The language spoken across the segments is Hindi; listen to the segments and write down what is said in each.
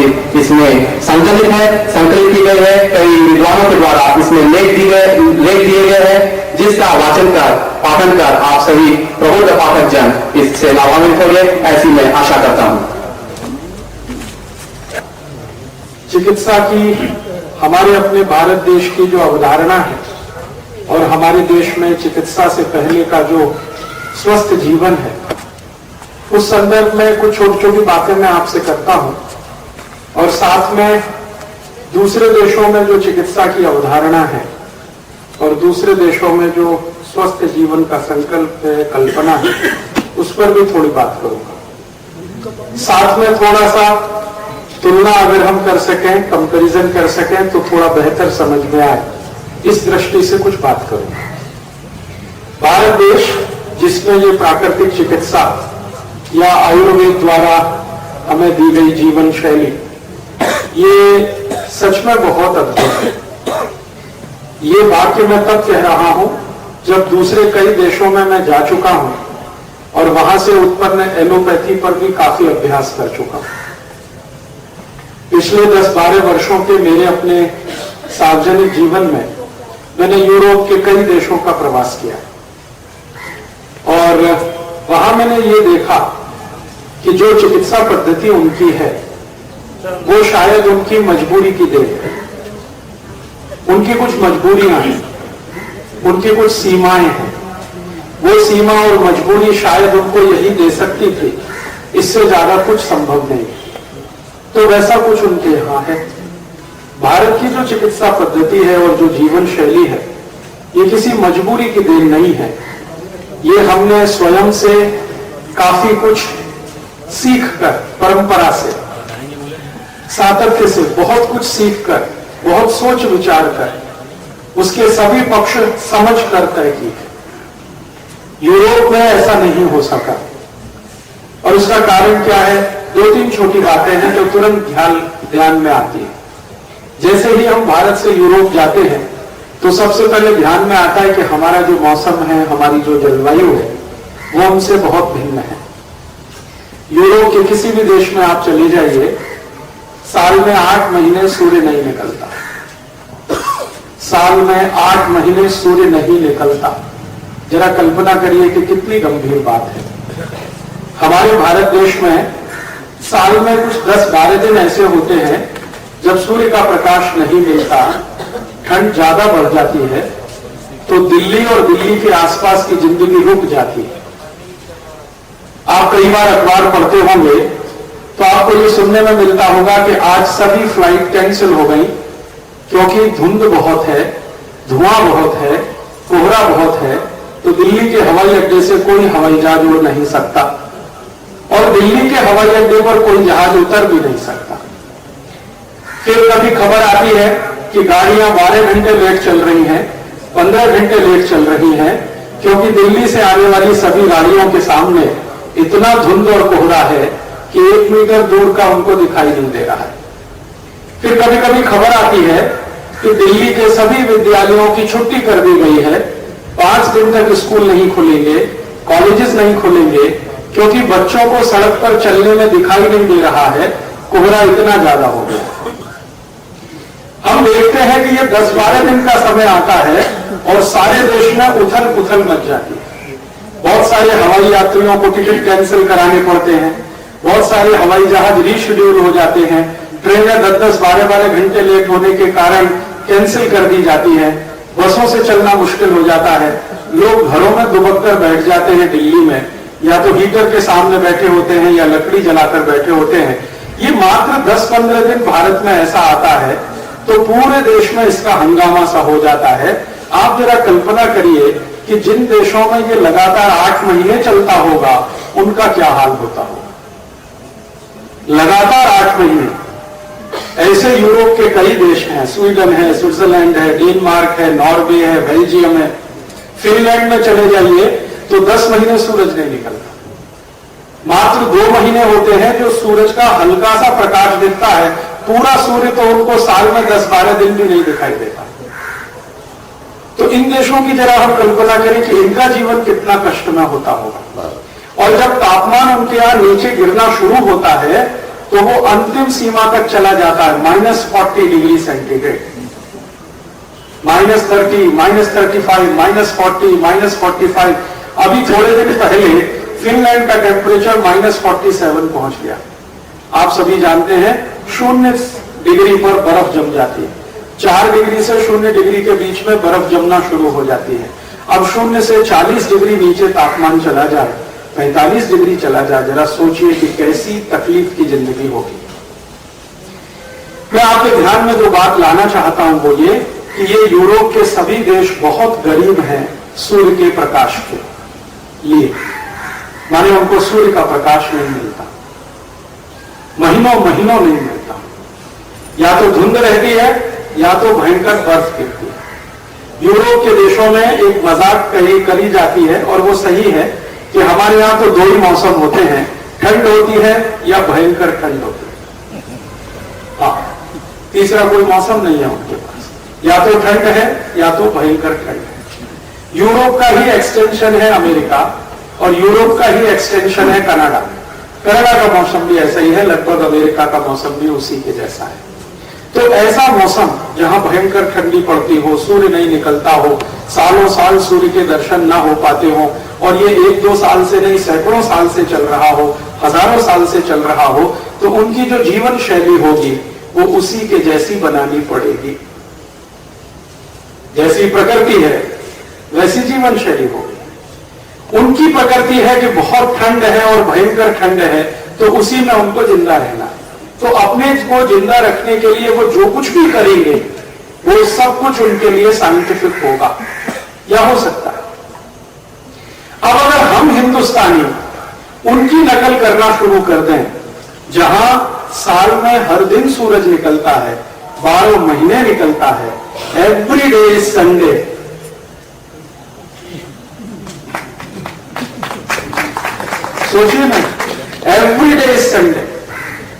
संबंधित इसमें संकलित की गई है। कई विद्वानों के द्वारा इसमें लेख दिए गए हैं, जिसका वाचन कर पाठन कर आप सभी प्रबुद्ध पाठक जन इससे लाभान्वित होंगे, ऐसी मैं आशा करता हूं। चिकित्सा की हमारे अपने भारत देश की जो अवधारणा है और हमारे देश में चिकित्सा से पहले का जो स्वस्थ जीवन है, उस संदर्भ में कुछ छोटी छोटी बातें मैं आपसे करता हूं और साथ में दूसरे देशों में जो चिकित्सा की अवधारणा है और दूसरे देशों में जो स्वस्थ जीवन का संकल्प है, कल्पना है, उस पर भी थोड़ी बात करूंगा। साथ में थोड़ा सा तुलना अगर हम कर सकें, कंपैरिजन कर सकें तो थोड़ा बेहतर समझ में आए, इस दृष्टि से कुछ बात करूंगा। भारत देश जिसमें ये प्राकृतिक चिकित्सा या आयुर्वेद द्वारा हमें दी गई जीवन शैली, ये सच में बहुत अद्भुत है। ये वाक्य मैं तब कह रहा हूं जब दूसरे कई देशों में मैं जा चुका हूं और वहां से उत्पन्न एलोपैथी पर भी काफी अभ्यास कर चुका हूं। पिछले 10-12 वर्षों के मेरे अपने सार्वजनिक जीवन में मैंने यूरोप के कई देशों का प्रवास किया और वहां मैंने ये देखा कि जो चिकित्सा पद्धति उनकी है वो शायद उनकी मजबूरी की देन है। उनकी कुछ मजबूरियां हैं, उनकी कुछ सीमाएं हैं। वो सीमा और मजबूरी शायद उनको यही दे सकती थी, इससे ज्यादा कुछ संभव नहीं। तो वैसा कुछ उनके यहां है। भारत की जो चिकित्सा पद्धति है और जो जीवन शैली है, ये किसी मजबूरी की देन नहीं है। ये हमने स्वयं से काफी कुछ सीखकर, परंपरा से, सातत्य से बहुत कुछ सीखकर, बहुत सोच विचार कर, उसके सभी पक्ष समझ कर तय की है। यूरोप में ऐसा नहीं हो सका और उसका कारण क्या है? 2-3 छोटी बातें हैं जो तुरंत ध्यान में आती है। जैसे ही हम भारत से यूरोप जाते हैं तो सबसे पहले ध्यान में आता है कि हमारा जो मौसम है, हमारी जो जलवायु है, वो हमसे बहुत भिन्न है। यूरोप के किसी भी देश में आप चले जाइए, साल में 8 महीने सूर्य नहीं निकलता। साल में 8 महीने सूर्य नहीं निकलता। जरा कल्पना करिए कि कितनी गंभीर बात है। हमारे भारत देश में साल में कुछ 10-12 दिन ऐसे होते हैं जब सूर्य का प्रकाश नहीं मिलता, ठंड ज्यादा बढ़ जाती है, तो दिल्ली और दिल्ली के आसपास की जिंदगी रुक जाती है। आप कई बार अखबार पढ़ते होंगे तो आपको ये सुनने में मिलता होगा कि आज सभी फ्लाइट कैंसिल हो गई क्योंकि धुंध बहुत है, धुआं बहुत है, कोहरा बहुत है, तो दिल्ली के हवाई अड्डे से कोई हवाई जहाज उड़ नहीं सकता और दिल्ली के हवाई अड्डे पर कोई जहाज उतर भी नहीं सकता। फिर कभी खबर आती है कि गाड़ियां 12 घंटे लेट चल रही हैं, 15 घंटे लेट चल रही हैं, क्योंकि दिल्ली से आने वाली सभी गाड़ियों के सामने इतना धुंध और कोहरा है कि 1 मीटर दूर का उनको दिखाई नहीं दे रहा है। फिर कभी कभी खबर आती है कि दिल्ली के सभी विद्यालयों की छुट्टी कर दी गई है, 5 दिन तक स्कूल नहीं खुलेंगे, कॉलेजेस नहीं खुलेंगे, क्योंकि बच्चों को सड़क पर चलने में दिखाई नहीं दे रहा है, कोहरा इतना ज्यादा हो गया। हम देखते हैं कि ये 10-12 दिन का समय आता है और सारे देश में उथल पुथल मच जाती है। बहुत सारे हवाई यात्रियों को टिकट कैंसिल कराने पड़ते हैं, बहुत सारे हवाई जहाज रीशेड्यूल हो जाते हैं, ट्रेनें 10-10, 12-12 घंटे लेट होने के कारण कैंसिल कर दी जाती है, बसों से चलना मुश्किल हो जाता है, लोग घरों में दुबक कर बैठ जाते हैं दिल्ली में, या तो हीटर के सामने बैठे होते हैं या लकड़ी जलाकर बैठे होते हैं। ये मात्र 10-15 दिन भारत में ऐसा आता है तो पूरे देश में इसका हंगामा सा हो जाता है। आप जरा कल्पना करिए कि जिन देशों में ये लगातार 8 महीने चलता होगा उनका क्या हाल होता होगा। लगातार 8 महीने। ऐसे यूरोप के कई देश हैं, स्वीडन है, स्विट्जरलैंड है, डेनमार्क है, नॉर्वे है, बेल्जियम है, फिनलैंड में चले जाइए तो 10 महीने सूरज नहीं निकलता। मात्र 2 महीने होते हैं जो सूरज का हल्का सा प्रकाश दिखता है, पूरा सूर्य तो उनको साल में 10-12 दिन भी नहीं दिखाई देता। तो इन देशों की जरा हम कल्पना करें कि इनका जीवन कितना कष्टमय होता होगा। और जब तापमान उनके यहां नीचे गिरना शुरू होता है तो वो अंतिम सीमा तक चला जाता है, -40 डिग्री सेंटीग्रेड, -30, -35, -40, -45। अभी थोड़े दिन पहले फिनलैंड का टेम्परेचर -47 पहुंच गया। आप सभी जानते हैं 0 डिग्री पर बर्फ जम जाती है। 4 डिग्री से 0 डिग्री के बीच में बर्फ जमना शुरू हो जाती है। अब 0 से 40 डिग्री नीचे तापमान चला जाए, 45 डिग्री चला जाए, जरा सोचिए कि कैसी तकलीफ की जिंदगी होगी। मैं आपके ध्यान में जो बात लाना चाहता हूं वो ये कि ये यूरोप के सभी देश बहुत गरीब हैं सूर्य के प्रकाश के लिए, माने उनको सूर्य का प्रकाश नहीं मिलता, महीनों महीनों नहीं मिलता। या तो धुंध रहती है या तो भयंकर बर्फ गिरती है। यूरोप के देशों में एक मजाक करी जाती है और वो सही है कि हमारे यहां तो 2 ही मौसम होते हैं, ठंड होती है या भयंकर ठंड होती है। हाँ, तीसरा कोई मौसम नहीं है उनके पास, या तो ठंड है या तो भयंकर ठंड है। यूरोप का ही एक्सटेंशन है अमेरिका और यूरोप का ही एक्सटेंशन है कनाडा। कनाडा का मौसम भी ऐसा ही है, लगभग अमेरिका का मौसम भी उसी के जैसा है। तो ऐसा मौसम जहां भयंकर ठंडी पड़ती हो, सूर्य नहीं निकलता हो, सालों साल सूर्य के दर्शन ना हो पाते हो, और ये 1-2 साल से नहीं सैकड़ों साल से चल रहा हो, हजारों साल से चल रहा हो, तो उनकी जो जीवन शैली होगी वो उसी के जैसी बनानी पड़ेगी। जैसी प्रकृति है वैसी जीवन शैली होगी। उनकी प्रकृति है कि बहुत ठंड है और भयंकर ठंड है, तो उसी में उनको जिंदा रहना है। तो अपने को जिंदा रखने के लिए वो जो कुछ भी करेंगे वो सब कुछ उनके लिए साइंटिफिक होगा या हो सकता है। अब अगर हम हिंदुस्तानी उनकी नकल करना शुरू कर दें, जहां साल में हर दिन सूरज निकलता है, 12 महीने निकलता है, एवरी डे इज संडे, सोचिए ना, every day is Sunday.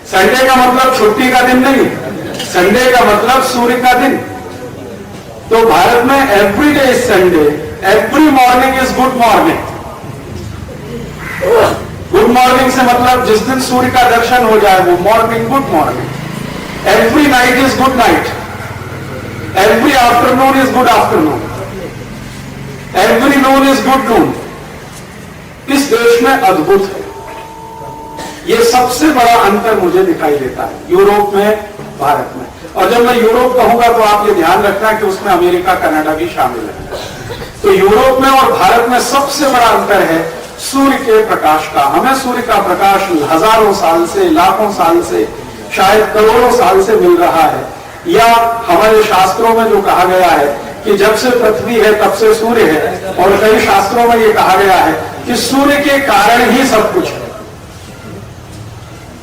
Sunday का मतलब छुट्टी का दिन नहीं, संडे का मतलब सूर्य का दिन। तो भारत में every day is Sunday, every morning is good morning. Good morning से मतलब जिस दिन सूर्य का दर्शन हो जाए वो morning, good morning. Every night is good night, every afternoon is good afternoon, every Noon is good noon. इस देश में अद्भुत है। ये सबसे बड़ा अंतर मुझे दिखाई देता है यूरोप में, भारत में। और जब मैं यूरोप कहूंगा तो आप ये ध्यान रखना कि उसमें अमेरिका, कनाडा भी शामिल है। तो यूरोप में और भारत में सबसे बड़ा अंतर है सूर्य के प्रकाश का। हमें सूर्य का प्रकाश हजारों साल से, लाखों साल से, शायद करोड़ों साल से मिल रहा है। या हमारे शास्त्रों में जो कहा गया है कि जब से पृथ्वी है तब से सूर्य है, और कई शास्त्रों में ये कहा गया है कि सूर्य के कारण ही सब कुछ है।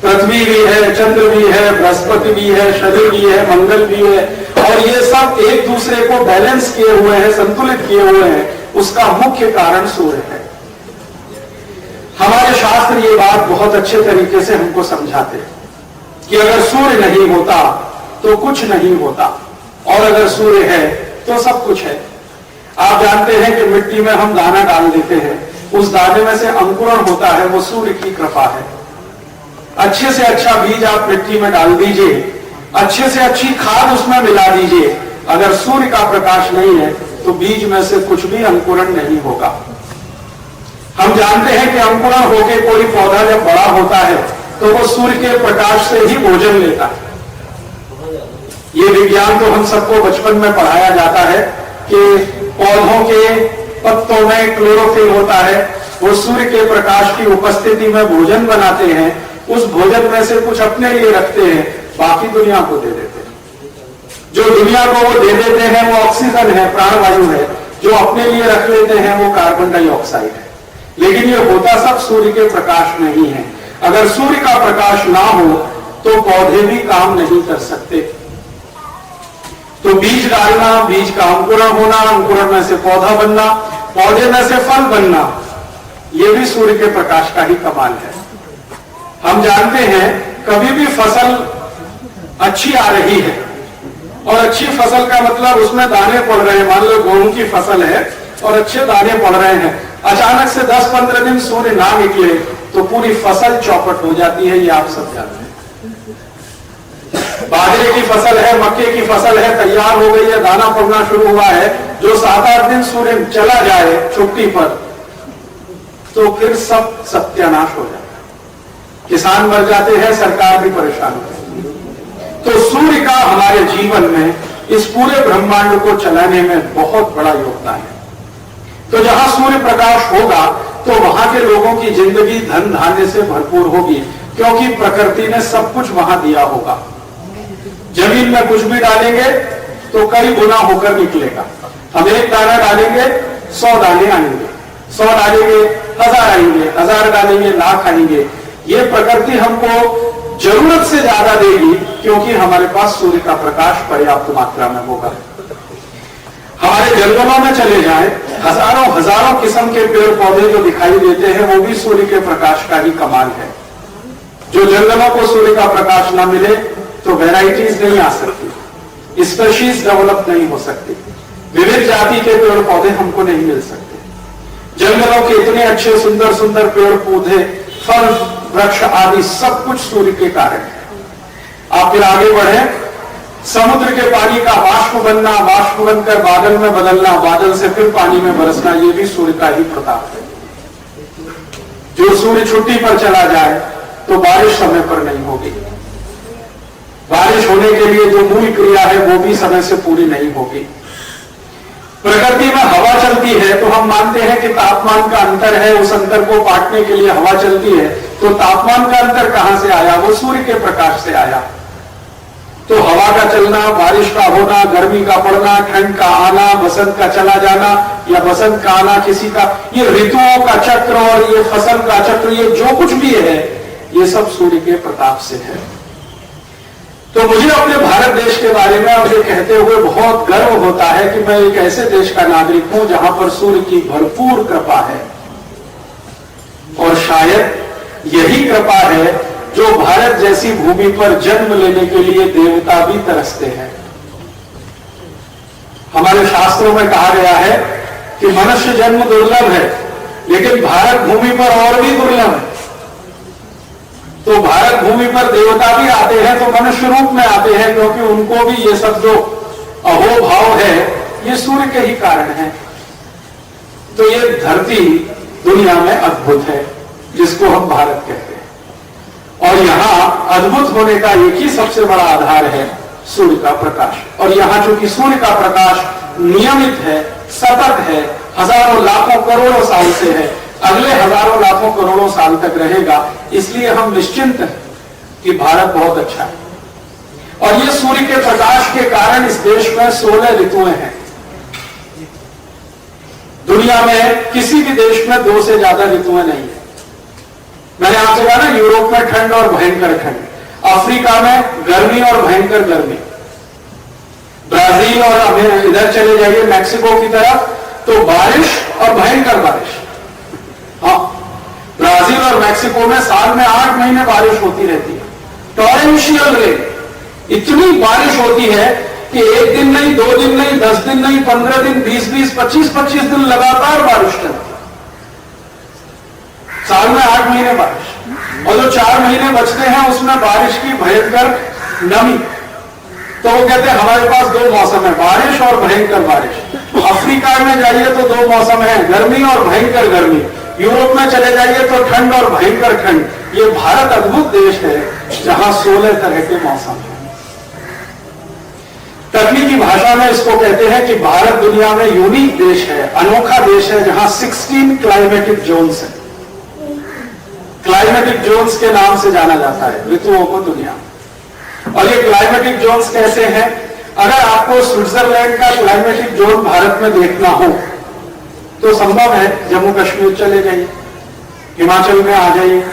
पृथ्वी भी है, चंद्र भी है, बृहस्पति भी है, शनि भी है, मंगल भी है, और ये सब एक दूसरे को बैलेंस किए हुए हैं, संतुलित किए हुए हैं। उसका मुख्य कारण सूर्य है। हमारे शास्त्र ये बात बहुत अच्छे तरीके से हमको समझाते हैं कि अगर सूर्य नहीं होता तो कुछ नहीं होता, और अगर सूर्य है तो सब कुछ है। आप जानते हैं कि मिट्टी में हम दाना डाल देते हैं, उस दाने में से अंकुरण होता है, वो सूर्य की कृपा है। अच्छे से अच्छा बीज आप मिट्टी में डाल दीजिए, अच्छे से अच्छी खाद उसमें मिला दीजिए, अगर सूर्य का प्रकाश नहीं है तो बीज में से कुछ भी अंकुरण नहीं होगा। हम जानते हैं कि अंकुरण होकर कोई पौधा जब बड़ा होता है तो वो सूर्य के प्रकाश से ही भोजन लेता है। ये विज्ञान तो हम सबको बचपन में पढ़ाया जाता है कि पौधों के पत्तों में क्लोरोफिल होता है, वो सूर्य के प्रकाश की उपस्थिति में भोजन बनाते हैं, उस भोजन में से कुछ अपने लिए रखते हैं, बाकी दुनिया को दे देते हैं। जो दुनिया को वो दे देते हैं वो ऑक्सीजन है, प्राणवायु है, जो अपने लिए रख लेते हैं वो कार्बन डाइऑक्साइड है। लेकिन ये होता सब सूर्य के प्रकाश में ही है। अगर सूर्य का प्रकाश ना हो तो पौधे भी काम नहीं कर सकते। तो बीज डालना, बीज का अंकुरण होना, अंकुरण में से पौधा बनना, पौधे में से फल बनना, ये भी सूर्य के प्रकाश का ही कमाल है। हम जानते हैं कभी भी फसल अच्छी आ रही है, और अच्छी फसल का मतलब उसमें दाने पड़ रहे हैं। मान लो गेहूं की फसल है और अच्छे दाने पड़ रहे हैं, अचानक से 10-15 दिन सूर्य ना निकले तो पूरी फसल चौपट हो जाती है, ये आप सब जानते हैं। बाजरे की फसल है, मक्के की फसल है, तैयार हो गई है, दाना पड़ना शुरू हुआ है, जो 7-8 दिन सूर्य चला जाए छुट्टी पर तो फिर सब सत्यानाश हो जाता है, किसान मर जाते हैं, सरकार भी परेशान होती है। तो सूर्य का हमारे जीवन में, इस पूरे ब्रह्मांड को चलाने में बहुत बड़ा योगदान है। तो जहां सूर्य प्रकाश होगा तो वहां के लोगों की जिंदगी धन धान्य से भरपूर होगी, क्योंकि प्रकृति ने सब कुछ वहां दिया होगा। जमीन में कुछ भी डालेंगे तो कई गुना होकर निकलेगा। हम एक दाना डालेंगे 100 दाने आएंगे, 100 डालेंगे 1000 आएंगे, 1000 डालेंगे लाख आएंगे। ये प्रकृति हमको जरूरत से ज्यादा देगी, क्योंकि हमारे पास सूर्य का प्रकाश पर्याप्त मात्रा में होगा। हमारे जंगलों में चले जाएं, हजारों हजारों किस्म के पेड़ पौधे जो दिखाई देते हैं वो भी सूर्य के प्रकाश का ही कमाल है। जो जंगलों को सूर्य का प्रकाश ना मिले तो वैरायटीज नहीं आ सकती, स्पेशीज डेवलप नहीं हो सकती, विविध जाति के पेड़ पौधे हमको नहीं मिल सकते। जंगलों के इतने अच्छे सुंदर सुंदर पेड़ पौधे, फल वृक्ष आदि सब कुछ सूर्य के कारण है। आप फिर आगे बढ़े, समुद्र के पानी का वाष्प बनना, वाष्प बनकर बादल में बदलना, बादल से फिर पानी में बरसना, ये भी सूर्य का ही प्रताप है। जो सूर्य छुट्टी पर चला जाए तो बारिश समय पर नहीं होगी, बारिश होने के लिए जो मूल क्रिया है वो भी समय से पूरी नहीं होगी। प्रकृति में हवा चलती है तो हम मानते हैं कि तापमान का अंतर है, उस अंतर को पाटने के लिए हवा चलती है। तो तापमान का अंतर कहां से आया? वो सूर्य के प्रकाश से आया। तो हवा का चलना, बारिश का होना, गर्मी का पड़ना, ठंड का आना, बसंत का चला जाना या बसंत का आना किसी का, ये ऋतुओं का चक्र और ये फसल का चक्र, ये जो कुछ भी है ये सब सूर्य के प्रताप से है। तो मुझे अपने भारत देश के बारे में और ये कहते हुए बहुत गर्व होता है कि मैं एक ऐसे देश का नागरिक हूं जहां पर सूर्य की भरपूर कृपा है। और शायद यही कृपा है जो भारत जैसी भूमि पर जन्म लेने के लिए देवता भी तरसते हैं। हमारे शास्त्रों में कहा गया है कि मनुष्य जन्म दुर्लभ है, लेकिन भारत भूमि पर और भी दुर्लभ है। तो भारत भूमि पर देवता भी आते हैं तो मनुष्य रूप में आते हैं, क्योंकि उनको भी ये सब जो अहोभाव है ये सूर्य के ही कारण है। तो ये धरती दुनिया में अद्भुत है, जिसको हम भारत कहते हैं। और यहां अद्भुत होने का एक ही सबसे बड़ा आधार है सूर्य का प्रकाश। और यहां चूंकि सूर्य का प्रकाश नियमित है, सतत है, हजारों लाखों करोड़ों साल से है, अगले हजारों लाखों करोड़ों साल तक रहेगा, इसलिए हम निश्चिंत हैं कि भारत बहुत अच्छा है। और ये सूर्य के प्रकाश के कारण इस देश में 16 ऋतुएं हैं। दुनिया में किसी भी देश में 2 से ज्यादा ऋतुएं नहीं है। मैंने आपसे कहा ना, यूरोप में ठंड और भयंकर ठंड, अफ्रीका में गर्मी और भयंकर गर्मी, ब्राजील और अभी इधर चले जाइए मैक्सिको की तरफ तो बारिश और भयंकर बारिश। हाँ, ब्राजील और मैक्सिको में साल में 8 महीने बारिश होती रहती है, टॉरेंशियल रेन, इतनी बारिश होती है कि 1 दिन नहीं, 2 दिन नहीं, 10 दिन नहीं, 15 दिन, 20-20, 25-25 दिन लगातार बारिश चलती है। साल में 8 महीने बारिश, और जो 4 महीने बचते हैं उसमें बारिश की भयंकर नमी। तो वो कहते हैं हमारे पास 2 मौसम है, बारिश और भयंकर बारिश। अफ्रीका में जाइए तो 2 मौसम है, गर्मी और भयंकर गर्मी। यूरोप में चले जाइए तो ठंड और भयंकर ठंड। ये भारत अद्भुत देश है जहां 16 तरह के मौसम है। तकनीकी भाषा में इसको कहते हैं कि भारत दुनिया में यूनिक देश है, अनोखा देश है, जहां 16 क्लाइमेटिक जोन्स है। क्लाइमेटिक जोन्स के नाम से जाना जाता है ऋतुओं को दुनिया। और ये क्लाइमेटिक जोन्स कैसे हैं? अगर आपको स्विट्जरलैंड का क्लाइमेटिक जोन भारत में देखना हो तो संभव है, जम्मू कश्मीर चले जाइए, हिमाचल में आ जाइए,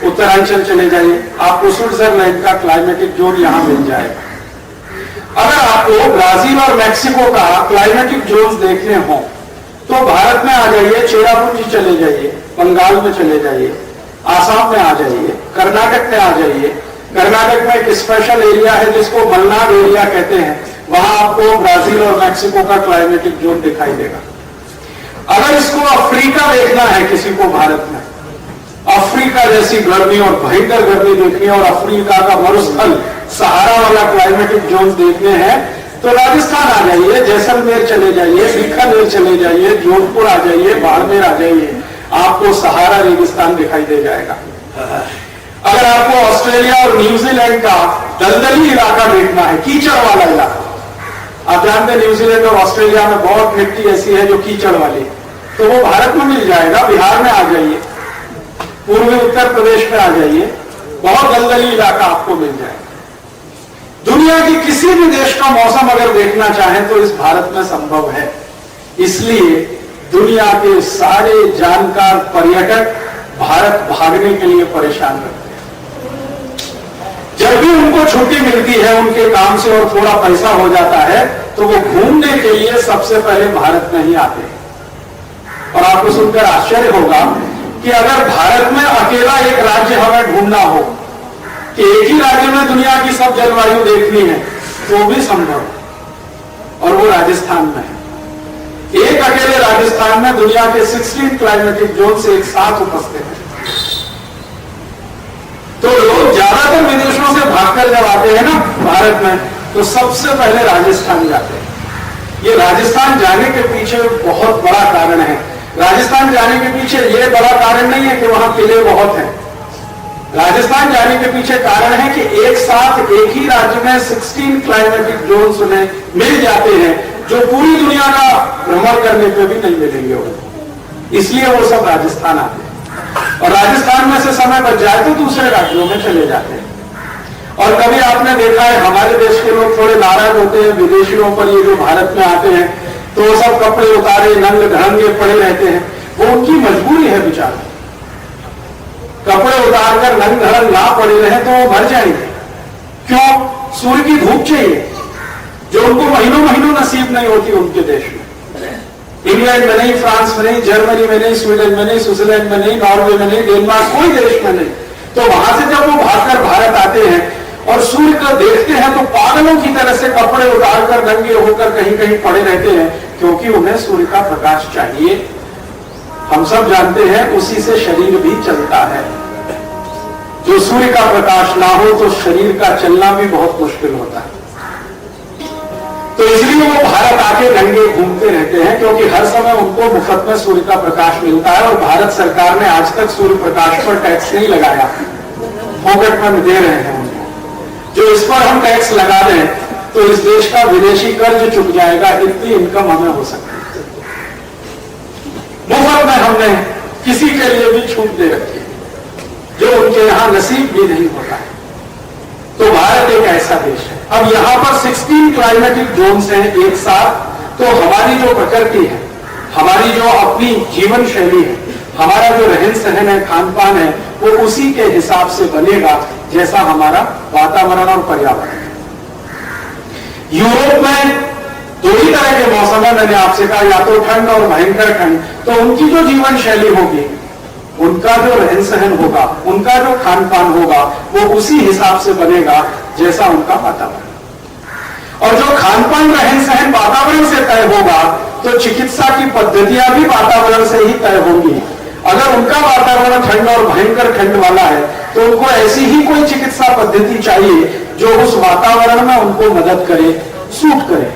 उत्तरांचल चले जाइए, आपको स्विट्जरलैंड का क्लाइमेटिक जोन यहां मिल जाएगा। अगर आपको ब्राजील और मैक्सिको का क्लाइमेटिक जोन देखने हो तो भारत में आ जाइए, चेरापूंजी चले जाइए, बंगाल में चले जाइए, आसाम में आ जाइए, कर्नाटक में आ जाइए। कर्नाटक में एक स्पेशल एरिया है जिसको मलनाड एरिया कहते हैं, वहां आपको ब्राजील और मैक्सिको का क्लाइमेटिक जोन दिखाई देगा। अगर इसको अफ्रीका देखना है किसी को भारत में, अफ्रीका जैसी गर्मी और भयंकर गर्मी देखनी है और अफ्रीका का मरुस्थल सहारा वाला क्लाइमेटिक जोन देखने हैं तो राजस्थान आ जाइए, जैसलमेर चले जाइए, बीकानेर चले जाइए, जोधपुर आ जाइए, बाड़मेर आ जाइए, आपको सहारा रेगिस्तान दिखाई दे जाएगा। अगर आपको ऑस्ट्रेलिया और न्यूजीलैंड का दलदली इलाका देखना है, कीचड़ वाला इलाका, आप जानते हैं न्यूजीलैंड और ऑस्ट्रेलिया में बहुत मिट्टी ऐसी है जो कीचड़ वाली, तो वो भारत में मिल जाएगा। बिहार में आ जाइए, पूर्वी उत्तर प्रदेश में आ जाइए, बहुत दलदली इलाका आपको मिल जाएगा। दुनिया की किसी भी देश का मौसम अगर देखना चाहें तो इस भारत में संभव है। इसलिए दुनिया के सारे जानकार पर्यटक भारत भागने के लिए परेशान रहते हैं। जब भी उनको छुट्टी मिलती है उनके काम से और थोड़ा पैसा हो जाता है तो वो घूमने के लिए सबसे पहले भारत में ही आते हैं। और आपको सुनकर आश्चर्य होगा कि अगर भारत में अकेला एक राज्य हमें ढूंढना हो कि एक ही राज्य में दुनिया की सब जलवायु देखनी है तो भी संभव है, और वो राजस्थान में है। एक अकेले राजस्थान में दुनिया के 16 क्लाइमेटिक जोन से एक साथ उपस्थित है। तो लोग ज्यादातर विदेशों से भागकर जब आते हैं ना भारत में तो सबसे पहले राजस्थान जाते हैं। ये राजस्थान जाने के पीछे बहुत बड़ा कारण है। राजस्थान जाने के पीछे ये बड़ा कारण नहीं है कि वहां किले बहुत हैं। राजस्थान जाने के पीछे कारण है कि एक साथ एक ही राज्य में 16 क्लाइमेटिक जोन्स उन्हें मिल जाते हैं जो पूरी दुनिया का भ्रमण करने पे भी नहीं मिलेंगे उनको। इसलिए वो सब राजस्थान आते हैं और राजस्थान में से समय बच जाए तो दूसरे राज्यों में चले जाते हैं। और कभी आपने देखा है हमारे देश के लोग थोड़े नाराज होते हैं विदेशियों पर, ये जो भारत में आते हैं तो वो सब कपड़े उतारे नंगे धड़ंगे पड़े रहते हैं। वो उनकी मजबूरी है बेचारे, कपड़े उतारकर नंग धड़ंग ना पड़े रहे तो वो मर जाएंगे। क्यों? सूर्य की धूप चाहिए जो उनको महीनों महीनों नसीब नहीं होती उनके देश में। इंग्लैंड में नहीं, फ्रांस में नहीं, जर्मनी में नहीं, स्वीडन में नहीं, स्विट्जरलैंड में नहीं, नॉर्वे में नहीं, डेनमार्क, कोई देश में नहीं। तो वहां से जब वो भागकर भारत आते हैं और सूर्य को देखते हैं तो पागलों की तरह से कपड़े उतारकर नंगे होकर कहीं कहीं पड़े रहते हैं क्योंकि उन्हें सूर्य का प्रकाश चाहिए। हम सब जानते हैं उसी से शरीर भी चलता है। जो सूर्य का प्रकाश ना हो तो शरीर का चलना भी बहुत मुश्किल होता है। तो इसलिए वो भारत आके नंगे घूमते रहते हैं क्योंकि हर समय उनको मुफ्त में सूर्य का प्रकाश मिलता है। और भारत सरकार ने आज तक सूर्य प्रकाश पर टैक्स नहीं लगाया, फोकट में दे रहे हैं उनको। जो इस पर हम टैक्स लगा दें तो इस देश का विदेशी कर्ज चुक जाएगा, इतनी इनकम हमें हो सकती है। मुफ्त में हमने किसी के लिए भी छूट दे रखी जो उनके यहां नसीब भी नहीं होता है। तो भारत एक ऐसा देश है। अब यहां पर 16 क्लाइमेटिक जोन्स हैं एक साथ, तो हमारी जो प्रकृति है, हमारी जो अपनी जीवन शैली है, हमारा जो रहन सहन है, खान पान है, वो उसी के हिसाब से बनेगा जैसा हमारा वातावरण और पर्यावरण है। यूरोप में दो ही तरह के मौसम है, मैंने आपसे कहा, या तो ठंड और भयंकर ठंड। तो उनकी जो जीवन शैली होगी, उनका जो रहन सहन होगा, उनका जो खान पान होगा, वो उसी हिसाब से बनेगा जैसा उनका वातावरण। और जो खान पान रहन सहन वातावरण से तय होगा तो चिकित्सा की पद्धतियां भी वातावरण से ही तय होंगी। अगर उनका वातावरण ठंड और भयंकर ठंड वाला है तो उनको ऐसी ही कोई चिकित्सा पद्धति चाहिए जो उस वातावरण में उनको मदद करे, सूट करे।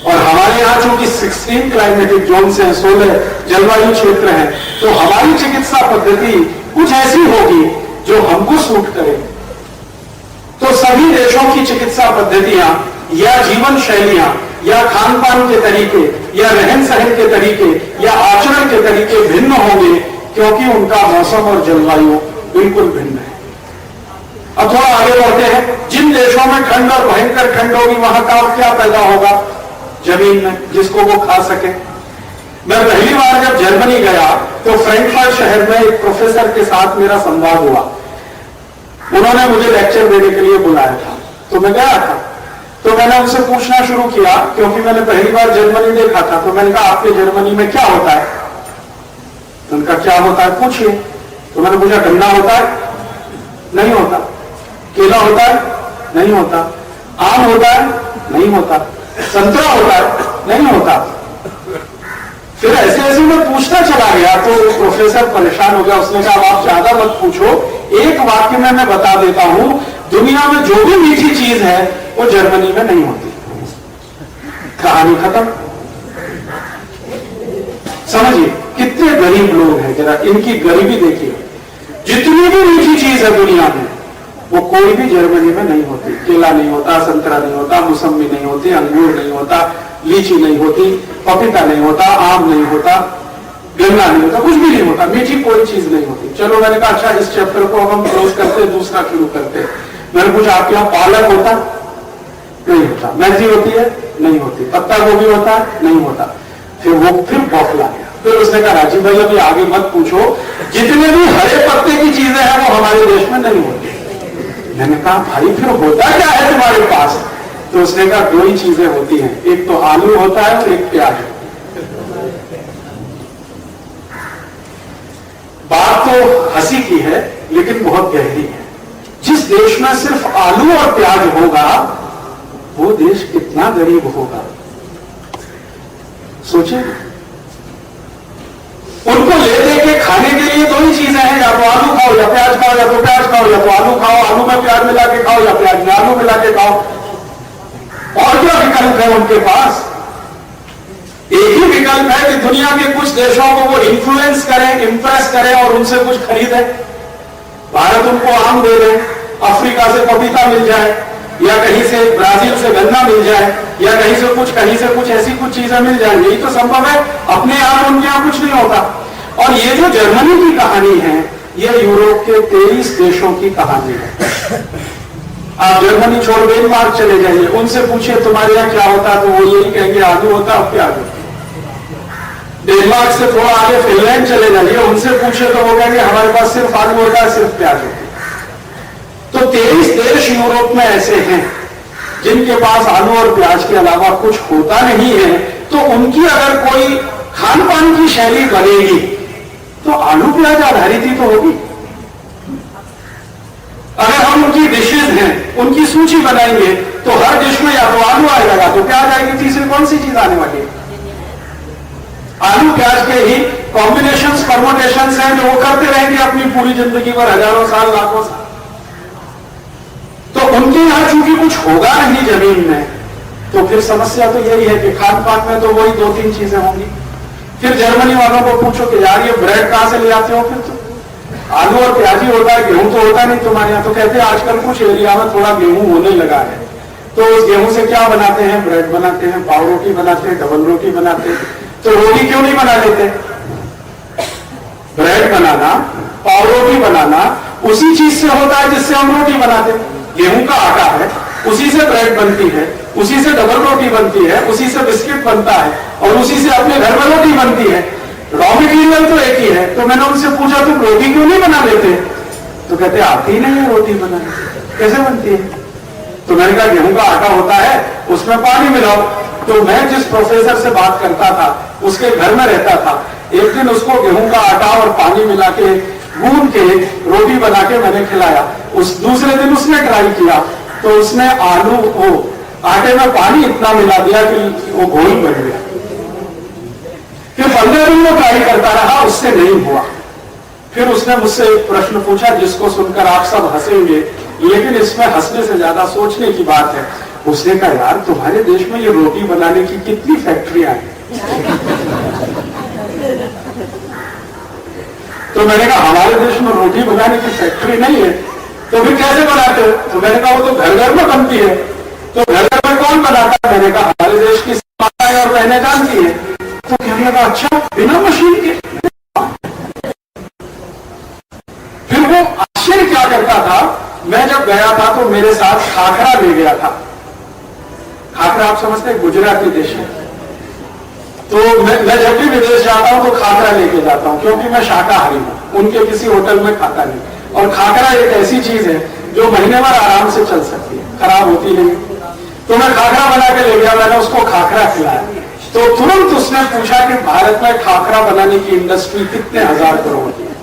और हमारे यहाँ चूंकि 16 क्लाइमेटिक जोन से 16 जलवायु क्षेत्र हैं, तो हमारी चिकित्सा पद्धति कुछ ऐसी होगी जो हमको सूट करे। तो सभी देशों की चिकित्सा पद्धतियां या जीवन शैलियां या खान पान के तरीके या रहन सहन के तरीके या आचरण के तरीके भिन्न होंगे क्योंकि उनका मौसम और जलवायु बिल्कुल भिन्न है। अब थोड़ा आगे बढ़ते हैं। जिन देशों में ठंड और भयंकर ठंड होगी वहां का क्या पैदा होगा जमीन में जिसको वो खा सके। मैं पहली बार जब जर्मनी गया तो फ्रैंकफर्ट शहर में एक प्रोफेसर के साथ मेरा संवाद हुआ। उन्होंने मुझे लेक्चर देने के लिए बुलाया था, तो मैं गया था। तो मैंने उनसे पूछना शुरू किया क्योंकि मैंने पहली बार जर्मनी देखा था। तो मैंने कहा आपके जर्मनी में क्या होता है? तो उनका क्या होता है पूछिए। तो मैंने पूछा गन्ना होता है? नहीं होता। केला होता है? नहीं होता। आम होता है? नहीं होता। संतरा होता है? नहीं होता। फिर ऐसे ऐसे मैं पूछता चला गया तो प्रोफेसर परेशान हो गया। उसने कहा आप ज्यादा मत पूछो, एक वाक्य में मैं बता देता हूं, दुनिया में जो भी मीठी चीज है वो जर्मनी में नहीं होती। कहानी खत्म। समझिए कितने गरीब लोग हैं, जरा इनकी गरीबी देखिए। जितनी भी मीठी चीज है दुनिया में वो कोई भी जर्मनी में नहीं होती। केला नहीं होता, संतरा नहीं होता, मौसम्बी नहीं होती, अंगूर नहीं होता, लीची नहीं होती, पपीता नहीं होता, आम नहीं होता, गन्ना नहीं होता, कुछ भी नहीं होता, मीठी कोई चीज नहीं होती। चलो मैंने कहा अच्छा इस चैप्टर को हम क्लोज करते, दूसरा शुरू करते। मैंने पूछा आपके यहाँ पालक होता? नहीं होता। मेथी होती है? नहीं होती। पत्ता गोभी होता है? नहीं होता। फिर बौखला गया। फिर उसने कहा राजीव भाई अभी आगे मत पूछो, जितने भी हरे पत्ते की चीजें हैं वो हमारे देश में नहीं होती। मैंने कहा भाई फिर होता क्या है तुम्हारे पास? तो उसने कहा दो ही चीजें होती हैं, एक तो आलू होता है और एक प्याज। बात तो हंसी की है लेकिन बहुत गहरी है। जिस देश में सिर्फ आलू और प्याज होगा वो देश कितना गरीब होगा, सोचिए। उनको ले दे के खाने के लिए दो ही चीजें हैं, या तो आलू खाओ या प्याज खाओ, या तो प्याज खाओ या तो आलू खाओ, आलू में प्याज मिला के खाओ या प्याज में आलू मिला के खाओ। और क्या विकल्प है उनके पास? एक ही विकल्प है कि दुनिया के कुछ देशों को वो इन्फ्लुएंस करें, इंप्रेस करें और उनसे कुछ खरीदें। भारत उनको आम दे दे, अफ्रीका से पपीता मिल जाए, या कहीं से ब्राजील से गन्ना मिल जाए, या कहीं से कुछ ऐसी कुछ चीजें मिल जाए। यही तो संभव है। अपने आप उनके यहां कुछ नहीं होता। और ये जो जर्मनी की कहानी है ये यूरोप के 23 देशों की कहानी है। आप जर्मनी छोड़ डेनमार्क चले जाइए, उनसे पूछिए तुम्हारे यहाँ क्या होता, तो वो यही कहेंगे आलू होता और प्याज होता। डेनमार्क से थोड़ा आगे फिनलैंड चले जाइए, उनसे पूछिए तो वो कहेंगे हमारे पास सिर्फ आलू होता है, सिर्फ प्याज होता है। तो 23 देश यूरोप में ऐसे हैं जिनके पास आलू और प्याज के अलावा कुछ होता नहीं है। तो उनकी अगर कोई खान पान की शैली बनेगी तो आलू प्याज आधारित ही तो होगी। अगर हम उनकी डिशेज हैं, उनकी सूची बनाएंगे तो हर डिश में या तो आलू आएगा या तो प्याज आएगी, तीसरी कौन सी चीज आने वाली है? आलू प्याज के ही कॉम्बिनेशंस, परमोटेशंस हैं जो वो करते रहेंगे अपनी पूरी जिंदगी पर, हजारों साल, लाखों साल। तो उनके यहां चूंकि कुछ होगा नहीं जमीन में, तो फिर समस्या तो यही है कि खान पान में तो वही 2-3 चीजें होंगी। फिर जर्मनी वालों को पूछो कि यार ये ब्रेड कहां से ले आते हो? फिर तो आलू और प्याज ही होता है, गेहूं तो होता नहीं तुम्हारे यहाँ। तो कहते हैं आजकल कुछ एरिया में थोड़ा गेहूं होने लगा है, तो उस गेहूं से क्या बनाते हैं? ब्रेड बनाते हैं, पाव रोटी बनाते हैं, डबल रोटी बनाते हैं। तो रोटी क्यों नहीं बना लेते? ब्रेड बनाना, पाव रोटी बनाना उसी चीज से होता है जिससे हम रोटी बनाते हैं। गेहूं का आटा है, उसी से ब्रेड बनती है, उसी से डबल रोटी बनती है, उसी से बिस्किट बनता है और उसी से अपने घर में रोटी बनती है। रॉ मटेरियल तो एक ही है। तो मैंने उनसे पूछा तुम रोटी क्यों नहीं बना लेते? तो कहते आती ही नहीं है रोटी बनाने, कैसे बनती है? तो मैंने कहा गेहूं का आटा होता है, उसमें पानी मिलाओ। तो मैं जिस प्रोफेसर से बात करता था उसके घर में रहता था, एक दिन उसको गेहूं का आटा और पानी मिला के गूंद के रोटी बना के मैंने खिलाया। उस दूसरे दिन उसने ट्राई किया तो उसने आलू वो आटे में पानी इतना मिला दिया कि वो घोल बन गया। फिर 15 दिन वो ट्राई करता रहा, उससे नहीं हुआ। फिर उसने मुझसे एक प्रश्न पूछा जिसको सुनकर आप सब हंसेंगे, लेकिन इसमें हंसने से ज्यादा सोचने की बात है। उसने कहा यार तुम्हारे देश में ये रोटी बनाने की कितनी फैक्ट्रियां हैं? तो मैंने कहा हमारे देश में रोटी बनाने की फैक्ट्री नहीं है। तो फिर कैसे बनाते हो? तो मैंने कहा वो तो घर घर में बनती है। तो घर घर में कौन बनाता है? मैंने कहा हमारे देश की माताएं और बहनें जानती है। तो कहने लगा अच्छा बिना मशीन के? फिर वो आश्चर्य क्या करता था, मैं जब गया था तो मेरे साथ खाखरा ले गया था। खाखरा आप समझते हैं गुजराती डिश है। तो मैं जब भी विदेश जाता हूं तो खाखरा लेके जाता हूं क्योंकि मैं शाकाहारी हूं, उनके किसी होटल में खाता नहीं। और खाखरा एक ऐसी चीज है जो महीने भर आराम से चल सकती है, खराब होती नहीं। तो मैं खाखरा बना के ले गया, मैंने उसको खाखरा खिलाया। तो तुरंत उसने पूछा कि भारत में खाखरा बनाने की इंडस्ट्री कितने हजार करोड़ की है?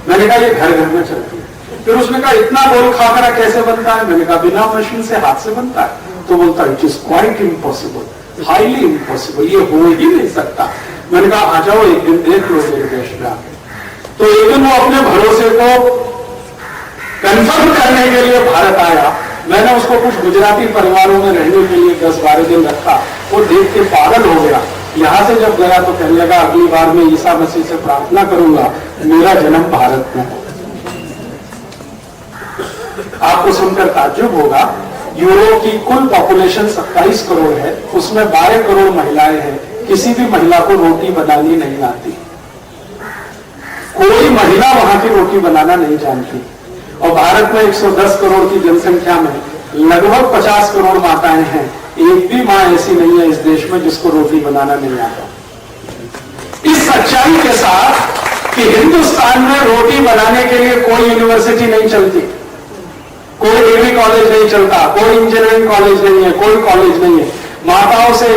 मैंने कहा ये घर घर में चलती है। फिर उसने कहा इतना गोल खाखरा कैसे बनता है? मैंने कहा बिना मशीन से हाथ से बनता है। तो बोलता it is quite impossible, highly impossible, ये हो ही नहीं सकता। मैंने कहा आ जाओ एक दिन देख लो मेरे देश में आके। तो एक दिन वो अपने भरोसे को कंफर्म करने के लिए भारत आया। मैंने उसको कुछ गुजराती परिवारों में रहने के लिए 10-12 दिन रखा। वो देख के पागल हो गया। यहां से जब गया तो कहने लगा अगली बार मैं ईसा मसीह से प्रार्थना करूंगा मेरा जन्म भारत में हो। आपको सुनकर ताज्जुब होगा, यूरोप की कुल पॉपुलेशन 27 करोड़ है, उसमें 12 करोड़ महिलाएं हैं। किसी भी महिला को रोटी बनानी नहीं आती, कोई महिला वहां की रोटी बनाना नहीं जानती। और भारत में 110 करोड़ की जनसंख्या में लगभग 50 करोड़ माताएं हैं। एक भी मां ऐसी नहीं है इस देश में जिसको रोटी बनाना नहीं आता। इस सच्चाई के साथ कि हिंदुस्तान में रोटी बनाने के लिए कोई यूनिवर्सिटी नहीं चलती, कोई डिग्री कॉलेज नहीं चलता, कोई इंजीनियरिंग कॉलेज नहीं है, कोई कॉलेज नहीं है। माताओं से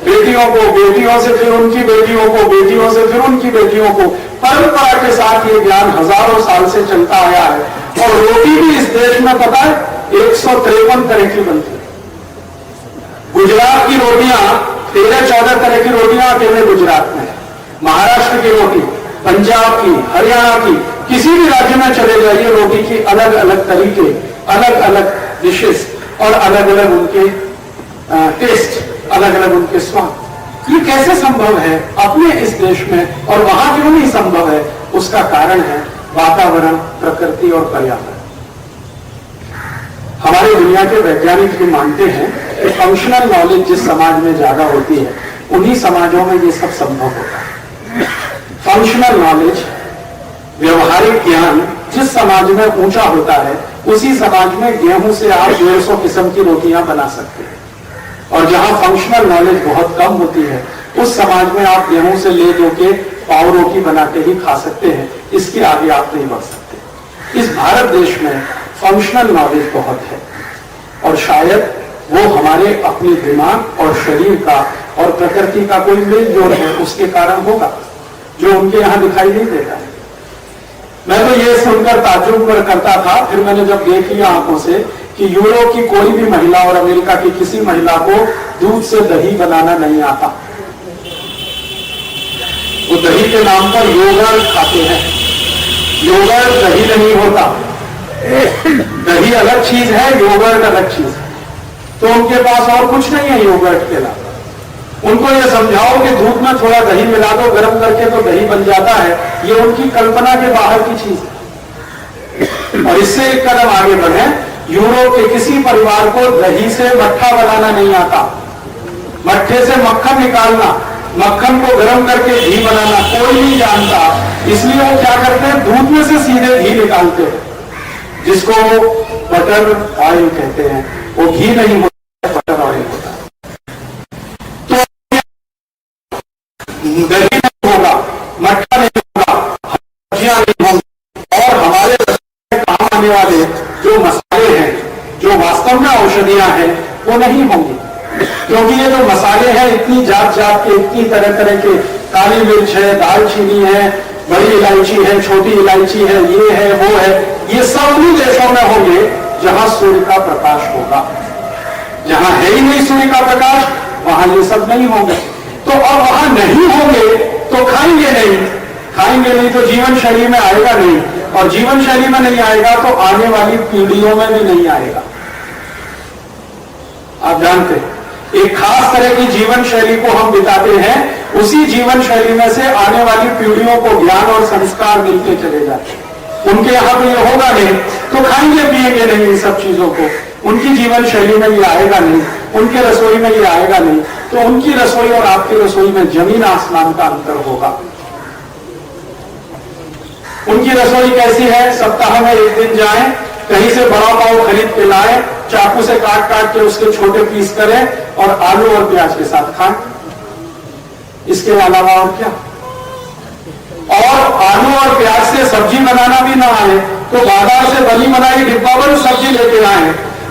बेटियों को, बेटियों से फिर उनकी बेटियों को, बेटियों से फिर उनकी बेटियों को, परंपरा के साथ ये ज्ञान हजारों साल से चलता आया है। और रोटी भी इस देश में पता है 153 तरह की बनती है। गुजरात की रोटियां 13-14 तरह की रोटियां अकेले गुजरात में है। महाराष्ट्र की रोटी, पंजाब की, हरियाणा की, किसी भी राज्य में चले जाइए रोटी की अलग अलग तरीके, अलग अलग डिशेस और अलग अलग उनके टेस्ट, अलग अलग उनके स्वाद। ये कैसे संभव है अपने इस देश में और वहां क्यों नहीं संभव है? उसका कारण है वातावरण, प्रकृति और पर्यावरण। हमारे दुनिया के वैज्ञानिक भी मानते हैं कि फंक्शनल नॉलेज जिस समाज में ज्यादा होती है उन्हीं समाजों में ये सब संभव होता है। फंक्शनल नॉलेज, व्यवहारिक ज्ञान जिस समाज में ऊंचा होता है उसी समाज में गेहूं से आप 150 किस्म की रोटियां बना सकते हैं। और जहां फंक्शनल नॉलेज बहुत कम होती है उस समाज में आप गेहूं से ले दो के पाव रोटी बना के ही खा सकते हैं, इसके आगे आप नहीं बढ़ सकते। इस भारत देश में फंक्शनल नॉलेज बहुत है और शायद वो हमारे अपने दिमाग और शरीर का और प्रकृति का कोई मेल जोड़ है, उसके कारण होगा जो उनके यहां दिखाई नहीं देता है। मैं तो ये सुनकर ताज्जुब करता था, फिर मैंने जब देख लिया आंखों से कि यूरोप की कोई भी महिला और अमेरिका की किसी महिला को दूध से दही बनाना नहीं आता। वो दही के नाम पर योगर्ट खाते हैं। योगर्ट दही नहीं होता, दही अलग चीज है, योगर्ट अलग चीज है। तो उनके पास और कुछ नहीं है योगर्ट के अलावा। उनको ये समझाओ कि दूध में थोड़ा दही मिला दो गर्म करके तो दही बन जाता है, ये उनकी कल्पना के बाहर की चीज है। और इससे एक कदम आगे बढ़े, यूरोप के किसी परिवार को दही से मट्ठा बनाना नहीं आता। मट्ठे से मक्खन निकालना, मक्खन को गर्म करके घी बनाना कोई नहीं जानता। इसलिए वो क्या करते हैं, दूध में से सीधे घी निकालते हैं, जिसको वो बटर ऑयल कहते हैं। वो घी नहीं होता, बटर ऑयल होता है। तो दही नहीं होगा, मट्ठा नहीं होगा, सब्जियां नहीं होंगी और हमारे काम आने वाले जो मसाले हैं, जो वास्तव में औषधियां हैं, वो नहीं होंगी। क्योंकि ये जो मसाले हैं इतनी जात जात के, इतनी तरह तरह के, काली मिर्च है, दालचीनी है, बड़ी इलायची है, छोटी इलायची है, ये है, वो है, ये सब उन्हीं देशों में होंगे जहां सूर्य का प्रकाश होगा। जहां है ही नहीं सूर्य का प्रकाश, वहां ये सब नहीं होंगे। तो अब वहां नहीं होंगे तो खाएंगे नहीं, खाएंगे नहीं तो जीवन शैली में आएगा नहीं, और जीवन शैली में नहीं आएगा तो आने वाली पीढ़ियों में भी नहीं आएगा। आप जानते हैं एक खास तरह की जीवन शैली को हम बिताते हैं, उसी जीवन शैली में से आने वाली पीढ़ियों को ज्ञान और संस्कार मिलते चले जाते हैं। उनके यहां तो ये होगा नहीं तो खाएंगे पिएंगे नहीं इन सब चीजों को, उनकी जीवन शैली में ये आएगा नहीं, उनके रसोई में ये आएगा नहीं, तो उनकी रसोई और आपकी रसोई में जमीन आसमान का अंतर होगा। उनकी रसोई कैसी है, सप्ताह में एक दिन जाएं, कहीं से बड़ा पाव खरीद के लाएं, चाकू से काट काट के उसके छोटे पीस करें और आलू और प्याज के साथ खाएं। इसके अलावा और क्या? और आलू और प्याज से सब्जी बनाना भी ना आए तो बाजार से बनी बनाई डिब्बाबंद सब्जी लेके आए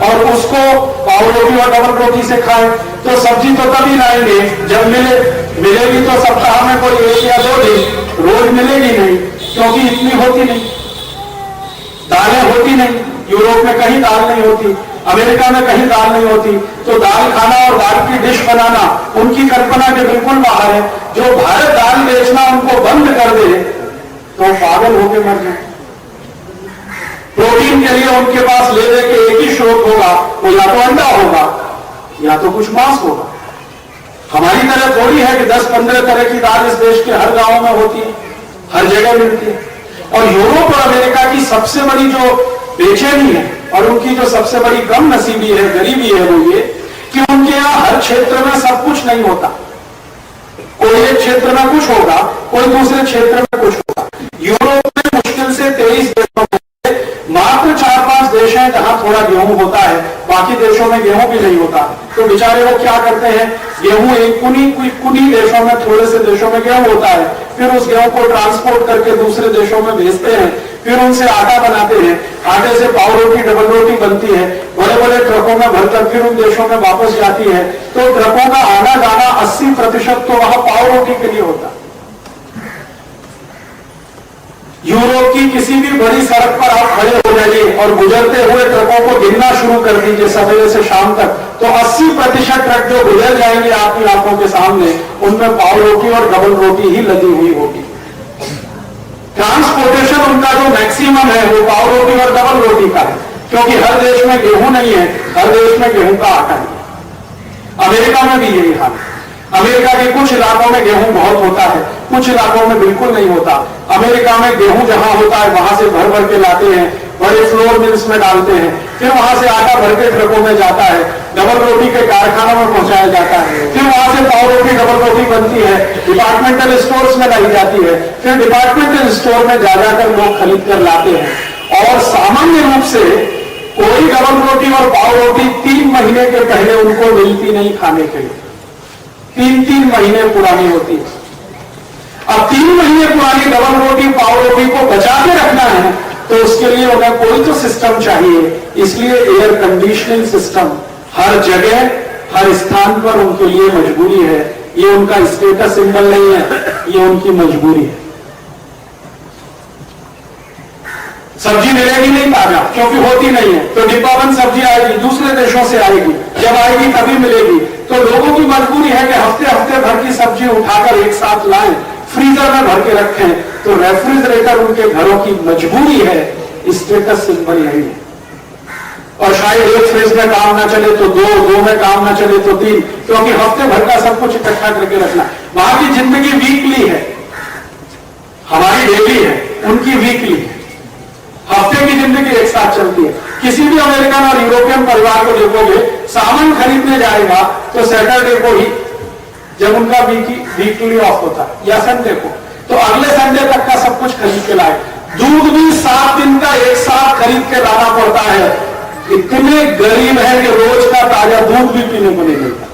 और उसको पाव रोटी और डबल रोटी से खाएं। तो सब्जी तो तभी लाएंगे जब मिलेगी तो सप्ताह में कोई 1 या 2 दिन, रोज मिलेगी नहीं क्योंकि इतनी होती नहीं, दालें होती नहीं। यूरोप में कहीं दाल नहीं होती, अमेरिका में कहीं दाल नहीं होती, तो दाल खाना और दाल की डिश बनाना उनकी कल्पना के बिल्कुल बाहर है। जो भारत दाल बेचना उनको बंद कर दे तो पागल होकर मर जाए। प्रोटीन के लिए उनके पास ले दे के एक ही स्रोत होगा, वो या तो अंडा होगा या तो कुछ मांस होगा। हमारी तरह थोड़ी है कि 10-15 तरह की दाल इस देश के हर गांव में होती है, हर जगह मिलती है। और यूरोप और अमेरिका की सबसे बड़ी जो बेचैनी है और उनकी जो सबसे बड़ी कम नसीबी है, गरीबी है, वो ये कि उनके यहां हर क्षेत्र में सब कुछ नहीं होता। कोई एक क्षेत्र में कुछ होगा, कोई दूसरे क्षेत्र में कुछ होगा। यूरोप में मुश्किल से 23 देशों में मात्र 4-5 देश हैं जहां थोड़ा गेहूं होता है, बाकी देशों में गेहूं भी नहीं होता। तो बेचारे वो क्या करते हैं, गेहूं एक कुनी देशों में, थोड़े से देशों में गेहूं होता है, फिर उस गेहूं को ट्रांसपोर्ट करके दूसरे देशों में भेजते हैं, फिर उनसे आटा बनाते हैं, आटे से पाव रोटी, डबल रोटी बनती है, बड़े बड़े ट्रकों में भरकर फिर उन देशों में वापस जाती है। तो ट्रकों का आना जाना 80% तो वहां पाव रोटी के लिए होता है। यूरोप की किसी भी बड़ी सड़क पर आप खड़े हो जाइए और गुजरते हुए ट्रकों को गिनना शुरू कर दीजिए सवेरे से शाम तक, तो 80% ट्रक जो गुजर जाएंगे आपकी आंखों के सामने, उनमें पाव रोटी और डबल रोटी ही लदी हुई होगी। ट्रांसपोर्टेशन उनका जो मैक्सिमम है वो पाव रोटी और डबल रोटी का है, क्योंकि हर देश में गेहूं नहीं है, हर देश में गेहूं का आटा नहीं है। अमेरिका में भी यही हाल है। अमेरिका के कुछ इलाकों में गेहूं बहुत होता है, कुछ इलाकों में बिल्कुल नहीं होता। अमेरिका में गेहूं जहां होता है वहां से भर भर के लाते हैं, बड़े फ्लोर मिल्स में डालते हैं, फिर वहां से आटा भर के ट्रकों में जाता है, डबल रोटी के कारखानों में पहुंचाया जाता है, फिर वहां से पाव रोटी डबल रोटी बनती है, डिपार्टमेंटल स्टोर्स में लाई जाती है, फिर डिपार्टमेंटल स्टोर में जा जाकर लोग खरीद कर लाते हैं। और सामान्य रूप से कोई डबल रोटी और पाव रोटी 3 महीने के पहले उनको मिलती नहीं खाने के लिए, 3-3 महीने पुरानी होती है। अब 3 महीने पुरानी डबल रोटी पाव रोटी को बचा के रखना है तो उसके लिए उन्हें कोई तो सिस्टम चाहिए। इसलिए एयर कंडीशनिंग सिस्टम हर जगह हर स्थान पर उनके लिए मजबूरी है। ये उनका स्टेटस सिंबल नहीं है, ये उनकी मजबूरी है। सब्जी मिलेगी नहीं ताजा, क्योंकि होती नहीं है, तो डिब्बाबंद सब्जी आएगी, दूसरे देशों से आएगी, जब आएगी तभी मिलेगी। तो लोगों की मजबूरी है कि हफ्ते हफ्ते भर की सब्जी उठाकर एक साथ लाएं, फ्रीजर में भर के रखें। तो रेफ्रिजरेटर उनके घरों की मजबूरी है, स्टेटस सिंबल यही है। और शायद एक फ्रिज में काम ना चले तो दो में काम ना चले तो 3, क्योंकि हफ्ते भर का सब कुछ इकट्ठा करके रखना। वहां की जिंदगी वीकली है, हमारी डेली है, उनकी वीकली है। हफ्ते की जिंदगी एक साथ चलती है। किसी भी अमेरिकन और यूरोपियन परिवार को देखोगे, सामान खरीदने जाएगा तो सैटरडे को ही, जब उनका वीकली ऑफ होता है, या संडे को, तो अगले संडे तक का सब कुछ खरीद के लाए। दूध भी 7 दिन का एक साथ खरीद के लाना पड़ता है। इतने गरीब है कि रोज का ताजा दूध भी पीने को नहीं मिलता,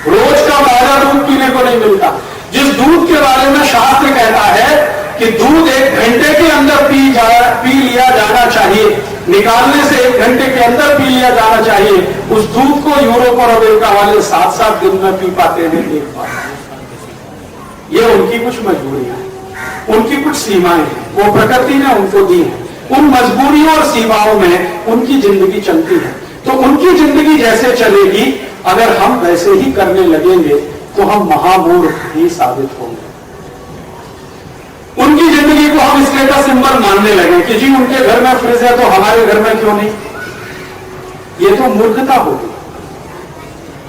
रोज का ताजा दूध पीने को नहीं मिलता। जिस दूध के बारे में शास्त्र कहता है कि दूध 1 घंटे के अंदर पी लिया जाना चाहिए, निकालने से 1 घंटे के अंदर पी लिया जाना चाहिए, उस दूध को यूरोप और अमेरिका वाले 7-7 दिन में पी पाते हैं एक बार। ये उनकी कुछ मजबूरियां हैं, उनकी कुछ सीमाएं हैं, वो प्रकृति ने उनको दी है। उन मजबूरियों और सीमाओं में उनकी जिंदगी चलती है। तो उनकी जिंदगी जैसे चलेगी, अगर हम वैसे ही करने लगेंगे तो हम महामूर्ख ही साबित होंगे। उनकी जिंदगी को हम स्टेटस सिंबल मानने लगे कि जी उनके घर में फ्रिज है तो हमारे घर में क्यों नहीं, ये तो मूर्खता होगी।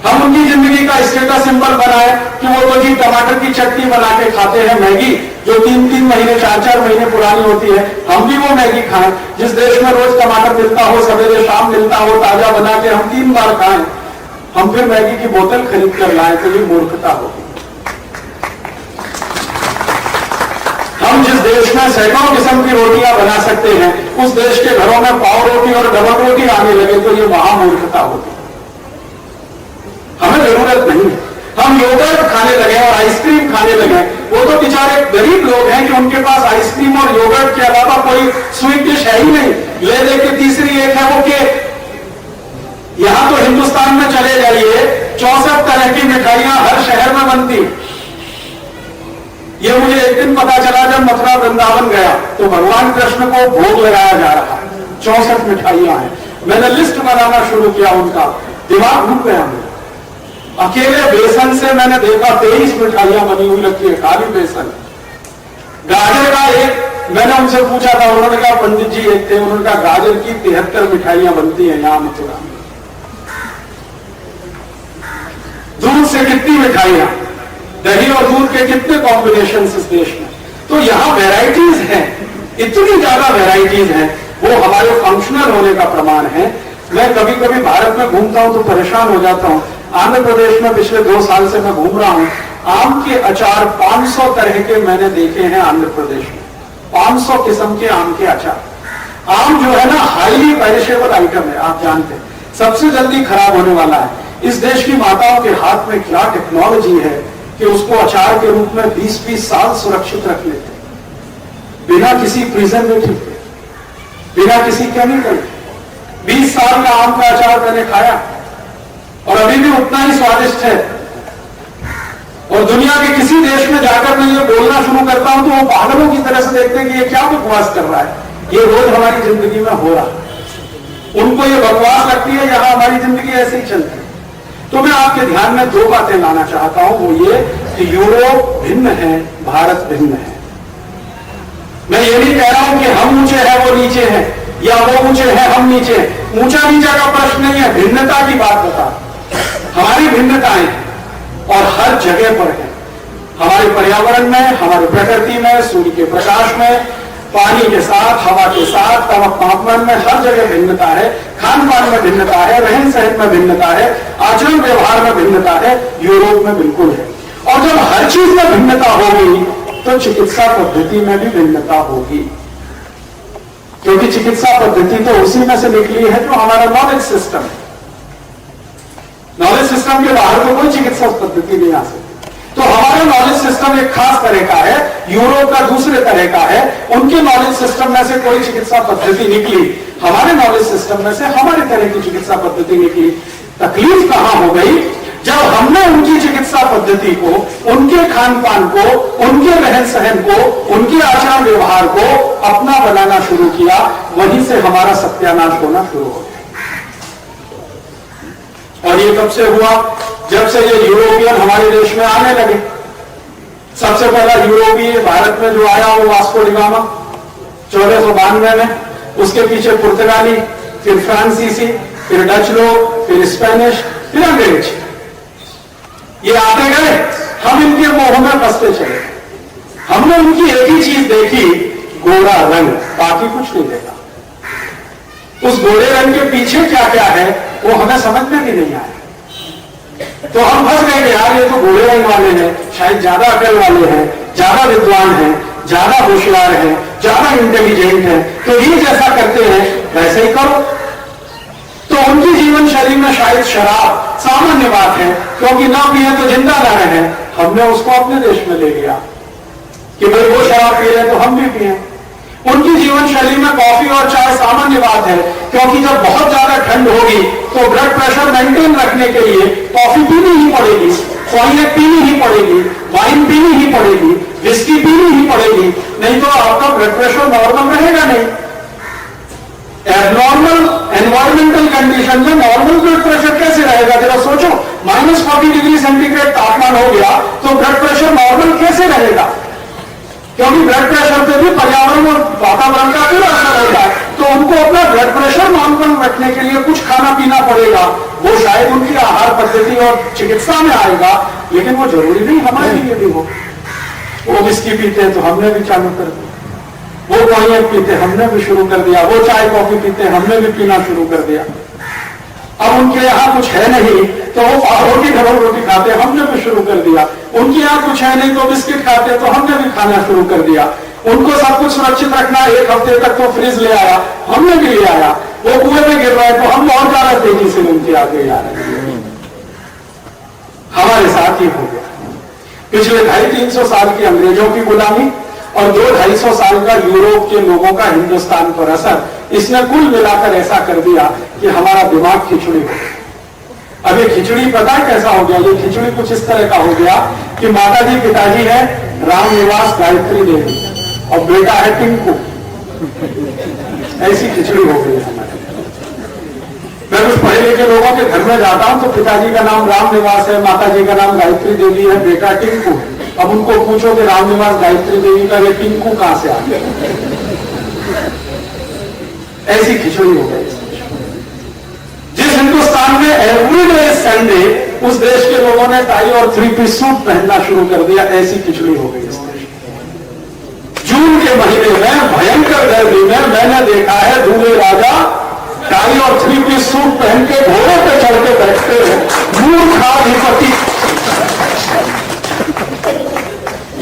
हम उनकी जिंदगी का स्टेटस सिंबल बनाए कि वो तो जी टमाटर की चटनी बना के खाते हैं, मैगी जो 3-3 महीने 4-4 महीने पुरानी होती है, हम भी वो मैगी खाएं। जिस देश में रोज टमाटर मिलता हो, सवेरे शाम मिलता हो, ताजा बना के हम 3 बार खाएं, हम फिर मैगी की बोतल खरीद कर लाएं, तो ये मूर्खता होगी। हम जिस देश में सैकड़ों किस्म की रोटियां बना सकते हैं, उस देश के घरों में पाव रोटी और डबल रोटी आने लगे तो ये महामूर्खता होगी। हमें जरूरत नहीं है। हम योगर्ट खाने लगे और आइसक्रीम खाने लगे, वो तो बेचारे गरीब लोग हैं कि उनके पास आइसक्रीम और योगर्ट के अलावा कोई स्वीट डिश है ही नहीं। ले देके तीसरी एक है वो केक। यहां तो हिंदुस्तान में चले जाइए, 64 तरह की मिठाइयां हर शहर में बनती। ये मुझे एक दिन पता चला जब मथुरा वृंदावन गया तो भगवान कृष्ण को भोग लगाया जा रहा है, 64 मिठाइयां हैं। मैंने लिस्ट बनाना शुरू किया, उनका दिमाग घूम गया मेरा। अकेले बेसन से मैंने देखा 23 मिठाइयां बनी हुई रखी है, खाली बेसन। गाजर का एक मैंने उनसे पूछा था, उन्होंने कहा पंडित जी एक थे, उन्होंने कहा गाजर की 73 मिठाइयां बनती हैं यहां मथुरा में। दूध से कितनी मिठाइयां, दही और दूध के कितने कॉम्बिनेशन इस देश में। तो यहां वेराइटीज हैं, इतनी ज्यादा वेराइटीज हैं, वो हमारे फंक्शनल होने का प्रमाण है। मैं कभी कभी भारत में घूमता हूं तो परेशान हो जाता हूं। आंध्र प्रदेश में पिछले 2 साल से मैं घूम रहा हूं, आम के अचार 500 तरह के मैंने देखे हैं आंध्र प्रदेश में, 500 किस्म के आम के अचार। आम जो है ना हाईली पेरिशेबल आइटम है, आप जानते हैं, सबसे जल्दी खराब होने वाला है। इस देश की माताओं के हाथ में क्या टेक्नोलॉजी है कि उसको अचार के रूप में 20-20 साल सुरक्षित रख लेते हैं, बिना किसी प्रिजर्वेटिव के, बिना किसी केमिकल के। 20 साल का आम का अचार मैंने खाया और अभी भी उतना ही स्वादिष्ट है। और दुनिया के किसी देश में जाकर मैं ये बोलना शुरू करता हूं तो वो पागलों की तरह से देखते हैं कि ये क्या बकवास कर रहा है, ये रोज हमारी जिंदगी में हो रहा है। उनको ये बकवास लगती है, यहां हमारी जिंदगी ऐसे ही चलती है। तो मैं आपके ध्यान में 2 बातें लाना चाहता हूं, वो ये कि यूरोप भिन्न है, भारत भिन्न है। मैं ये नहीं कह रहा हूं कि हम ऊंचे हैं वो नीचे हैं, या वो ऊंचे हैं हम नीचे हैं। ऊंचा नीचा का प्रश्न नहीं है, भिन्नता की बात बता। हमारी भिन्नताएं और हर जगह पर है, हमारे पर्यावरण में, हमारी प्रकृति में, सूर्य के प्रकाश में, पानी के साथ, हवा के साथ, तापमान में, हर जगह भिन्नता है। खान पान में भिन्नता है, रहन सहन में भिन्नता है, आचरण व्यवहार में भिन्नता है। यूरोप में बिल्कुल है। और जब हर चीज में भिन्नता होगी तो चिकित्सा पद्धति में भी भिन्नता होगी, क्योंकि चिकित्सा पद्धति तो उसी में से निकली है जो हमारा नॉलेज सिस्टम है। नॉलेज सिस्टम के बाहर तो कोई चिकित्सा पद्धति नहीं आ सकती। तो हमारा नॉलेज सिस्टम एक खास तरह का है, यूरोप का दूसरे तरह का है। उनके नॉलेज सिस्टम में से कोई चिकित्सा पद्धति निकली, हमारे नॉलेज सिस्टम में से हमारे तरह की चिकित्सा पद्धति निकली। तकलीफ कहां हो गई, जब हमने उनकी चिकित्सा पद्धति को, उनके खान पान को, उनके रहन सहन को, उनके आचरण व्यवहार को अपना बनाना शुरू किया, वहीं से हमारा सत्यानाश होना शुरू हो गया। और ये कब से हुआ, जब से ये यूरोपियन हमारे देश में आने लगे। सबसे पहला यूरोपीय भारत में जो आया वो वास्को डी गामा 1492 में, उसके पीछे पुर्तगाली, फिर फ्रांसीसी, फिर डच लोग, फिर स्पेनिश, फिर अंग्रेज। ये आते गए, हम इनके मोह में फंसते चले। हमने उनकी एक ही चीज देखी, गोरा रंग, बाकी कुछ नहीं देखा। उस गोरे रंग के पीछे क्या क्या है वो हमें समझ में भी नहीं आया। तो हम फंस गए कि यार ये तो गोरे रंग वाले हैं, शायद ज्यादा अकल वाले हैं, ज्यादा विद्वान हैं, ज्यादा होशियार हैं, ज्यादा इंटेलिजेंट हैं, तो ये जैसा करते हैं वैसे ही करो। तो उनकी जीवन शैली में शायद शराब सामान्य बात है, क्योंकि ना पिए तो जिंदा ना रहे। हमने उसको अपने देश में ले लिया कि भाई वो शराब पी रहे तो हम भी पिए। उनकी जीवन शैली में कॉफी और चाय सामान्य बात है, क्योंकि जब बहुत ज्यादा ठंड होगी तो ब्लड प्रेशर मेंटेन रखने के लिए कॉफी पीनी ही पड़ेगी, कॉन्याक पीनी ही पड़ेगी, वाइन पीनी ही पड़ेगी, विस्की पीनी ही पड़ेगी, नहीं तो आपका ब्लड प्रेशर नॉर्मल रहेगा नहीं। एबनॉर्मल एनवायरमेंटल कंडीशन में नॉर्मल ब्लड प्रेशर कैसे रहेगा, जरा सोचो। -40 डिग्री सेंटीग्रेड तापमान हो गया तो ब्लड प्रेशर नॉर्मल कैसे रहेगा, क्योंकि ब्लड प्रेशर पे भी पर्यावरण और वातावरण का पूरा असर होता है। तो उनको अपना ब्लड प्रेशर नॉर्मल रखने के लिए कुछ खाना पीना पड़ेगा। वो शायद उनकी आहार पद्धति और चिकित्सा में आएगा, लेकिन वो जरूरी नहीं हमारे लिए भी हो। वो विस्की पीते हैं तो हमने भी चालू कर दिया, वो कॉन्याक पीते हमने भी शुरू कर दिया, वो चाय कॉफी पीते हमने भी पीना शुरू कर दिया। अब उनके यहाँ कुछ है नहीं तो वो रोटी डबल रोटी खाते, हमने भी शुरू कर दिया। उनके यहाँ कुछ है नहीं तो बिस्किट खाते, तो हमने भी खाना शुरू कर दिया। उनको सब कुछ सुरक्षित रखना, 1 हफ्ते तक तो फ्रिज ले आया, हमने भी ले आया। वो कुएं में गिर रहा है तो हम और ज्यादा तेजी से उनके आगे जा रहे हैं। हमारे साथ ही हो गया। पिछले 250-300 साल की अंग्रेजों की गुलामी और 200-250 साल का यूरोप के लोगों का हिंदुस्तान पर असर, इसने कुल मिलाकर ऐसा कर दिया कि हमारा दिमाग खिचड़ी हो गया। अब ये खिचड़ी पता है कैसा हो गया, ये खिचड़ी कुछ इस तरह का हो गया कि माता जी पिताजी है राम निवास गायत्री देवी और बेटा है टिंकू। ऐसी खिचड़ी हो गई हमारे। मैं कुछ पढ़े लिखे लोगों के घर में जाता हूं तो पिताजी का नाम राम निवास है, माता जी का नाम गायत्री देवी है, बेटा टिंकू है अब उनको पूछो कि रामनिवास गायत्री देवी का ये टिंकू कहां से आ गया। ऐसी खिचड़ी हो गई। जिस हिंदुस्तान में एवरीडे संडे उस देश के लोगों ने टाई और 3 पीस सूट पहनना शुरू कर दिया, ऐसी खिचड़ी हो गई इस देश में। जून के महीने में भयंकर गर्मी में मैंने देखा है दूल्हे राजा टाई और 3 पीस सूट पहन के घोड़े पे चढ़ के बैठते हैं। मूर्खाधिपति,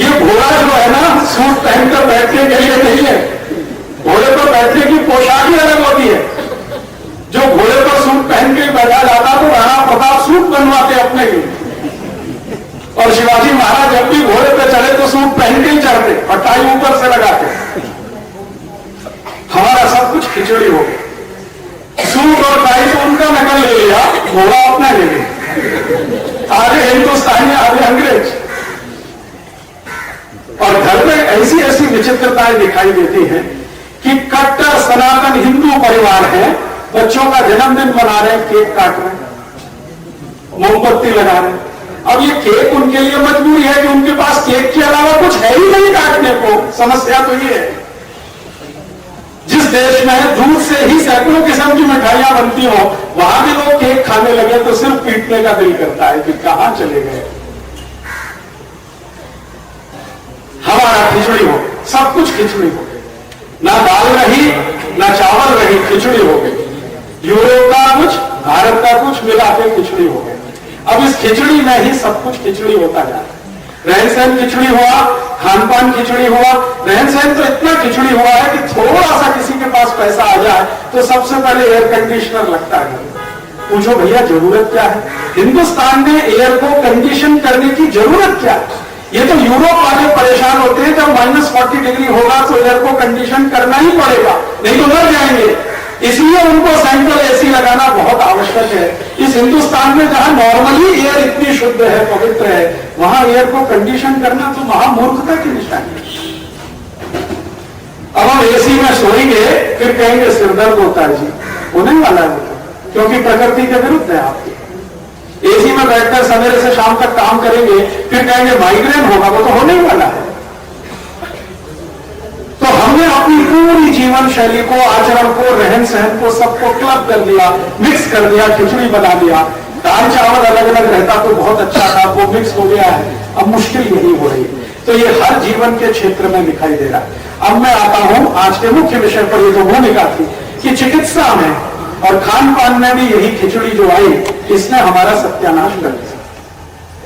ये घोड़ा जो है ना सूट पहनकर बैठने के लिए नहीं है, घोड़े पर बैठने की पोशाक ही अलग होती है। जो घोड़े पर सूट पहन के बैठा जाता तो राणा प्रताप सूट बनवाते अपने लिए, और शिवाजी महाराज जब भी घोड़े पे चढ़े तो सूट पहन के ही चढ़ते और टाई ऊपर से लगाते। हमारा सब कुछ खिचड़ी हो गया। सूट और टाई तो उनका नकल ले लिया, घोड़ा अपना ले लिया। आधे हिंदुस्तानी आधे अंग्रेज। और घर में ऐसी ऐसी विचित्रताएं दिखाई देती हैं कि कट्टर सनातन हिंदू परिवार है, बच्चों का जन्मदिन मना रहे हैं, केक काट रहे हैं, मोमबत्ती लगा रहे हैं। अब ये केक उनके लिए मजबूरी है कि उनके पास केक के अलावा कुछ है ही नहीं काटने को। समस्या तो ये है, जिस देश में दूध से ही सैकड़ों किस्म की मिठाइयां बनती हो, वहां भी लोग केक खाने लगे तो सिर्फ पीटने का दिल करता है कि कहां चले गए। हमारा खिचड़ी हो, सब कुछ खिचड़ी हो गई, ना दाल रही ना चावल रही, खिचड़ी हो गई। यूरोप का कुछ, भारत का कुछ मिला के खिचड़ी हो गई। अब इस खिचड़ी में ही सब कुछ खिचड़ी होता जा रहा है। रहन सहन खिचड़ी हुआ, खान पान खिचड़ी हुआ। रहन सहन तो इतना खिचड़ी हुआ है कि थोड़ा सा किसी के पास पैसा आ जाए तो सबसे पहले एयर कंडीशनर लगता है। पूछो भैया जरूरत क्या है? हिंदुस्तान में एयर को कंडीशन करने की जरूरत क्या है? ये तो यूरोप वाले परेशान होते हैं, जब -40 डिग्री होगा तो एयर को कंडीशन करना ही पड़ेगा, नहीं तो मर जाएंगे। इसलिए उनको सेंट्रल एसी लगाना बहुत आवश्यक है। इस हिंदुस्तान में जहां नॉर्मली एयर इतनी शुद्ध है, पवित्र है, वहां एयर को कंडीशन करना तो महामूर्खता की निशानी है। अब हम एसी में सोएंगे फिर कहेंगे सिरदर्द होता है जी, होने वाला है, क्योंकि प्रकृति के विरुद्ध है आपकी। एसी में बैठकर सवेरे से शाम तक काम करेंगे फिर कहेंगे माइग्रेन होगा, वो तो होने ही वाला है। तो हमने अपनी पूरी जीवन शैली को, आचरण को, रहन सहन को, सबको क्लब कर दिया, मिक्स कर दिया, खिचड़ी बना दिया। दाल चावल अलग अलग रहता तो बहुत अच्छा था, वो मिक्स हो गया है, अब मुश्किल यही हो रही है। तो ये हर जीवन के क्षेत्र में दिखाई दे रहा है। अब मैं आता हूं आज के मुख्य विषय पर। ये जो भूमिका थी कि चिकित्सा में और खान पान में भी यही खिचड़ी जो आई, इसने हमारा सत्यानाश कर दिया।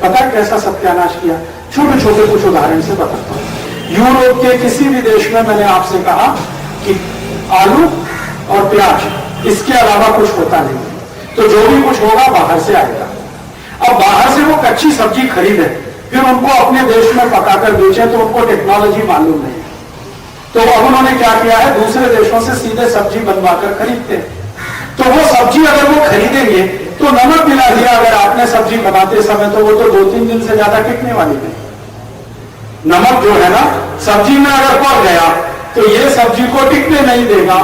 पता कैसा सत्यानाश किया? छोटे छोटे कुछ उदाहरण से बताता हूं। यूरोप के किसी भी देश में मैंने आपसे कहा कि आलू और प्याज, इसके अलावा कुछ होता नहीं, तो जो भी कुछ होगा बाहर से आएगा। अब बाहर से वो कच्ची सब्जी खरीदे फिर उनको अपने देश में पकाकर बेचे, तो उनको टेक्नोलॉजी मालूम नहीं। तो अब उन्होंने क्या किया है, दूसरे देशों से सीधे सब्जी बनवाकर खरीदते हैं। तो वो सब्जी अगर वो खरीदेंगे तो नमक मिला दिया अगर आपने सब्जी बनाते समय, तो वो तो 2-3 दिन से ज्यादा टिकने वाली नहीं। नमक जो है ना सब्जी में अगर पड़ गया तो ये सब्जी को टिकने नहीं देगा।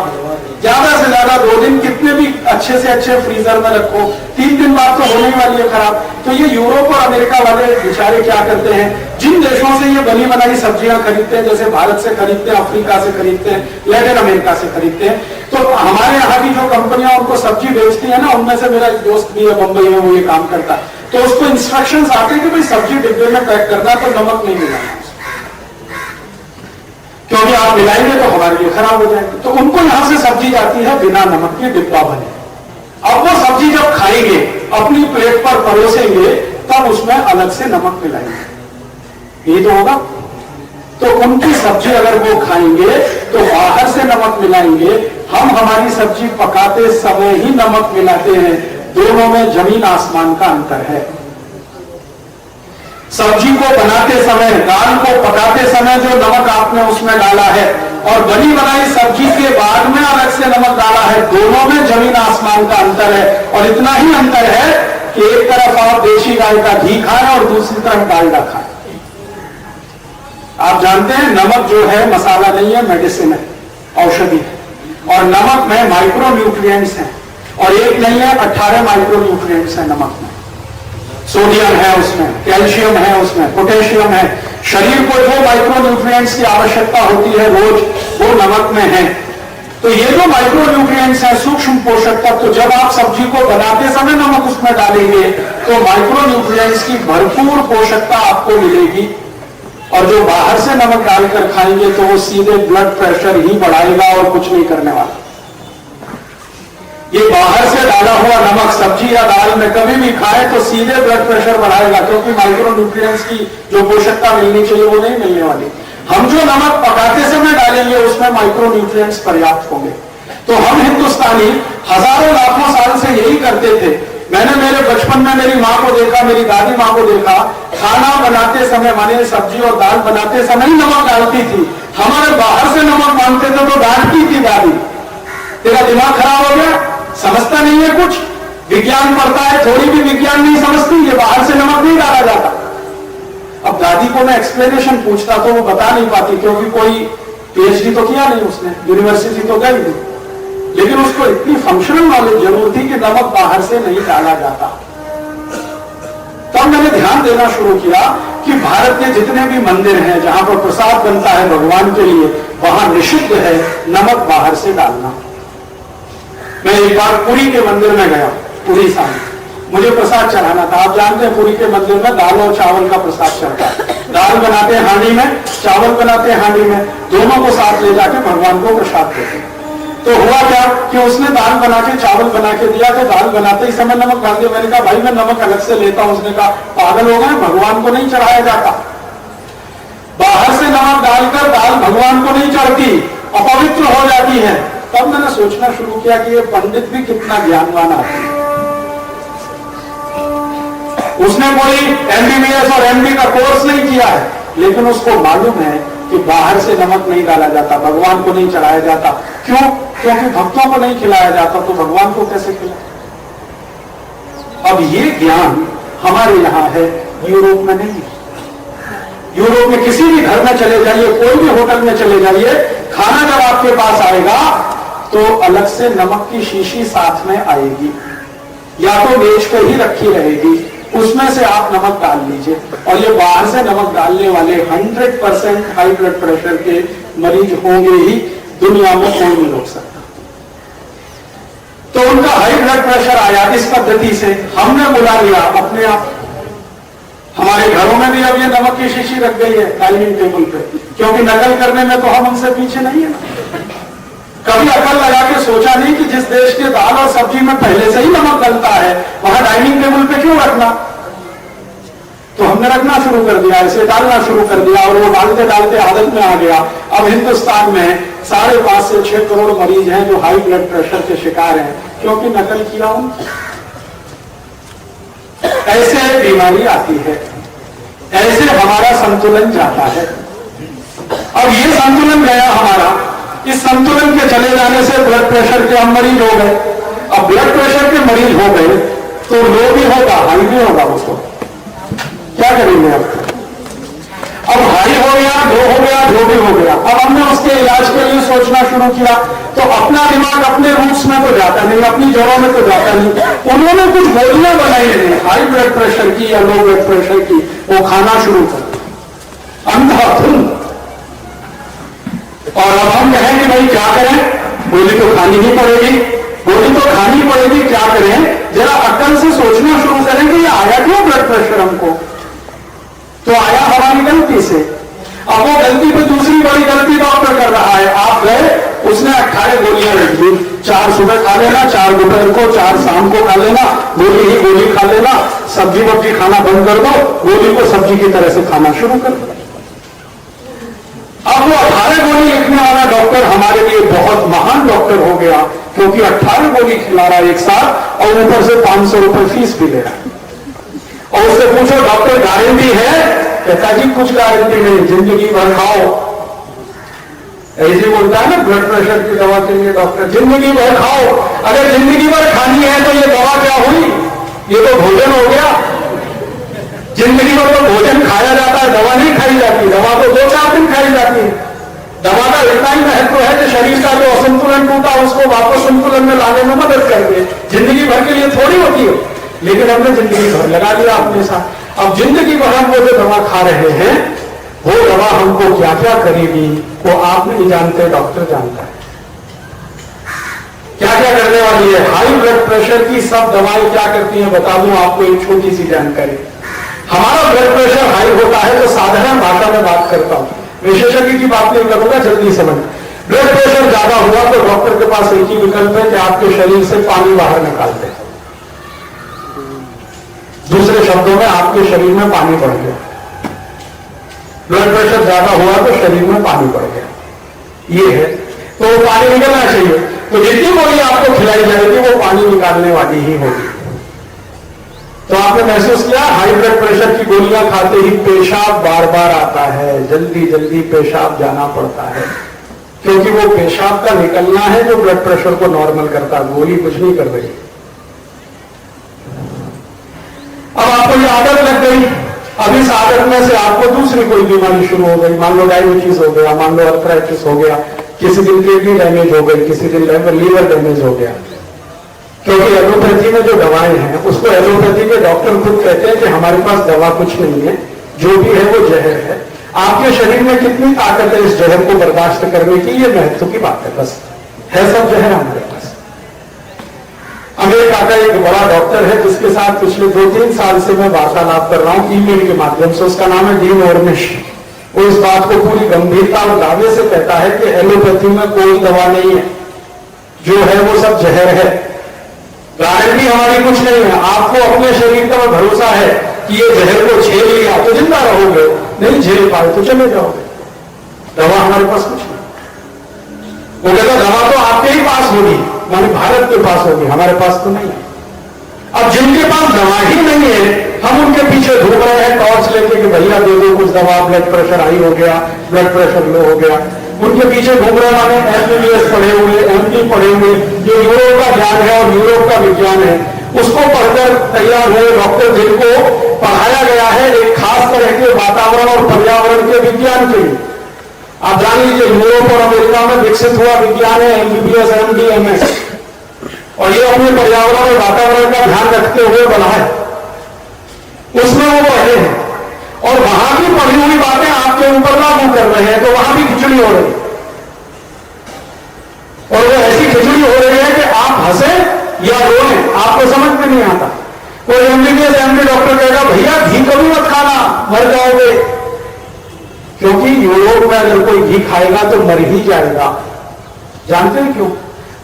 ज्यादा से ज्यादा 2 दिन, कितने भी अच्छे से अच्छे फ्रीजर में रखो, 3 दिन बाद तो होने वाली है खराब। तो ये यूरोप और अमेरिका वाले बेचारे क्या करते हैं, जिन देशों से ये बनी बनाई सब्जियां खरीदते हैं, जैसे भारत से खरीदते हैं, अफ्रीका से खरीदते हैं, लैटिन अमेरिका से खरीदते हैं, तो हमारे यहाँ की जो कंपनियां उनको सब्जी बेचती है ना, उनमें से मेरा एक दोस्त भी है बंबई में, वो ये काम करता है। तो उसको इंस्ट्रक्शंस आते हैं कि भाई सब्जी डिब्बे में पैक करना, तो नमक नहीं मिलाना, क्योंकि आप मिलाएंगे तो हमारे लिए खराब हो जाएंगे। तो उनको यहां से सब्जी जाती है बिना नमक के, डिब्बा बने। अब वो सब्जी जब खाएंगे, अपनी प्लेट पर परोसेंगे, तब उसमें अलग से नमक मिलाएंगे। ये तो होगा। तो उनकी सब्जी अगर वो खाएंगे तो बाहर से नमक मिलाएंगे, हम हमारी सब्जी पकाते समय ही नमक मिलाते हैं। दोनों में जमीन आसमान का अंतर है। सब्जी को बनाते समय, दाल को पकाते समय जो नमक आपने उसमें डाला है और बनी बनाई सब्जी के बाद में अलग से नमक डाला है, दोनों में जमीन आसमान का अंतर है। और इतना ही अंतर है कि एक तरफ आप देशी गाय का घी खाएं और दूसरी तरफ डालडा खाएं। आप जानते हैं नमक जो है मसाला नहीं है, मेडिसिन है, औषधि है। और नमक में माइक्रो न्यूट्रिएंट्स हैं, और एक नहीं है 18 माइक्रो न्यूट्रिएंट्स हैं नमक में। सोडियम है उसमें, कैल्शियम है उसमें, पोटेशियम है, शरीर को जो माइक्रो न्यूट्रिएंट्स की आवश्यकता होती है रोज, वो नमक में है। तो ये जो माइक्रो न्यूट्रिएंट्स है, सूक्ष्म पोषक तत्व, तो जब आप सब्जी को बनाते समय नमक उसमें डालेंगे तो माइक्रो न्यूट्रिएंट्स की भरपूर पोषकता आपको मिलेगी। और जो बाहर से नमक डालकर खाएंगे तो वो सीधे ब्लड प्रेशर ही बढ़ाएगा और कुछ नहीं करने वाला। ये बाहर से डाला हुआ नमक सब्जी या दाल में कभी भी खाए तो सीधे ब्लड प्रेशर बढ़ाएगा, क्योंकि माइक्रो न्यूट्रिएंट्स की जो पोषकता मिलनी चाहिए वो नहीं मिलने वाली। हम जो नमक पकाते समय डालेंगे उसमें माइक्रो न्यूट्रिएंट्स पर्याप्त होंगे। तो हम हिंदुस्तानी हजारों लाखों साल से यही करते थे। मैंने मेरे बचपन में मेरी माँ को देखा, मेरी दादी माँ को देखा, खाना बनाते समय, माने सब्जी और दाल बनाते समय ही नमक डालती थी। हमारे बाहर से नमक मांगते थे तो डांटती थी दादी, तेरा दिमाग खराब हो गया, समझता नहीं है कुछ, विज्ञान पढ़ता है, थोड़ी भी विज्ञान नहीं समझती, ये बाहर से नमक नहीं डाला जाता। अब दादी को मैं एक्सप्लेनेशन पूछता तो वो बता नहीं पाती, क्योंकि कोई पीएचडी तो किया नहीं उसने, यूनिवर्सिटी तो गई नहीं, लेकिन उसको इतनी फंक्शनल नॉलेज जरूर थी कि नमक बाहर से नहीं डाला जाता। तब मैंने ध्यान देना शुरू किया कि भारत के जितने भी मंदिर हैं जहां पर प्रसाद बनता है भगवान के लिए, वहां निषिद्ध है नमक बाहर से डालना। मैं एक बार पुरी के मंदिर में गया, पुरी सामने मुझे प्रसाद चढ़ाना था। आप जानते हैं पुरी के मंदिर में दाल और चावल का प्रसाद चढ़ता है। दाल बनाते हैं हांडी में, चावल बनाते हैं हांडी में, दोनों को साथ ले जाके भगवान को प्रसाद देते हैं। तो हुआ क्या कि उसने दाल बना के चावल बना के दिया, तो दाल बनाते ही समय नमक डाल दिया। मैंने कहा भाई मैं नमक अलग से लेता हूं। उसने कहा पागल हो गए, भगवान को नहीं चढ़ाया जाता। बाहर से नमक डालकर दाल भगवान को नहीं चढ़ती, अपवित्र हो जाती है। तब मैंने सोचना शुरू किया कि ये पंडित भी कितना ज्ञानवान आदमी है। उसने कोई एमबीबीएस और एमडी का कोर्स नहीं किया है, लेकिन उसको मालूम है कि बाहर से नमक नहीं डाला जाता, भगवान को नहीं चढ़ाया जाता। क्यों? क्योंकि भक्तों को नहीं खिलाया जाता तो भगवान को कैसे खिलाए? अब ये ज्ञान हमारे यहां है, यूरोप में नहीं है। यूरोप में किसी भी घर में चले जाइए, कोई भी होटल में चले जाइए, खाना जब आपके पास आएगा तो अलग से नमक की शीशी साथ में आएगी, या तो मेज पे ही रखी रहेगी, उसमें से आप नमक डाल लीजिए। और ये बाहर से नमक डालने वाले 100% हाई ब्लड प्रेशर के मरीज होंगे ही, दुनिया में कोई नहीं रोक सकता। तो उनका हाई ब्लड प्रेशर आया इस पद्धति से, हमने बुला लिया अपने आप। हमारे घरों में भी अब ये नमक की शीशी रख गई है डाइनिंग टेबल पे, क्योंकि नकल करने में तो हम उनसे पीछे नहीं है। कभी अकल लगा के सोचा नहीं कि जिस देश के दाल और सब्जी में पहले से ही नमक डलता है, वहां डाइनिंग टेबल पे क्यों रखना? तो हमने रखना शुरू कर दिया, इसे डालना शुरू कर दिया, और वो डालते डालते आदत में आ गया। अब हिंदुस्तान में 5.5 से 6 करोड़ मरीज हैं जो हाई ब्लड प्रेशर के शिकार हैं, क्योंकि नकल किया उन्होंने। ऐसे बीमारी आती है, ऐसे हमारा संतुलन जाता है। अब ये संतुलन गया हमारा, इस संतुलन के चले जाने से ब्लड प्रेशर के हम मरीज हो गए। अब ब्लड प्रेशर के मरीज हो गए तो लो भी होगा, हाई भी होगा, उसको क्या करेंगे? अब हाई हो गया, लो हो गया, जो भी हो गया। अब हमने उसके इलाज के लिए सोचना शुरू किया, तो अपना दिमाग अपने रूट्स में तो जाता नहीं, अपनी जड़ों में तो जाता नहीं। उन्होंने कुछ गोलियां बनाई हैं हाई ब्लड प्रेशर की या लो ब्लड प्रेशर की, वो खाना शुरू कर अंधाधुंध। और अब हम कहें कि भाई क्या करें, गोली तो खानी ही पड़ेगी, गोली तो खानी पड़ेगी, क्या करें? जरा अक्ल से सोचना शुरू करें कि ये आया क्यों ब्लड प्रेशर हमको? तो आया हमारी गलती से। अब वो गलती पे दूसरी बड़ी गलती डॉक्टर कर रहा है। आप गए, उसने 18 गोलियां लिख दी, 4 सुबह खा लेना, 4 दोपहर को, 4 शाम को खा लेना, गोली ही गोली खा लेना, सब्जी वब्जी खाना बंद कर दो, गोली को सब्जी की तरह से खाना शुरू कर दो। अब वो 18 गोली लिखने वाला डॉक्टर हमारे लिए बहुत महान डॉक्टर हो गया, क्योंकि 18 गोली खिला रहा है एक साथ, और ऊपर से 500 रुपए फीस भी ले रहा है। और उससे पूछो डॉक्टर गारंटी है? कहता जी कुछ गारंटी नहीं, जिंदगी भर खाओ। ऐसे बोलता है ना ब्लड प्रेशर की दवा के लिए डॉक्टर, जिंदगी भर खाओ। अगर जिंदगी भर खानी है तो ये दवा क्या हुई? ये तो भोजन हो गया। जिंदगी भर तो भोजन खाया जाता है, दवा नहीं खाई जाती। दवा तो 2-4 दिन खाई जाती है। दवा का इतना ही महत्व है कि शरीर का जो असंतुलन टूटा उसको वापस संतुलन में लाने में मदद करके, जिंदगी भर के लिए थोड़ी होती है। लेकिन हमने जिंदगी भर लगा लिया अपने साथ। अब जिंदगी भर हम वो जो दवा खा रहे हैं वो दवा हमको क्या क्या करेगी वो आप नहीं जानते, डॉक्टर जानता है क्या क्या करने वाली है। हाई ब्लड प्रेशर की सब दवाएं क्या करती हैं बता दूं आपको एक छोटी सी जानकारी। हमारा ब्लड प्रेशर हाई होता है तो साधारण भाषा में बात करता हूं, विशेषज्ञ की बात नहीं करूंगा, जल्दी समझ। ब्लड प्रेशर ज्यादा हुआ तो डॉक्टर के पास एक ही विकल्प है कि आपके शरीर से पानी बाहर निकाल दे। दूसरे शब्दों में आपके शरीर में पानी बढ़ गया। ब्लड प्रेशर ज्यादा हुआ तो शरीर में पानी बढ़ गया, ये है। तो वो पानी निकलना चाहिए, तो जितनी गोली आपको खिलाई जाएगी वो पानी निकालने वाली ही होगी। तो आपने महसूस किया हाई ब्लड प्रेशर की गोलियां खाते ही पेशाब बार बार आता है, जल्दी जल्दी पेशाब जाना पड़ता है, क्योंकि वो पेशाब का निकलना है जो ब्लड प्रेशर को नॉर्मल करता है, गोली कुछ नहीं कर रही। अब आपको ये आदत लग गई, अब इस आदत में से आपको दूसरी कोई बीमारी शुरू हो गई, मान लो डायबिटीज हो गया, मान लो अर्थराइटिस हो गया, किसी दिन किडनी डैमेज हो गई, किसी दिन लीवर डैमेज हो गया। क्योंकि एलोपैथी में जो दवाएं हैं उसको एलोपैथी के डॉक्टर खुद कहते हैं कि हमारे पास दवा कुछ नहीं है, जो भी है वो जहर है। आपके शरीर में कितनी ताकत है इस जहर को बर्दाश्त करने की, ये महत्व की बात है, बस है सब जहर हमारे पास। अमेरिका का एक बड़ा डॉक्टर है जिसके साथ पिछले 2-3 साल से मैं वार्तालाप कर रहा हूं ईमेल के माध्यम से, उसका नाम है डीन ऑर्निश। वो इस बात को पूरी गंभीरता और दावे से कहता है कि एलोपैथी में कोई दवा नहीं है, जो है वो सब जहर है, गारंटी हमारी कुछ नहीं है। आपको अपने शरीर का भरोसा है कि ये जहर को झेल लिया तो जिंदा रहोगे, नहीं झेल पाए तो चले जाओगे। दवा हमारे पास कुछ नहीं। वो कहता दवा तो आपके ही पास होगी, माने भारत के पास होगी, हमारे पास तो नहीं है। अब जिनके पास दवा ही नहीं है हम उनके पीछे घूम रहे हैं टॉर्च लेके कि भैया दे दो कुछ दवा, ब्लड प्रेशर हाई हो गया, ब्लड प्रेशर लो हो गया। उनके पीछे घूम रहे माने MBBS पढ़े हुए, MD पढ़े हुए, जो यूरोप का ज्ञान है और यूरोप का विज्ञान है उसको पढ़कर तैयार हुए डॉक्टर, जिनको पढ़ाया गया है एक खास तरह के वातावरण और पर्यावरण के विज्ञान के लिए। आप जान लीजिए यूरोप और अमेरिका में विकसित हुआ विज्ञान है MBBS, MD, MS, और ये अपने पर्यावरण और वातावरण का ध्यान रखते हुए बना है, उसमें वो पढ़े हैं और वहां की पढ़ी हुई बातें आपके ऊपर लागू कर रहे हैं, तो वहां भी खिचड़ी हो रही है। और वो ऐसी खिचड़ी हो रही है कि आप हंसे या रोए आपको समझ में नहीं आता। कोई MBBS, MD डॉक्टर कहेगा भैया घी कभी मत खाना, मर जाओगे। क्योंकि यूरोप में अगर कोई घी खाएगा तो मर ही जाएगा। जानते हैं क्यों?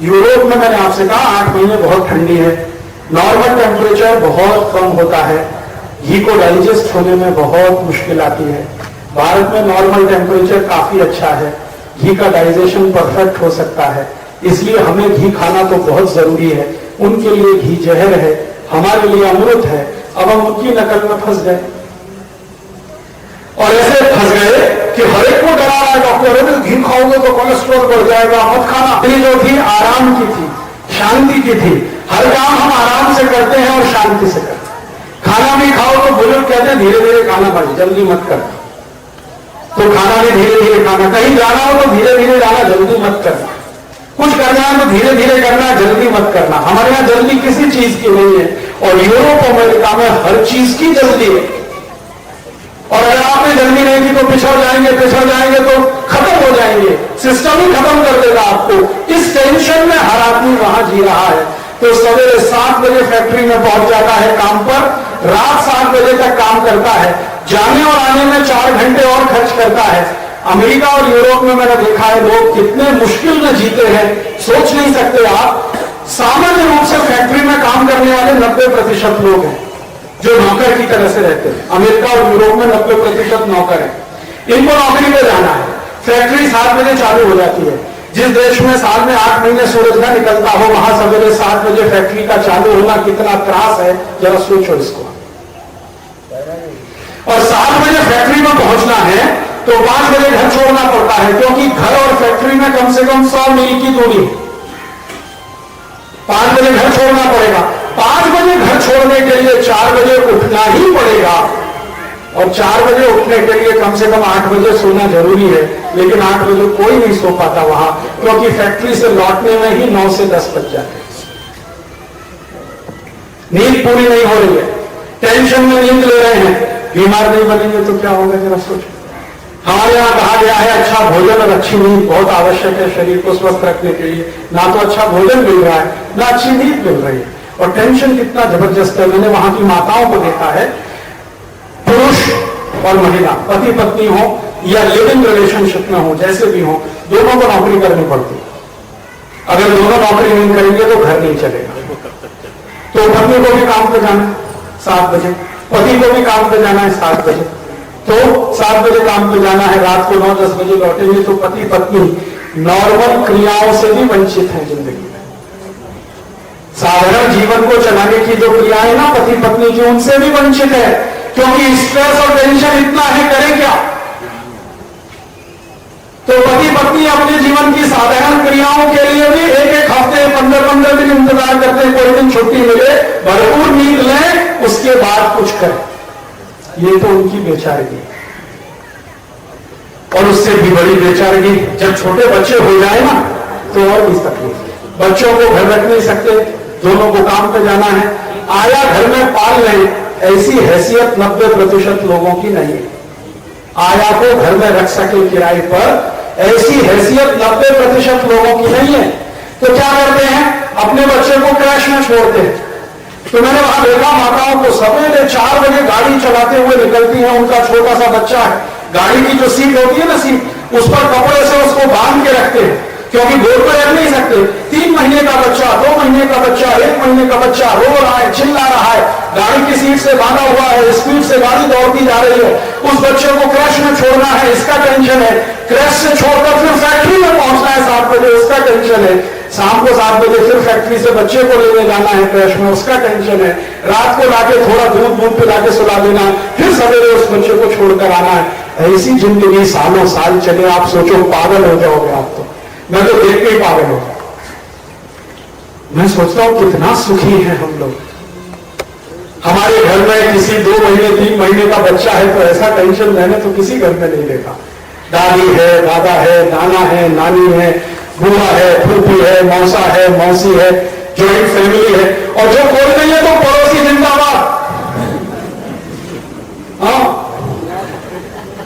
यूरोप में मैंने आपसे कहा 8 महीने बहुत ठंडी है, नॉर्मल टेम्परेचर बहुत कम होता है, घी को डाइजेस्ट होने में बहुत मुश्किल आती है। भारत में नॉर्मल टेम्परेचर काफी अच्छा है, घी का डाइजेशन परफेक्ट हो सकता है, इसलिए हमें घी खाना तो बहुत जरूरी है। उनके लिए घी जहर है, हमारे लिए अमृत है। अब हम उनकी नकल में फंस गए और ऐसे फंस गए कि हर एक को डरा रहा है डॉक्टर, अरे घी खाओगे तो कोलेस्ट्रॉल बढ़ जाएगा, मत खाना। ये जो थी आराम की थी, शांति की थी, हर काम हम आराम से करते हैं और शांति से करते हैं। खाना भी खाओ तो बुजुर्ग कहते हैं धीरे धीरे खाना भाई, जल्दी मत कर, तो खाना भी धीरे धीरे खाना। कहीं जाना हो तो धीरे धीरे जाना, जल्दी मत करना। कुछ करना है तो धीरे धीरे करना, जल्दी मत करना। हमारे यहाँ जल्दी किसी चीज की नहीं है और यूरोप अमेरिका में हर चीज की जल्दी है। और अगर आपने जल्दी नहीं की तो पिछड़ जाएंगे तो खत्म हो जाएंगे, सिस्टम ही खत्म कर देगा आपको। इस टेंशन में हर आदमी वहां जी रहा है। तो सवेरे 7 बजे फैक्ट्री में पहुंच जाता है काम पर, रात 7 बजे तक काम करता है, जाने और आने में 4 घंटे और खर्च करता है। अमेरिका और यूरोप में मैंने देखा है लोग कितने मुश्किल में जीते हैं, सोच नहीं सकते आप। सामान्य रूप से फैक्ट्री में काम करने वाले 90% लोग हैं जो नौकर की तरह से रहते हैं। अमेरिका और यूरोप में 90% नौकर है। इनको नौकरी पे जाना है, फैक्ट्री 7 बजे चालू हो जाती है। जिस देश में साल में 8 महीने सूरज न निकलता हो वहां सवेरे 7 बजे फैक्ट्री का चालू होना कितना त्रास है, जरा सोचो इसको। और 7 बजे फैक्ट्री में पहुंचना है तो 5 बजे घर छोड़ना पड़ता है, क्योंकि घर और फैक्ट्री में कम से कम 100 मील की दूरी है। 5 बजे घर छोड़ना पड़ेगा। 5 बजे घर छोड़ने के लिए 4 बजे उठना ही पड़ेगा और 4 बजे उठने के लिए कम से कम 8 बजे सोना जरूरी है। लेकिन 8 बजे कोई नहीं सो पाता वहां, क्योंकि फैक्ट्री से लौटने में ही 9 से 10 बज जाते हैं। नींद पूरी नहीं हो रही है, टेंशन में नींद ले रहे हैं, बीमार नहीं बनेंगे तो क्या होगा जरा सोचो। हमारे यहाँ कहा गया है अच्छा भोजन और अच्छी नींद बहुत आवश्यक है शरीर को स्वस्थ रखने के लिए। ना तो अच्छा भोजन मिल रहा है, ना अच्छी नींद मिल रही है, और टेंशन कितना जबरदस्त है। मैंने वहां की माताओं को देखा है, पुरुष और महिला पति पत्नी हो या लिविंग रिलेशनशिप में हो, जैसे भी हो, दोनों को नौकरी करनी पड़ती। अगर दोनों नौकरी नहीं करेंगे तो घर नहीं चलेगा। तो पत्नी को भी काम पे जाना है 7 बजे, पति को भी काम पे जाना है 7 बजे, तो 7 बजे काम पे जाना है, रात को 9-10 बजे लौटेंगे। तो पति पत्नी नॉर्मल क्रियाओं से भी वंचित हैं जिंदगी में। साधारण जीवन को चलाने की जो क्रियाएं ना पति पत्नी की, उनसे भी वंचित है, क्योंकि स्ट्रेस और टेंशन इतना है, करें क्या। तो पति पत्नी अपने जीवन की साधारण क्रियाओं के लिए भी एक हफ्ते 15-15 दिन इंतजार करते हैं, कोई दिन छुट्टी मिले, भरपूर नींद लें, उसके बाद कुछ करें। ये तो उनकी बेचारगी। और उससे भी बड़ी बेचारगी जब छोटे बच्चे हो जाए ना, तो और भी तकलीफ। बच्चों को घर रख नहीं सकते, दोनों को काम पे जाना है, आया घर में पाल लें, ऐसी हैसियत 90% लोगों की नहीं है। आया को घर में रख सके किराए पर, ऐसी हैसियत 90% लोगों की नहीं है। तो क्या करते हैं, अपने बच्चे को क्रैश में छोड़ते हैं। तो मैंने वहां देखा माताओं को सवेरे 4 बजे गाड़ी चलाते हुए निकलती हैं, उनका छोटा सा बच्चा है, गाड़ी की जो सीट होती है ना सीट, उस पर कपड़े से उसको बांध के रखते हैं, क्योंकि गोद पर रख नहीं सकते। 3 महीने का बच्चा, 2 महीने का बच्चा, 1 महीने का बच्चा रो रहा है, चिल्ला रहा है, गाड़ी की सीट से बांधा हुआ है, स्पीड से गाड़ी दौड़ती जा रही है, उस बच्चे को क्रैश में छोड़ना है, इसका टेंशन है। क्रैश से छोड़कर फिर फैक्ट्री में पहुंचना है 7 बजे, उसका टेंशन है। शाम को 7 बजे फिर फैक्ट्री से बच्चे को लेने जाना है क्रैश में, उसका टेंशन है। रात को लाके थोड़ा दूध पिला के सुला देना, फिर सवेरे उस बच्चे को छोड़कर आना है। ऐसी जिंदगी सालों साल चले, आप सोचो पागल हो जाओगे आप तो। मैं तो देख के ही पागल हो गया। मैं सोचता हूं कितना सुखी है हम लोग। हमारे घर में किसी 2 महीने 3 महीने का बच्चा है तो ऐसा टेंशन मैंने तो किसी घर में नहीं देखा। दादी है, दादा है, नाना है, नानी है, बुआ है, फूफी है, मौसा है, मौसी है, जॉइंट फैमिली है। और जो कोई नहीं है तो पड़ोसी जिंदाबाद। हाँ,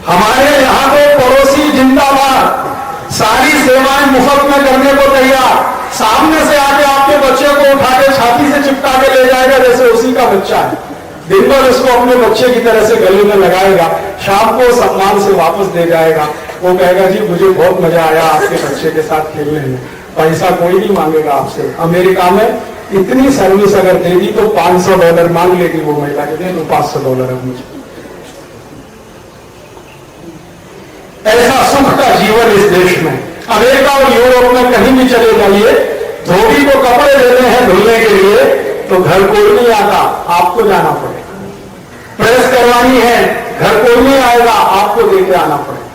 हमारे यहां तो पड़ोसी जिंदाबाद, सारी सेवाएं मुफ्त में करने को तैयार। सामने से आके आपके बच्चे को उठा के छाती से चिपका के ले जाएगा जैसे उसी का बच्चा है। दिन भर उसको अपने बच्चे की तरह से गले में लगाएगा, शाम को सम्मान से वापस दे जाएगा। वो कहेगा जी मुझे बहुत मजा आया आपके बच्चे के साथ खेलने में, पैसा कोई नहीं मांगेगा आपसे। अमेरिका में इतनी सर्विस अगर दे दी तो $500 मांग लेगी वो महिला, के दे दो $500 अब मुझे। ऐसा सुख का जीवन इस देश में। अमेरिका और यूरोप में कहीं भी चले जाइए, धोबी को कपड़े देने हैं धुलने के लिए तो घर कोई नहीं आता, आपको जाना पड़ेगा। प्रेस करवानी है, घर कोई नहीं आएगा, आपको देके आना पड़ेगा।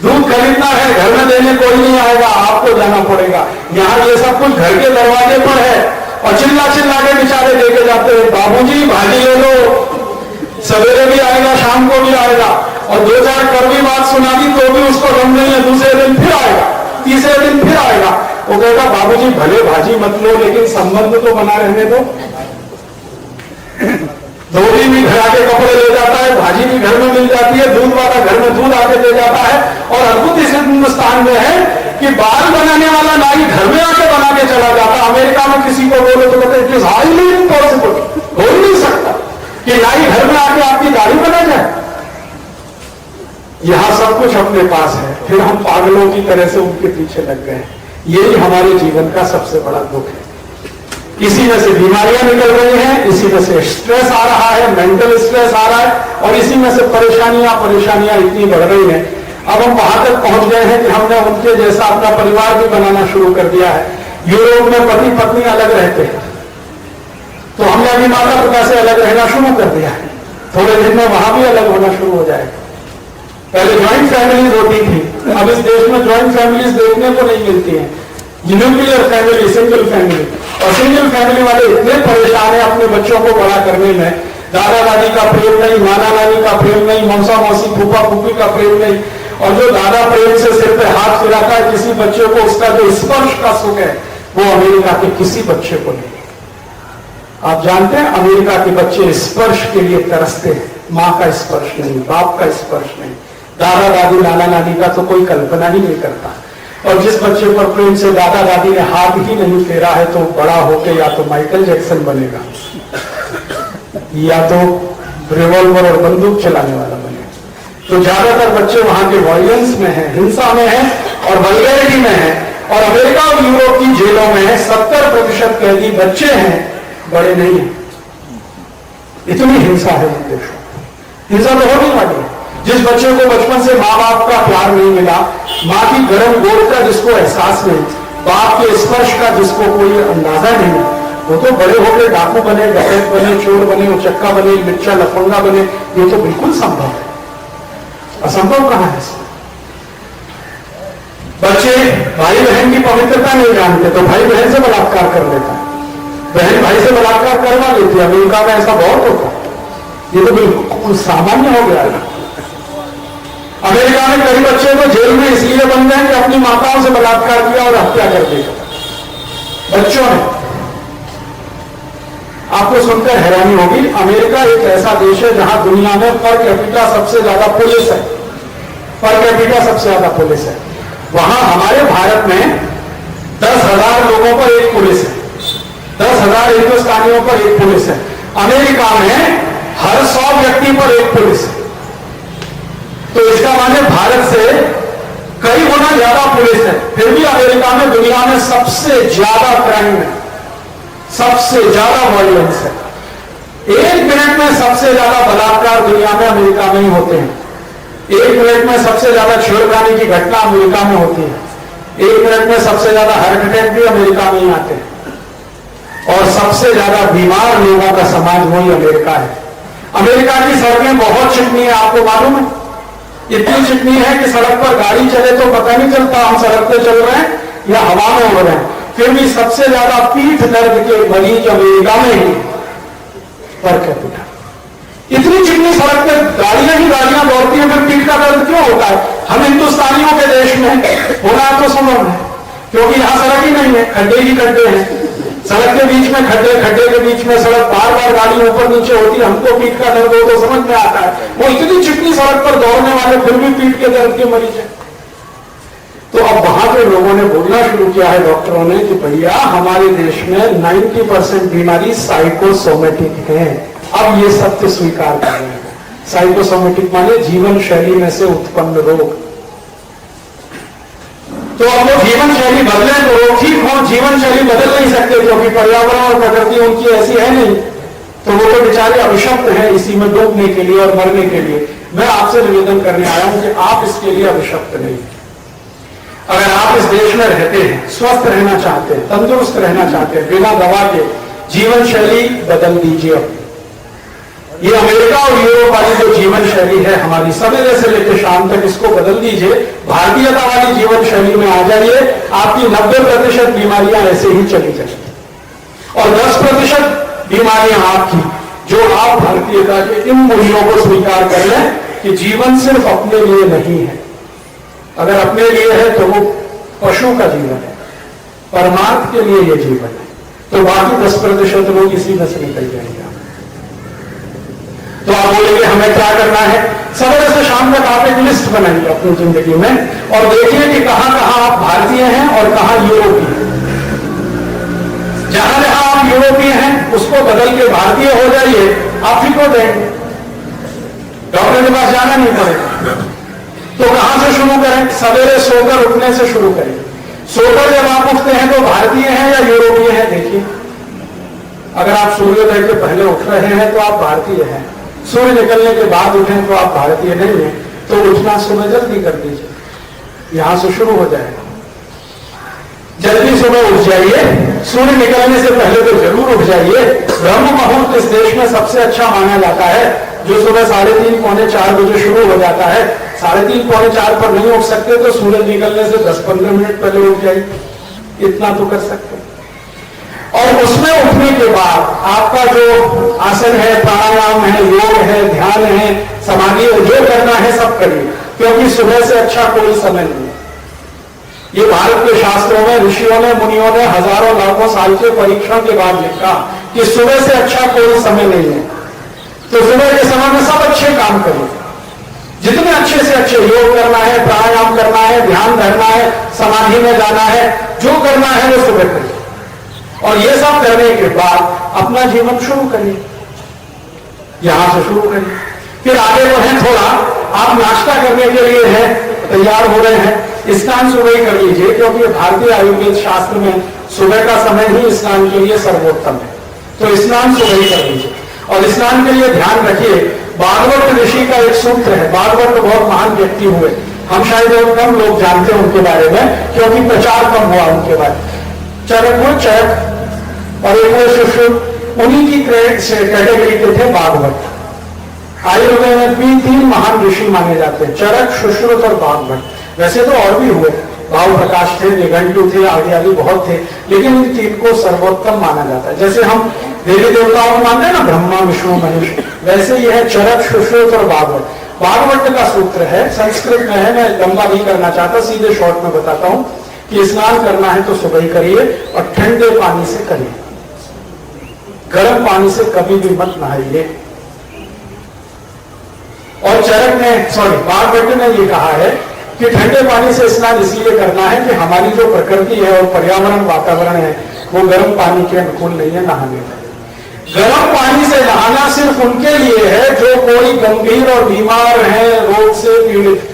दूध खरीदना है, घर में देने कोई नहीं आएगा, आपको जाना पड़ेगा। यहाँ ये सब कुछ घर के दरवाजे पर है, और चिल्ला चिल्ला के बेचारे देके जाते हैं, बाबूजी भाजी ले लो, सवेरे भी आएगा शाम को भी आएगा। और 2-4 कड़वी बात सुना दी तो भी उसको दम नहीं है, दूसरे दिन फिर आएगा, तीसरे दिन फिर आएगा। वो कहेगा बाबूजी भले भाजी मत लो लेकिन संबंध तो बना रहने दो। धोबी भी घर आके कपड़े ले जाता है, भाजी भी घर में मिल जाती है, दूध वाला घर में दूध आके दे जाता है। और अद्भुत इस हिंदुस्तान में है कि बाल बनाने वाला नाई घर में आके बना के चला जाता। अमेरिका में किसी को बोले तो कहते हैं हाईली इम्पॉसिबल, हो ही नहीं सकता कि नाई घर में आके आपकी दाढ़ी बना जाए। यहां सब कुछ अपने पास है, फिर हम पागलों की तरह से उनके पीछे लग गए। यही हमारे जीवन का सबसे बड़ा दुख है। इसी में से बीमारियां निकल रही हैं, इसी में से स्ट्रेस आ रहा है, मेंटल स्ट्रेस आ रहा है, और इसी में से परेशानियां इतनी बढ़ रही हैं। अब हम वहां तक पहुंच गए हैं कि हमने उनके जैसा अपना परिवार भी बनाना शुरू कर दिया है। यूरोप में पति पत्नी अलग रहते हैं, तो हमने अभी माता पिता से अलग रहना शुरू कर दिया है। थोड़े दिन में वहां भी अलग होना शुरू हो जाएगा। पहले ज्वाइंट फैमिलीज होती थी, अब इस देश में ज्वाइंट फैमिलीज देखने को नहीं मिलती हैं। न्यूक्लियर फैमिली, सिंगल फैमिली, और सिंगल फैमिली वाले इतने परेशान हैं अपने बच्चों को बड़ा करने में। दादा दादी का प्रेम नहीं, नाना नानी का प्रेम नहीं, मौसा मौसी फूफा फूफी का प्रेम नहीं, और जो दादा प्रेम से सिर पे हाथ फिराता है किसी बच्चे को, उसका जो स्पर्श का सुख है वो अमेरिका के किसी बच्चे को नहीं। आप जानते हैं अमेरिका के बच्चे स्पर्श के लिए तरसते हैं, माँ का स्पर्श नहीं, बाप का स्पर्श नहीं, दादा दादी नाना नानी का तो कोई कल्पना ही नहीं करता। और जिस बच्चे पर प्रेम से दादा दादी ने हाथ ही नहीं फेरा है तो बड़ा होके या तो माइकल जैक्सन बनेगा या तो रिवॉल्वर और बंदूक चलाने वाला बनेगा। तो ज्यादातर बच्चे वहां के वायलेंस में है, हिंसा में है और वल्गैरिटी में है। और अमेरिका और यूरोप की जेलों में 70% कैदी बच्चे हैं, बड़े नहीं हैं। इतनी हिंसा है उन देशों में। हिंसा तो होने वाली है। जिस बच्चे को बचपन से माँ बाप का प्यार नहीं मिला, माँ की गर्म गोद का जिसको एहसास नहीं, बाप के स्पर्श का जिसको कोई अंदाजा नहीं, वो तो बड़े होकर डाकू बने, डकैत बने, चोर बने, उचक्का बने, लुच्चा लफंगा बने। ये तो बिल्कुल संभव है। असंभव कहां है इसमें? बच्चे भाई बहन की पवित्रता नहीं जानते तो भाई बहन से बलात्कार कर लेता है, बहन भाई से बलात्कार करवा लेती है। अमेरिका में ऐसा बहुत होता है। ये तो बिल्कुल सामान्य हो गया है। अमेरिका में कई बच्चे तो जेल में इसलिए बन गए कि अपनी माताओं से बलात्कार किया और हत्या कर दी बच्चों ने। आपको सुनकर हैरानी होगी, अमेरिका एक ऐसा देश है जहां दुनिया में पर कैपिटा सबसे ज्यादा पुलिस है। पर कैपिटा सबसे ज्यादा पुलिस है। वहां हमारे भारत में 10,000 लोगों पर एक पुलिस है, 10,000 हिंदुस्तानियों पर एक पुलिस है। अमेरिका में हर 100 व्यक्ति पर एक पुलिस है। तो इसका माने भारत से कई गुना ज्यादा पुलिस है। फिर भी अमेरिका में दुनिया में सबसे ज्यादा क्राइम है, सबसे ज्यादा वायलेंस है। 1 मिनट में सबसे ज्यादा बलात्कार दुनिया में अमेरिका में ही होते हैं। 1 मिनट में सबसे ज्यादा छेड़खानी की घटना अमेरिका में होती है। 1 मिनट में सबसे ज्यादा हार्ट अटैक भी अमेरिका में ही आते हैं। और सबसे ज्यादा बीमार लोगों का समाज वही अमेरिका है। अमेरिका की सड़कें बहुत चिकनी है, आपको मालूम है? इतनी चिकनी है कि सड़क पर गाड़ी चले तो पता नहीं चलता हम सड़क पे चल रहे हैं या हवा में उड़ रहे हैं। फिर भी सबसे ज्यादा पीठ दर्द के मरीज अमेरिका में ही पर कैपिटा। इतनी चिकनी सड़क पे गाड़ियां ही गाड़ियां दौड़ती हैं, फिर पीठ का दर्द क्यों होता है? हम हिंदुस्तानियों के देश में होना तो संभव है, क्योंकि यहां सड़क ही नहीं है, खड्डे ही खड्डे हैं। सड़क के बीच में खड्डे, खड्डे के बीच में सड़क, बार बार गाड़ी ऊपर नीचे होती है। हमको पीठ का दर्द हो तो समझ में आता है। वो इतनी चिकनी सड़क पर दौड़ने वाले फिर भी पीठ के दर्द के मरीज हैं। तो अब वहां के लोगों ने बोलना शुरू किया है, डॉक्टरों ने, कि भैया हमारे देश में 90% बीमारी साइकोसोमेटिक है। अब ये सत्य स्वीकार कर रहे हैं। साइकोसोमेटिक माने जीवन शैली में से उत्पन्न रोग। तो अब वो जीवन शैली बदले तो रोग ठीक हो, जीवन शैली बदल नहीं सकते क्योंकि पर्यावरण और प्रकृति उनकी ऐसी है नहीं। तो वो तो बेचारे अभिशप्त हैं इसी में डूबने के लिए और मरने के लिए। मैं आपसे निवेदन करने आया हूं कि आप इसके लिए अभिशप्त नहीं। अगर आप इस देश में रहते हैं, स्वस्थ रहना चाहते हैं, तंदुरुस्त रहना चाहते हैं, बिना दवा के जीवन शैली बदल दीजिए। ये अमेरिका और यूरोप वाली जो जीवन शैली है हमारी, सवेरे से लेकर शाम तक, इसको बदल दीजिए। भारतीयता वाली जीवन शैली में आ जाइए। आपकी 90% बीमारियां ऐसे ही चली जाएंगी और 10% बीमारियां आपकी, जो आप भारतीयता के इन मूल्यों को स्वीकार कर लें कि जीवन सिर्फ अपने लिए नहीं है। अगर अपने लिए है तो वो पशु का जीवन है, परमार्थ के लिए ये जीवन है। तो बाकी 10% लोग इसी में से निकल जाएंगे। तो आप बोलेंगे हमें क्या करना है? सवेरे से शाम तक आप एक लिस्ट बनाइए अपनी जिंदगी में और देखिए कि कहां कहां आप भारतीय हैं और कहां यूरोपीय हैं। जहां जहां आप यूरोपीय हैं उसको बदल के भारतीय हो जाइए, आप ठीक हो जाएंगे, डॉक्टर के पास जाना नहीं पड़ेगा। तो कहां से शुरू करें? सवेरे सोकर उठने से शुरू करें। सोकर जब आप उठते हैं तो भारतीय हैं या यूरोपीय हैं? देखिए, अगर आप सूर्योदय के पहले उठ रहे हैं तो आप भारतीय हैं, सूर्य निकलने के बाद उठें तो आप भारतीय नहीं हैं। तो उठना सुबह जल्दी कर दीजिए, यहां से शुरू हो जाएगा। जल्दी सुबह उठ जाइए, सूर्य निकलने से पहले तो जरूर उठ जाइए। ब्रह्म मुहूर्त इस देश में सबसे अच्छा माना जाता है, जो सुबह 3:30 पौने 4 बजे शुरू हो जाता है। 3:30 पौने 4 पर नहीं उठ सकते तो सूरज निकलने से 10-15 मिनट पहले उठ जाइए, इतना तो कर सकते हैं। और उसमें उठने के बाद आपका जो आसन है, प्राणायाम है, योग है, ध्यान है, समाधि है, जो करना है सब करिए, क्योंकि सुबह से अच्छा कोई समय नहीं है। ये भारत के शास्त्रों में ऋषियों ने, मुनियों ने हजारों लाखों साल के परीक्षण के बाद लिखा कि सुबह से अच्छा कोई समय नहीं है। तो सुबह के समय में सब अच्छे काम करिए। जितने अच्छे से अच्छे योग करना है, प्राणायाम करना है, ध्यान धरना है, समाधि में जाना है, जो करना है वो सुबह करिए। और ये सब करने के बाद अपना जीवन शुरू करिए, यहां से शुरू करिए। फिर आगे बढ़े थोड़ा, आप नाश्ता करने के लिए है तैयार हो रहे हैं, स्नान सुबह ही कर लीजिए, क्योंकि भारतीय आयुर्वेद शास्त्र में सुबह का समय ही स्नान के लिए सर्वोत्तम है। तो स्नान सुबह ही कर लीजिए। और स्नान के लिए ध्यान रखिए, भागवत ऋषि का एक सूत्र है, भागवत बहुत महान व्यक्ति हुए, हम शायद कम लोग जानते हैं उनके बारे में, क्योंकि प्रचार कम हुआ उनके बारे में। चरक वो चरक और एक वो शिष्य, उन्हीं की कैटेगरी के थे भागवत। आयुर्वेद में भी 3 महान ऋषि माने जाते हैं, चरक, सुश्रुत और भागवत। वैसे तो और भी हुए, भाव प्रकाश थे, निघंटु थे, आदि आदि बहुत थे, लेकिन इन 3 को सर्वोत्तम माना जाता है। जैसे हम देवी देवताओं को मानते हैं ना, ब्रह्मा विष्णु महेश, वैसे यह है चरक, सुश्रुत और भागवत। भागवत का सूत्र है, संस्कृत में है, मैं लंबा नहीं करना चाहता, सीधे शॉर्ट में बताता हूं कि स्नान करना है तो सुबह ही करिए और ठंडे पानी से करिए, गर्म पानी से कभी भी मत नहाइए। और चरक ने भागवत ने ये कहा है कि ठंडे पानी से स्नान इसलिए करना है कि हमारी जो प्रकृति है और पर्यावरण वातावरण है वो गर्म पानी के अनुकूल नहीं है नहाने में। गर्म पानी से नहाना सिर्फ उनके लिए है जो कोई गंभीर और बीमार है, रोग से पीड़ित,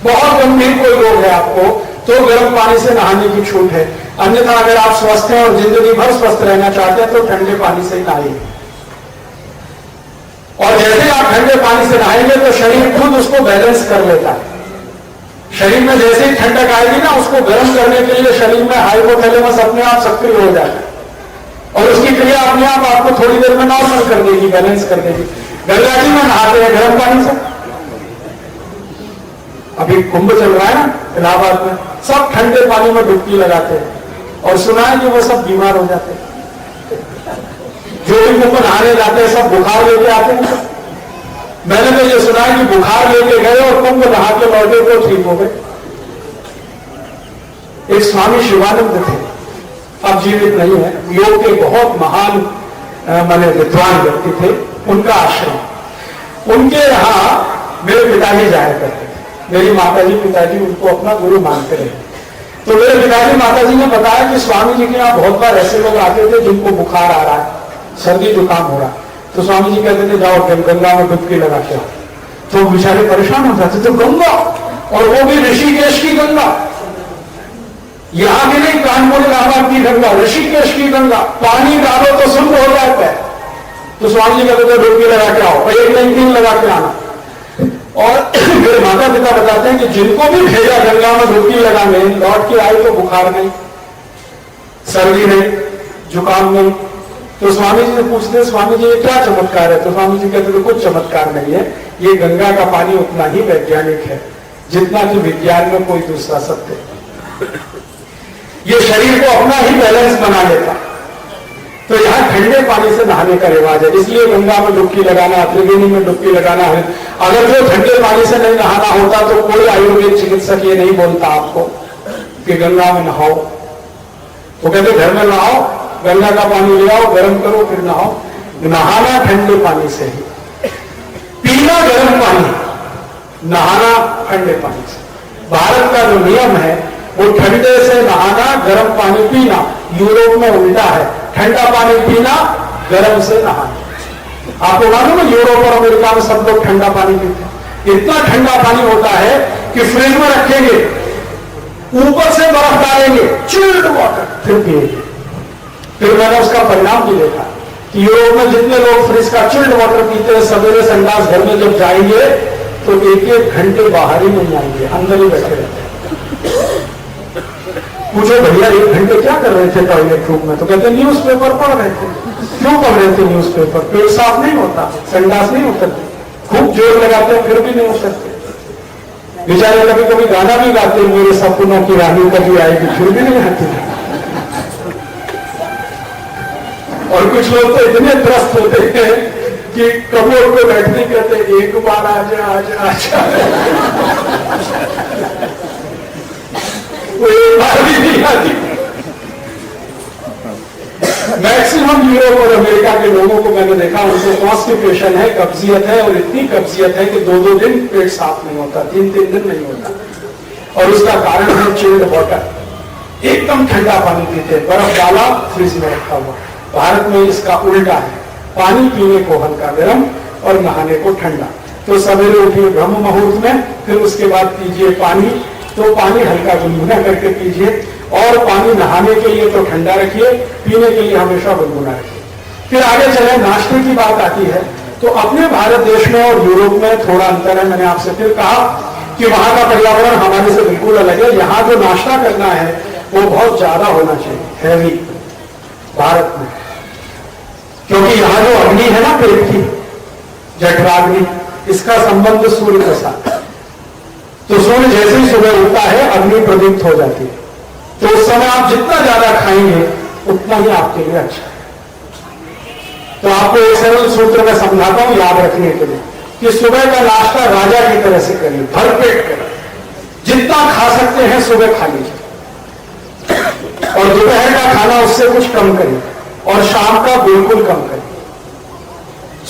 बहुत गंभीर कोई रोग है आपको, तो गर्म पानी से नहाने की छूट है। अन्यथा अगर आप स्वस्थ हैं और जिंदगी भर स्वस्थ रहना चाहते हैं तो ठंडे पानी से ही नहाइए। और जैसे आप ठंडे पानी से नहाएंगे तो शरीर खुद उसको बैलेंस कर लेता है। शरीर में जैसे ही ठंडक आएगी ना, उसको गर्म करने के लिए शरीर में हाइपोथैलेमस अपने आप सक्रिय हो जाता है और उसकी क्रिया अपने आप आपको थोड़ी देर में नॉर्मल कर देगी, बैलेंस कर देगी। गंगा जी में नहाते हैं गर्म पानी से, अभी कुंभ चल रहा है ना इलाहाबाद में, सब ठंडे पानी में डुबकी लगाते हैं और सुना है कि वो सब बीमार हो जाते हैं। जो भी कुंभ नहाने जाते हैं सब बुखार लेके आते हैं। मैंने तो ये सुना है कि बुखार लेके गए और कुंभ नहा के लौटे तो ठीक हो गए। एक स्वामी शिवानंद थे, अब जीवित नहीं है, योग के बहुत महान माने विद्वान व्यक्ति थे। उनका आश्रम, उनके यहाँ मेरे पिताजी जाया करते थे। मेरी माताजी पिताजी उनको अपना गुरु मानते रहे। तो मेरे पिताजी माताजी ने बताया कि स्वामी जी के यहाँ बहुत बार ऐसे लोग आते थे जिनको बुखार आ रहा है, सर्दी जुकाम हो रहा है, तो स्वामी जी कहते थे जाओ गंगा में डुबकी लगा के आओ। तो बेचारे परेशान हो जाते, तो गंगा, और वो भी ऋषिकेश की गंगा, यहां भी नहीं कानपुर इलाहाबाद की गंगा, ऋषिकेश की गंगा, पानी डालो तो शुद्ध हो जाता है। तो स्वामी जी कहते थे डुबकी लगा के आओ, 1 नहीं 3 लगा के आना। और मेरे माता पिता बताते हैं कि जिनको भी भेजा गंगा में डुबकी लगाने, लौट के आए तो बुखार नहीं, सर्दी नहीं, जुकाम नहीं। तो स्वामी जी से पूछते स्वामी जी ये क्या चमत्कार है? तो स्वामी जी कहते थे कुछ चमत्कार नहीं है, ये गंगा का पानी उतना ही वैज्ञानिक है जितना कि विज्ञान में कोई दूसरा सत्य। ये शरीर को अपना ही बैलेंस बना लेता। तो यहाँ ठंडे पानी से नहाने का रिवाज है, इसलिए गंगा में डुबकी लगाना, त्रिवेणी में डुबकी लगाना है। अगर जो ठंडे पानी से नहीं नहाना होता तो कोई आयुर्वेद चिकित्सक ये नहीं बोलता आपको कि गंगा में नहाओ। वो कहते घर में नहाओ, गंगा का पानी ले आओ, गर्म करो, फिर नहाओ। नहाना ठंडे पानी से ही, पीना गर्म पानी, नहाना ठंडे पानी से। भारत का जो नियम है वो ठंडे से नहाना, गर्म पानी पीना। यूरोप में उल्टा है, ठंडा पानी पीना, गर्म से नहाना। आपको मालूम है यूरोप और अमेरिका में सब लोग ठंडा पानी पीते हैं। इतना ठंडा पानी होता है कि फ्रिज में रखेंगे, ऊपर से बर्फ डालेंगे, चिल्ड वाटर, फिर पिएंगे। फिर मैंने उसका परिणाम भी देखा कि यूरोप में जितने लोग फ्रिज का चिल्ड वाटर पीते हैं, सवेरे संडास घर में जब जाएंगे तो 1-1 घंटे बाहर ही नहीं आएंगे, अंदर ही बैठे रहते हैं। पूछो भैया 1 घंटे क्या कर रहे थे टॉयलेट रूम में? तो कहते न्यूज़पेपर पढ़ रहे थे। क्यों पढ़ रहे थे न्यूज़पेपर? पेट साफ नहीं होता, संडास नहीं उतरते, खूब जोर लगाते हैं फिर भी नहीं उतरते। बेचारे कभी कभी गाना भी गाते हैं, मेरे सपनों की रानी कभी आएगी, फिर भी नहीं आती। और कुछ लोग तो इतने त्रस्त होते हैं कि कबूतर पे बैठने कहते एक बार आजा आजा आजा, वो एक बार भी नहीं आती। मैक्सिमम मैक्सिमम यूरोप और अमेरिका के लोगों को मैंने देखा, उनको कॉन्स्टिपेशन है, कब्जियत है, और इतनी कब्जियत है कि 2-2 दिन पेट साफ नहीं होता, 3-3 दिन नहीं होता। और उसका कारण है चिल्ड वाटर, एकदम ठंडा पानी पीते, बर्फ डाला फ्रिज में रखा हुआ। भारत में इसका उल्टा है, पानी पीने को हल्का गर्म और नहाने को ठंडा। तो सवेरे उठिए ब्रह्म मुहूर्त में, फिर उसके बाद पीजिए पानी, तो पानी हल्का गुनगुना करके पीजिए, और पानी नहाने के लिए तो ठंडा रखिए, पीने के लिए हमेशा गुनगुना रखिए। फिर आगे चले, नाश्ते की बात आती है तो अपने भारत देश में और यूरोप में थोड़ा अंतर है। मैंने आपसे फिर कहा कि वहां का पर्यावरण हमारे से बिल्कुल अलग है। यहाँ जो नाश्ता करना है वो बहुत ज्यादा होना चाहिए, हैवी, भारत में, क्योंकि यहाँ जो अग्नि है ना पेट की, जठराग्नि, इसका संबंध सूर्य के साथ। तो सूर्य जैसे ही सुबह उठता है अग्नि प्रदीप्त हो जाती है, तो उस समय आप जितना ज्यादा खाएंगे उतना ही आपके लिए अच्छा है। तो आपको एक सरल सूत्र में समझाता हूं याद रखने के लिए, कि सुबह का नाश्ता राजा की तरह से करिए, भरपेट करिए, जितना खा सकते हैं सुबह खा लीजिए, और दोपहर का खाना उससे कुछ कम करिए, और शाम का बिल्कुल कम करिए।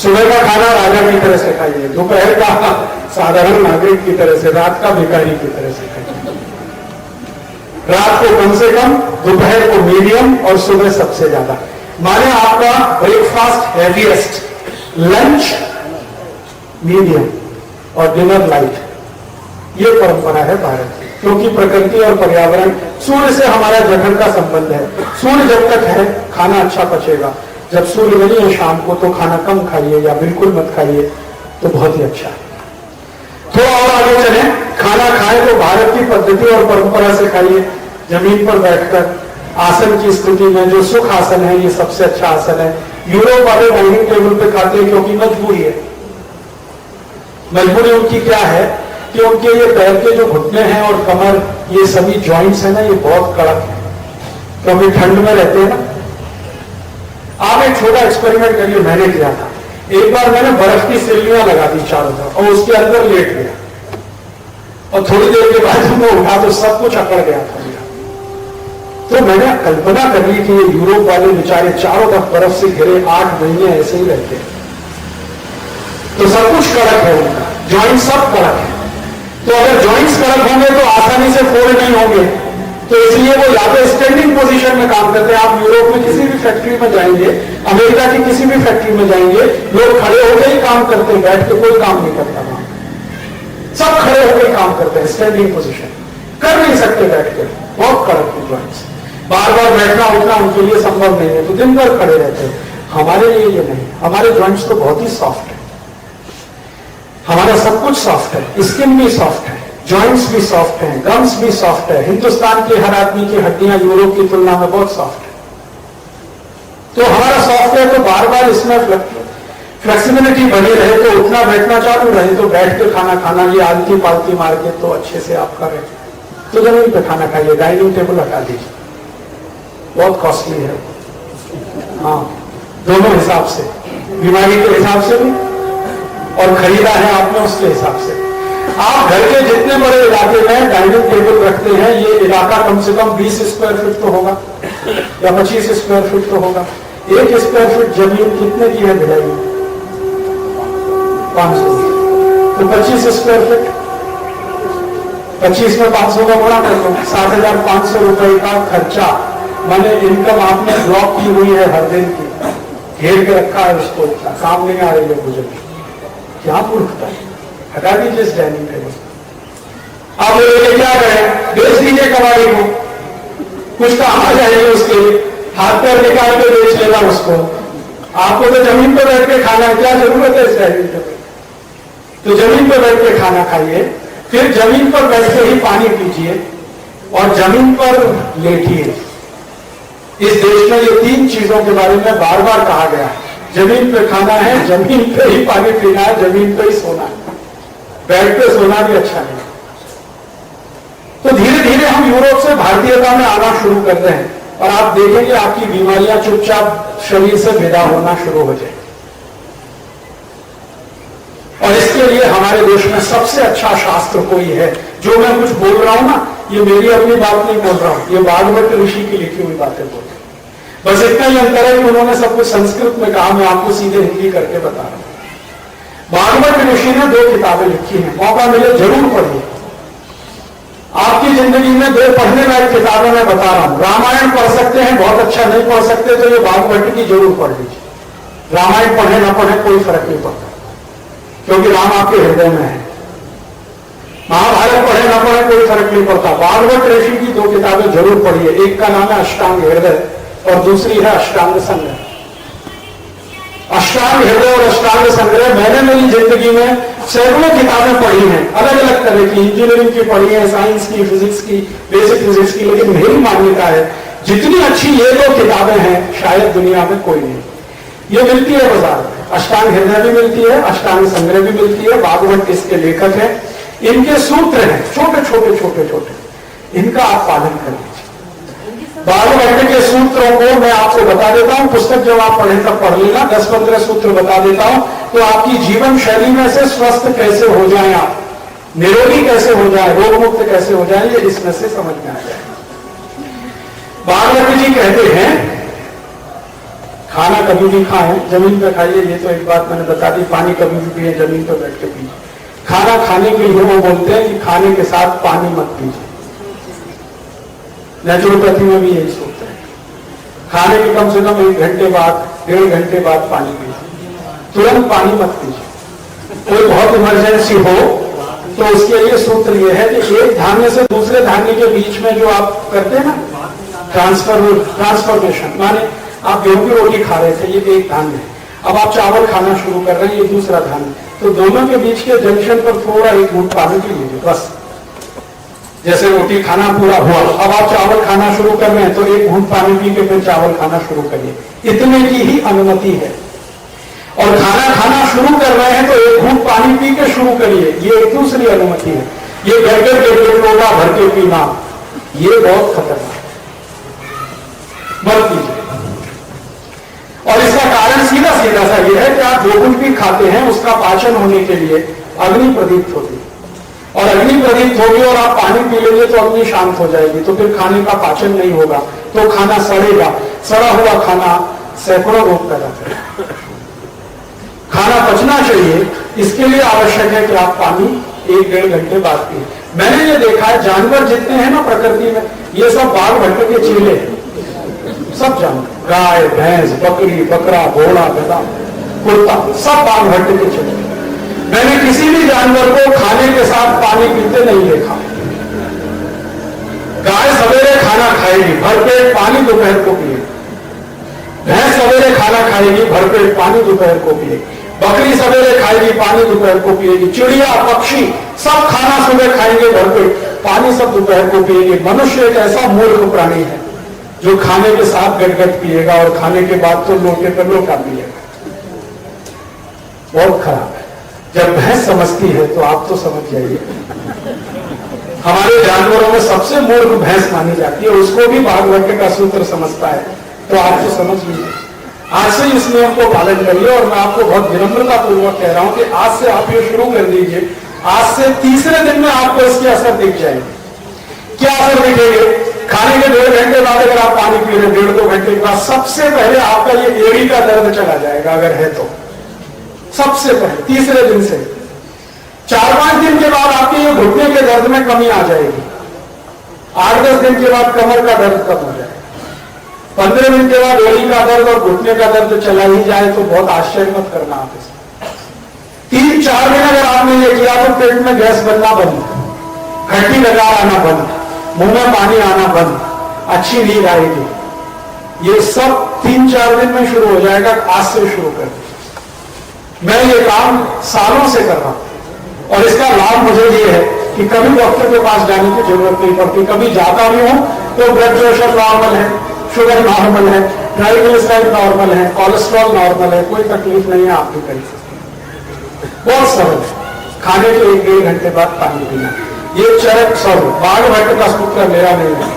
सुबह का खाना राजा की तरह से खाइए, दोपहर का साधारण नागरिक की तरह से, रात का भिखारी की तरह से खाइए। रात को कम से कम, दोपहर को मीडियम, और सुबह सबसे ज्यादा। माने आपका ब्रेकफास्ट हैवीएस्ट, लंच मीडियम और डिनर लाइट। ये परंपरा है भारत की, क्योंकि प्रकृति और पर्यावरण, सूर्य से हमारा जघन का संबंध है। सूर्य जब तक है खाना अच्छा पचेगा, जब सूर्य नहीं है शाम को तो खाना कम खाइए या बिल्कुल मत खाइए, तो बहुत ही अच्छा है। थोड़ा और आगे चलें, खाना खाएं तो भारत की पद्धति और परंपरा से खाइए, जमीन पर बैठकर आसन की स्थिति में। जो सुख आसन है ये सबसे अच्छा आसन है। यूरोप वाले डाइनिंग टेबल पे खाते हैं क्योंकि मजबूरी है। मजबूरी उनकी क्या है कि उनके ये पैर के जो घुटने हैं और कमर, ये सभी जॉइंट्स है ना, ये बहुत कड़क है, क्योंकि ठंड में रहते हैं ना। आप एक छोटा एक्सपेरिमेंट करिए, मैंने किया था। एक बार मैंने बर्फ की सिल्लियां लगा दी चारों तरफ और उसके अंदर लेट गया, और थोड़ी देर के बाद मैं उठा तो सब कुछ अकड़ गया था मेरा। तो मैंने कल्पना कर ली कि ये यूरोप वाले बेचारे चारों तरफ बर्फ से घिरे 8 महीने ऐसे ही रहते हैं, तो सब कुछ कड़क है उनका, जॉइंट सब कड़क है। तो अगर जॉइंट्स कड़क होंगे तो आसानी से फोल्ड नहीं होंगे, तो इसलिए वो या तो स्टैंडिंग पोजीशन में काम करते हैं। आप यूरोप में किसी भी फैक्ट्री में जाएंगे, अमेरिका की किसी भी फैक्ट्री में जाएंगे, लोग खड़े होकर ही काम करते हैं, बैठ के कोई काम नहीं करता वहां, सब खड़े होकर काम करते हैं, स्टैंडिंग पोजीशन कर नहीं सकते बैठ के, बहुत कड़क है जॉइंट्स। बार बार बैठना उठना उनके लिए संभव नहीं है, तो दिन भर खड़े रहते हैं। हमारे लिए ये नहीं, हमारे जॉइंट्स तो बहुत ही सॉफ्ट है, हमारा सब कुछ सॉफ्ट है, स्किन भी सॉफ्ट है, जॉइंट्स भी सॉफ्ट हैं, गम्स भी सॉफ्ट है। हिंदुस्तान के हर आदमी की हड्डियां यूरोप की तुलना में बहुत सॉफ्ट है। तो हमारा सॉफ्ट है, तो बार बार इसमें फ्लेक्सिबिलिटी बनी रहे, तो उठना बैठना चालू रहे, तो बैठ के खाना खाना, ये आलती पालती मार के तो अच्छे से आप करें, तो जमीन पे खाना खाइए, डाइनिंग टेबल हटा दीजिए, बहुत कॉस्टली है। हाँ, दोनों हिसाब से, बीमारी के हिसाब से भी और खरीदा है आपने उसके हिसाब से। आप घर के जितने बड़े इलाके में डाइनिंग टेबल रखते हैं, ये इलाका कम से कम 20 स्क्वायर फीट तो होगा या 25 स्क्वायर फीट तो होगा। 1 स्क्वायर फीट जमीन कितने की है भिलाई में? 500। तो 25 स्क्वायर फीट, 25 में 500 का गुणा कर लो, 7,500 रुपए का खर्चा, माने इनकम आपने ब्लॉक की हुई है हर दिन की, घेर के रखा है उसको, काम नहीं आ रही है मुझे, क्या मूर्खता है। हटा दीजिए इस डाइनिंग टेबल। आप बोले क्या करें, बेच दीजिए कबाड़ी को, कुछ काम आ जाएगी उसके लिए, हाथ पैर निकाल के बेच लेगा उसको। आपको तो जमीन पर बैठ के खाना है, क्या जरूरत है इस डाइनिंग टेबल? तो जमीन पर बैठ के खाना खाइए, फिर जमीन पर बैठ के ही पानी पीजिए और जमीन पर लेटिए। इस देश में ये 3 चीजों के बारे में बार बार कहा गया है, जमीन पे खाना है, जमीन पे ही पानी पीना है, जमीन पे ही सोना है, बेड पे सोना भी अच्छा नहीं। तो धीरे धीरे हम यूरोप से भारतीयता में आना शुरू कर रहे हैं, और आप देखेंगे आपकी बीमारियां चुपचाप शरीर से विदा होना शुरू हो जाएगी। और इसके लिए हमारे देश में सबसे अच्छा शास्त्र कोई है। जो मैं कुछ बोल रहा हूं ना, ये मेरी अपनी बात नहीं बोल रहा हूं, ये भागवत ऋषि की लिखी हुई बातें बोल रही हूं। बस इतना ही अंतर है कि उन्होंने सब कुछ संस्कृत में कहा, मैं आपको सीधे हिंदी करके बता रहा हूं। भागवत ऋषि ने 2 किताबें लिखी हैं, मौका मिले जरूर पढ़िए। आपकी जिंदगी में 2 पढ़ने लायक किताबें मैं बता रहा हूं। रामायण पढ़ सकते हैं, बहुत अच्छा नहीं पढ़ सकते तो ये भागवत की जरूर पढ़ लीजिए। रामायण पढ़े ना पढ़े कोई फर्क नहीं पड़ता, क्योंकि राम आपके हृदय में है। महाभारत पढ़े ना पढ़े कोई फर्क नहीं पड़ता। भागवत ऋषि की 2 किताबें जरूर पढ़िए। एक का नाम है अष्टांग हृदय और दूसरी है अष्टांग संग्रह। अष्टांग हृदय और अष्टांग संग्रह मैंने मेरी जिंदगी में सैकड़ों किताबें पढ़ी हैं, अलग अलग तरह की, इंजीनियरिंग की पढ़ी है, साइंस की, फिजिक्स की, बेसिक फिजिक्स की, लेकिन मेरी मान्यता है जितनी अच्छी ये 2 किताबें हैं शायद दुनिया में कोई नहीं। ये मिलती है बाजार में, अष्टांग हृदय भी मिलती है, अष्टांग संग्रह भी मिलती है। भागवत इसके लेखक हैं, इनके सूत्र हैं छोटे छोटे छोटे छोटे, इनका आप पालन कर लीजिए। भागवत के सूत्रों को मैं आपको बता देता हूं, पुस्तक जब आप पढ़ें तब पढ़ लेना। 10-15 सूत्र बता देता हूं, तो आपकी जीवन शैली में से स्वस्थ कैसे हो जाए, आप निरोगी कैसे हो जाए, रोग मुक्त कैसे हो जाए, ये इसमें से समझ में आ जाए। भागवत जी कहते हैं खाना कभी भी खाएं, जमीन पर खाइए, ये तो एक बात मैंने बता दी। पानी कभी भी पिए, जमीन पर बैठ के पीजिए। खाना खाने के लिए वो बोलते हैं कि खाने के साथ पानी मत पीजिए। नेचुरोपैथी में भी यही सूत्र है, खाने के कम से कम 1 घंटे बाद, 1.5 घंटे बाद पानी पीजिए, तुरंत पानी मत पीजिए। कोई बहुत इमरजेंसी हो तो उसके लिए सूत्र यह है कि एक धान्य से दूसरे धान्य के बीच में जो आप करते हैं ना ट्रांसफॉर्मेशन, माने आप गेहूं की रोटी खा रहे थे, ये एक धान्य है, अब आप चावल खाना शुरू कर रहे हैं, ये दूसरा धान्य, तो दोनों के बीच के जंक्शन पर थोड़ा 1 घूंट पानी पी लीजिए बस। जैसे रोटी खाना पूरा हुआ, अब आप चावल खाना शुरू कर रहे हैं तो 1 घूंट पानी पी के फिर चावल खाना शुरू करिए, इतने की ही अनुमति है। और खाना खाना शुरू कर रहे हैं तो 1 घूंट पानी पी के शुरू करिए, ये एक दूसरी अनुमति है। ये गड़गड़ लोटा भर के पीना, ये बहुत खतरनाक है, मत कीजिए। और इसका कारण सीधा सीधा सा यह है कि आप जो कुछ भी खाते हैं उसका पाचन होने के लिए अग्नि प्रदीप्त होती है, और अग्नि प्रदीप्त होगी और आप पानी पी लेंगे तो अग्नि शांत हो जाएगी, तो फिर खाने का पाचन नहीं होगा, तो खाना सड़ेगा। सड़ा हुआ खाना सैकड़ों रोग पैदा करेगा। खाना पचना चाहिए, इसके लिए आवश्यक है कि आप पानी 1-1.5 घंटे बाद पिए। मैंने ये देखा है जानवर जितने हैं ना प्रकृति में, ये सब बाघ भट्ट के चेले हैं, सब जानवर, गाय, भैंस, बकरी, बकरा, घोड़ा, गधा, कुत्ता, सब बाघ भट्ट के चेले। मैंने किसी भी जानवर को खाने के साथ पानी पीते नहीं देखा। गाय सवेरे खाना खाएगी, भरपेट पानी दोपहर को पिएगी। भैंस सवेरे खाना खाएगी, भरपेट पानी दोपहर को पिएगी। बकरी सवेरे खाएगी, पानी दोपहर को पिएगी। चिड़िया, पक्षी सब खाना सुबह खाएंगे, भरपेट पानी सब दोपहर को पिएगी। मनुष्य एक ऐसा मूर्ख प्राणी है जो खाने के साथ गटगट पिएगा और खाने के बाद तो लोटे पर लोटा पिएगा। बहुत खराब है। जब भैंस समझती है तो आप तो समझ जाइए। हमारे जानवरों में सबसे मूर्ख भैंस मानी जाती है, उसको भी भागवत का सूत्र समझता है, तो आप तो समझ लीजिए। आज से इस नियम को पालन करिए, और मैं आपको बहुत विनम्रता पूर्वक कह रहा हूं कि आज से आप ये शुरू कर दीजिए। आज से तीसरे दिन में आपको इसके असर दिख जाएंगे। क्या असर दिखेंगे? खाने के 1.5 घंटे बाद अगर आप पानी पी रहे 1.5-2 घंटे के बाद, सबसे पहले आपका ये एड़ी का दर्द चला जाएगा, अगर है तो सबसे पहले तीसरे दिन से। 4-5 दिन के बाद आपके ये घुटने के दर्द में कमी आ जाएगी। 8-10 दिन के बाद कमर का दर्द कम हो जाएगा। 15 दिन के बाद एड़ी का दर्द और घुटने का दर्द चला ही जाए तो बहुत आश्चर्य मत करना आप इसे। 3-4 दिन अगर आपने ये किया तो पेट में गैस बनना बंद, खट्टी लगार आना बंद, मुंह में पानी आना बंद, अच्छी नींद आएगी। ये सब 3-4 दिन में शुरू हो जाएगा। आज से शुरू कर दीजिए। मैं ये काम सालों से कर रहा हूं, और इसका लाभ मुझे ये है कि कभी डॉक्टर के पास जाने की जरूरत नहीं पड़ती। कभी जाता भी हूं तो ब्लड प्रेशर नॉर्मल है, शुगर नॉर्मल है, ट्राइग्लिसराइड नॉर्मल है, कोलेस्ट्रॉल नॉर्मल है, कोई तकलीफ नहीं है। आप भी कर सकते, बहुत सरल है। खाने के 1-1.5 घंटे बाद पानी पीना, ये चरक सॉरी भागवत का सूत्र मेरा नहीं है।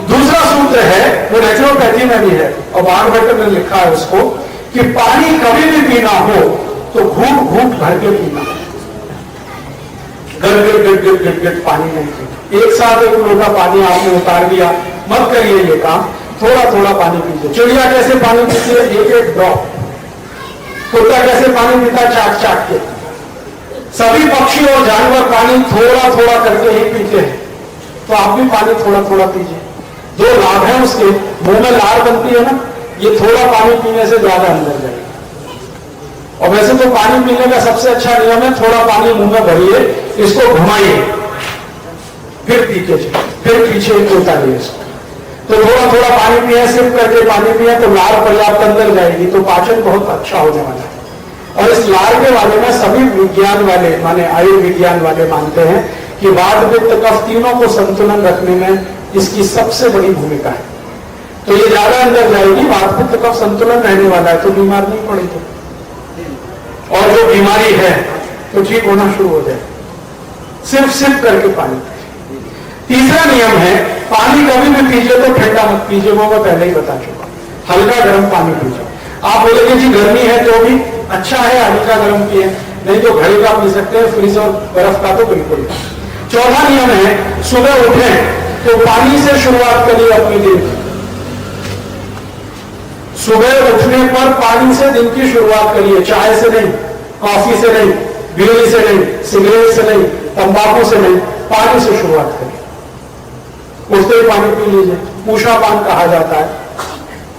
दूसरा सूत्र है वो नेचुरोपैथी में भी है, और भागवत में लिखा है उसको कि पानी कभी भी पीना हो तो घूंट घूंट भर के पीना, गट पानी नहीं पीना। एक साथ 1 लोटा पानी आपने उतार दिया, मत करिए ये काम। थोड़ा थोड़ा पानी पीजिए। चिड़िया कैसे पानी पीती है? एक एक ड्रॉप। कुत्ता कैसे पानी पीता है? चाट चाट के। सभी पक्षी और जानवर पानी थोड़ा थोड़ा करके ही पीते हैं, तो आप भी पानी थोड़ा थोड़ा पीजिए। जो लाभ है उसके, मुंह में लार बनती है ना, ये थोड़ा पानी पीने से ज्यादा अंदर जाएगा। और वैसे तो पानी पीने का सबसे अच्छा नियम है, थोड़ा पानी मुंह में भरिए, इसको घुमाइए, फिर पीछे उतारिए इसको। तो थोड़ा थोड़ा पानी पिए, सिप करके पानी पिए, तो लार पर्याप्त अंदर जाएगी, तो पाचन बहुत अच्छा होने वाला है। और इस लार के बारे में सभी विज्ञान वाले, माने आयुर्विज्ञान वाले मानते हैं कि वात पित्त कफ तीनों को संतुलन रखने में इसकी सबसे बड़ी भूमिका है। तो ये ज्यादा अंदर जाएगी, वात पित्त कफ संतुलन रहने वाला है, तो बीमार नहीं पड़ेगी, और जो बीमारी है तो ठीक होना शुरू हो जाए। सिर्फ सिप करके पानी। तीसरा नियम है, पानी कभी भी पीजिए तो ठंडा मत पीजिए, वो मैं पहले ही बता चुका। हल्का गर्म पानी पीजिए। आप बोलेंगे जी गर्मी है तो भी अच्छा है हल्का गर्म पिए, नहीं तो घड़े का पी सकते हैं, फ्रिज और बर्फ का तो बिल्कुल नहीं। चौथा नियम है, सुबह उठे तो पानी से शुरुआत करिए अपने दिन की। सुबह उठने पर पानी से दिन की शुरुआत करिए, चाय से नहीं, कॉफी से नहीं, बीड़ी से नहीं, सिगरेट से नहीं, तंबाकू से नहीं, पानी से शुरुआत करिए। उठते ही पानी पी लीजिए, पूषा पान कहा जाता है,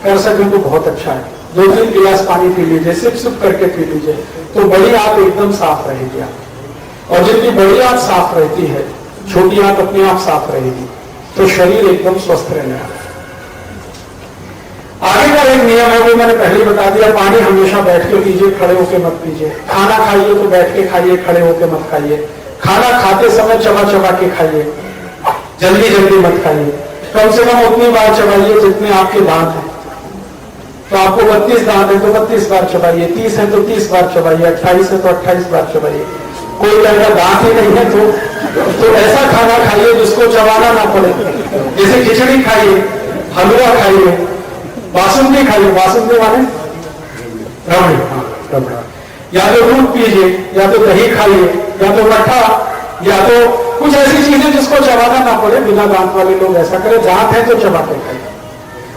कर सकें तो बहुत अच्छा है। 2-3 गिलास पानी पी लीजिए, सिप सिप करके पी लीजिए, तो बड़ी आंत एकदम साफ रहेगी आप। और जिनकी बड़ी आंत साफ रहती है, छोटी आंत अपने आप साफ रहेगी, तो शरीर एकदम स्वस्थ रहने वाला है। आगे का एक नियम है, वो मैंने पहले ही बता दिया, पानी हमेशा बैठ के पीजिए, खड़े होकर मत पीजिए। खाना खाइए तो बैठ के खाइए, खड़े होकर मत खाइए। खाना खाते समय चबा चबा के खाइए, जल्दी जल्दी मत खाइए। कम से कम उतनी बार चबाइए जितने आपके दांत हैं। तो आपको 32 दांत है तो 32 बार चबाइए, 30 है तो 30 बार चबाइए, 28 है तो 28 बार चबाइए। कोई अगर दांत ही नहीं है तो ऐसा खाना खाइए जिसको चबाना ना पड़े, जैसे खिचड़ी खाइए, हलवा खाइए, बासुंदी खाइए। बासुंदी माने रबड़ी, या तो दूध पीजिए, या तो दही खाइए, या तो मट्ठा, या तो कुछ ऐसी चीजें जिसको चबाना ना पड़े। बिना दांत वाले लोग ऐसा करें, दांत है तो चबाते खाइए।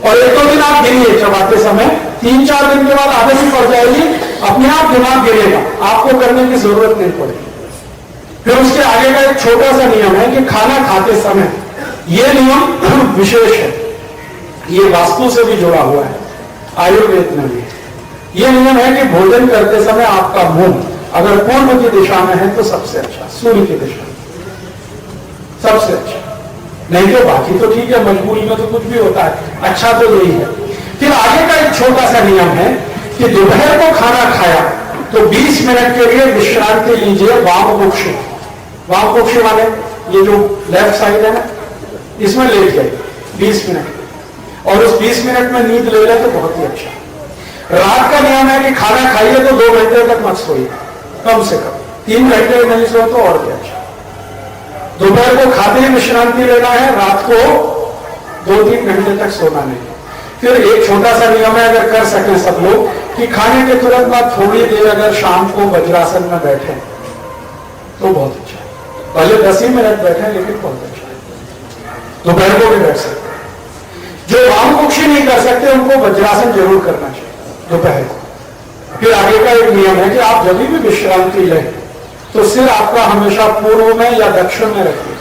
और 1-2 दिन आप गिरिए चबाते समय, 3-4 दिन के बाद आदत ही पड़ जाएगी, अपने आप दिमाग गिरेगा, आपको करने की जरूरत नहीं पड़ेगी। फिर उसके आगे का एक छोटा सा नियम है कि खाना खाते समय, यह नियम विशेष है, ये वास्तु से भी जुड़ा हुआ है, आयुर्वेद में भी। यह नियम है कि भोजन करते समय आपका मुंह अगर पूर्व की दिशा में है तो सबसे अच्छा, सूर्य की दिशा सबसे अच्छा, नहीं तो बाकी तो ठीक है, मजबूरी में तो कुछ भी होता है, अच्छा तो यही है। फिर आगे का एक छोटा सा नियम है कि दोपहर को खाना खाया तो 20 मिनट के लिए विश्रांति लीजिए, वामकुक्षी। वामकुक्षी माने ये जो लेफ्ट साइड है ना, इसमें लेट जाइए 20 मिनट, और उस 20 मिनट में नींद ले ले तो बहुत ही अच्छा। रात का नियम है कि खाना खाइए तो 2 घंटे तक मत सोइए, कम से कम 3 घंटे नहीं सो तो और भी अच्छा। दोपहर को खाते ही विश्रांति लेना है, रात को 2-3 घंटे तक सोना नहीं। फिर एक छोटा सा नियम है, अगर कर सकें सब लोग, कि खाने के तुरंत बाद थोड़ी देर अगर शाम को वज्रासन में बैठे तो बहुत अच्छा है। पहले 10 ही मिनट बैठे, लेकिन बहुत अच्छा है। दोपहर को भी बैठ सकते हैं। जो वामकुक्षी नहीं कर सकते उनको वज्रासन जरूर करना चाहिए दोपहर को। फिर आगे का एक नियम है कि आप जब भी विश्रांति लें तो सिर आपका हमेशा पूर्व में या दक्षिण में रखिए,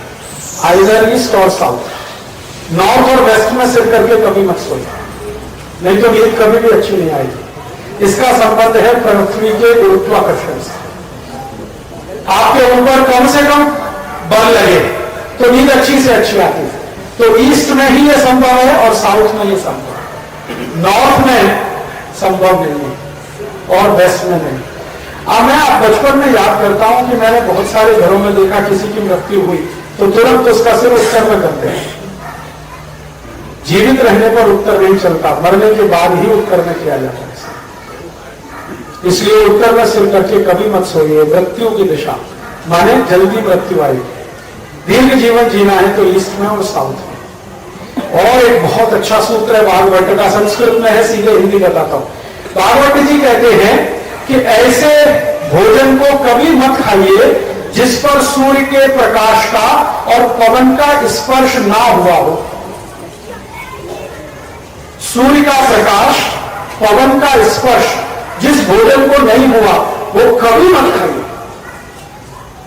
आइदर ईस्ट और साउथ। नॉर्थ और वेस्ट में सिर करके कभी मत सोइए, नहीं तो नींद कभी भी अच्छी नहीं आएगी। इसका संबंध है पृथ्वी के गुरुत्वाकर्षण से। आपके ऊपर कम से कम बल लगे तो नींद अच्छी से अच्छी आती है। तो ईस्ट में ही यह संभव है और साउथ में यह संभव है, नॉर्थ में संभव नहीं है और वेस्ट में नहीं। अब मैं बचपन में याद करता हूं कि मैंने बहुत सारे घरों में देखा, किसी की मृत्यु हुई तो तुरंत उसका सिर उत्तर में करते हैं। जीवित रहने पर उत्तर नहीं चलता, मरने के बाद ही उत्तर में किया जाता है। इसलिए उत्तर में सिर करके कभी मत सोइए। मृत्यु की दिशा माने जल्दी मृत्यु आएगी। दीर्घ जीवन जीना है तो ईस्ट में और साउथ में। और एक बहुत अच्छा सूत्र है भागवत का, संस्कृत में है, सीधे हिंदी बताता हूं। भागवत जी कहते हैं कि ऐसे भोजन को कभी मत खाइए जिस पर सूर्य के प्रकाश का और पवन का स्पर्श ना हुआ हो। सूर्य का प्रकाश, पवन का स्पर्श जिस भोजन को नहीं हुआ वो कभी मत खाइए।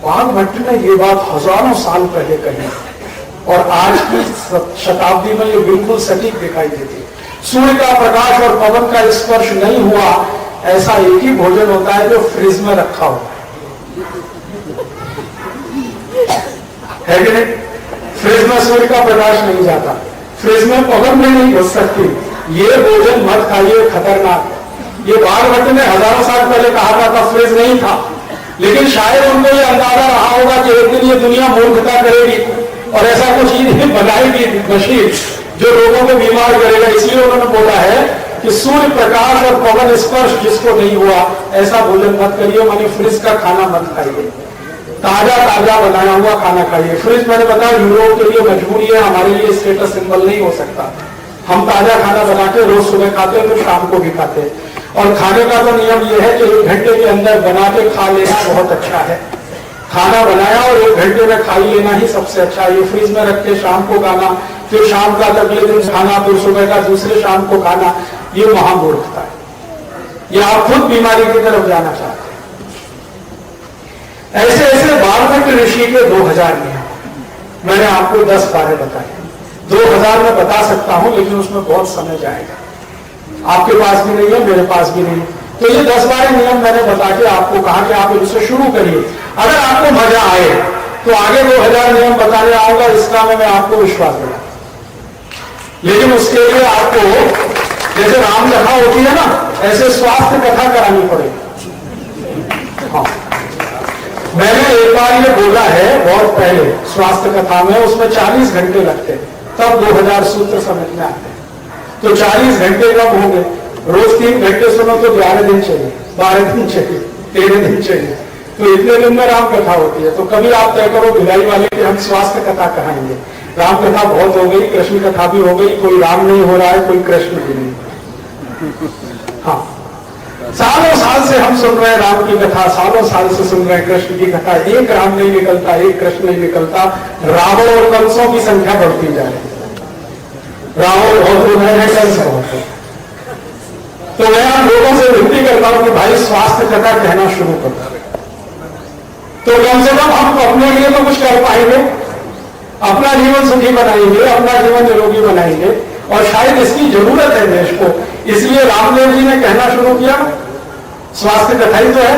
वाल्मीकि ने ये बात हजारों साल पहले कही और आज की शताब्दी में ये बिल्कुल सटीक दिखाई देती है। सूर्य का प्रकाश और पवन का स्पर्श नहीं हुआ ऐसा एक ही भोजन होता है जो फ्रिज में रखा हुआ है कि नहीं? फ्रिज में सूर्य का प्रकाश नहीं जाता, फ्रिज में पवन भी नहीं घुस सकती। ये भोजन मत खाइए, खतरनाक है। ये वाल्मीकि ने हजारों साल पहले कहा था, फ्रिज नहीं था, लेकिन शायद उनको ये अंदाजा रहा होगा कि एक दिन ये दुनिया मूर्खता करेगी और ऐसा कुछ चीज बनाएगी मशीन जो लोगों को बीमार करेगा। इसलिए उन्होंने बोला है कि सूर्य प्रकाश और पवन स्पर्श जिसको नहीं हुआ ऐसा भोजन मत करिए, माने फ्रिज का खाना मत खाइए, ताजा ताजा बनाया हुआ खाना खाइए। फ्रिज मैंने बताया यूरोप के लिए मजबूरी है, हमारे लिए स्टेटस सिंबल नहीं हो सकता। हम ताजा खाना बना के रोज सुबह खाते हैं, फिर शाम को भी खाते हैं। और खाने का तो नियम यह है कि 1 घंटे के अंदर बना के खा लेना बहुत अच्छा है। खाना बनाया और 1 घंटे में खा लेना ही सबसे अच्छा है। ये फ्रिज में रख के शाम को खाना, फिर शाम का अगले दिन खाना, फिर सुबह का दूसरे शाम को खाना, ये महामूर्खता है। ये आप खुद बीमारी की तरफ जाना चाहते हैं। ऐसे ऐसे वाल्मीकि ऋषि के 2000 नियम मैंने आपको 10 बारे बताए। 2000 में बता सकता हूं लेकिन उसमें बहुत समय जाएगा, आपके पास भी नहीं है, मेरे पास भी नहीं। तो ये 10 बारे नियम मैंने बता के आपको कहा कि आप इसे शुरू करिए। अगर आपको मजा आए तो आगे 2000 नियम बताने आऊंगा, इसका मैं आपको विश्वास दिला। लेकिन उसके लिए आपको जैसे राम कथा होती है ना, ऐसे स्वास्थ्य कथा करानी पड़ेगी। हाँ, मैंने एक बार ये बोला है बहुत पहले स्वास्थ्य कथा में, उसमें 40 घंटे लगते हैं, तब 2000 सूत्र समझ में आते हैं। तो 40 घंटे कब होंगे? रोज 3 घंटे सुनो तो 11 दिन चाहिए, 12 दिन चाहिए, 13 दिन चाहिए। तो इतने दिन में राम कथा होती है। तो कभी आप तय करो भिलाई वाले कि हम स्वास्थ्य कथा कहाएंगे। राम कथा बहुत हो गई, कृष्ण कथा भी हो गई, कोई राम नहीं हो रहा है, कोई कृष्ण भी नहीं। हाँ, सालों साल से हम सुन रहे हैं राम की कथा, सालों साल से सुन रहे हैं कृष्ण की कथा, एक राम नहीं निकलता, एक कृष्ण नहीं निकलता। रावण और कंसों की संख्या बढ़ती जा रही है। रावण बहुत हो रहे हैं, कंस बहुत है। तो मैं आप लोगों से विनती करता हूं कि भाई स्वास्थ्य कथा कहना शुरू करो, तो कम से कम हम अपने लिए तो कुछ कर पाएंगे, अपना जीवन सुखी बनाएंगे, अपना जीवन निरोगी बनाएंगे। और शायद इसकी जरूरत है देश को, इसलिए रामदेव जी ने कहना शुरू किया स्वास्थ्य कथा ही तो है।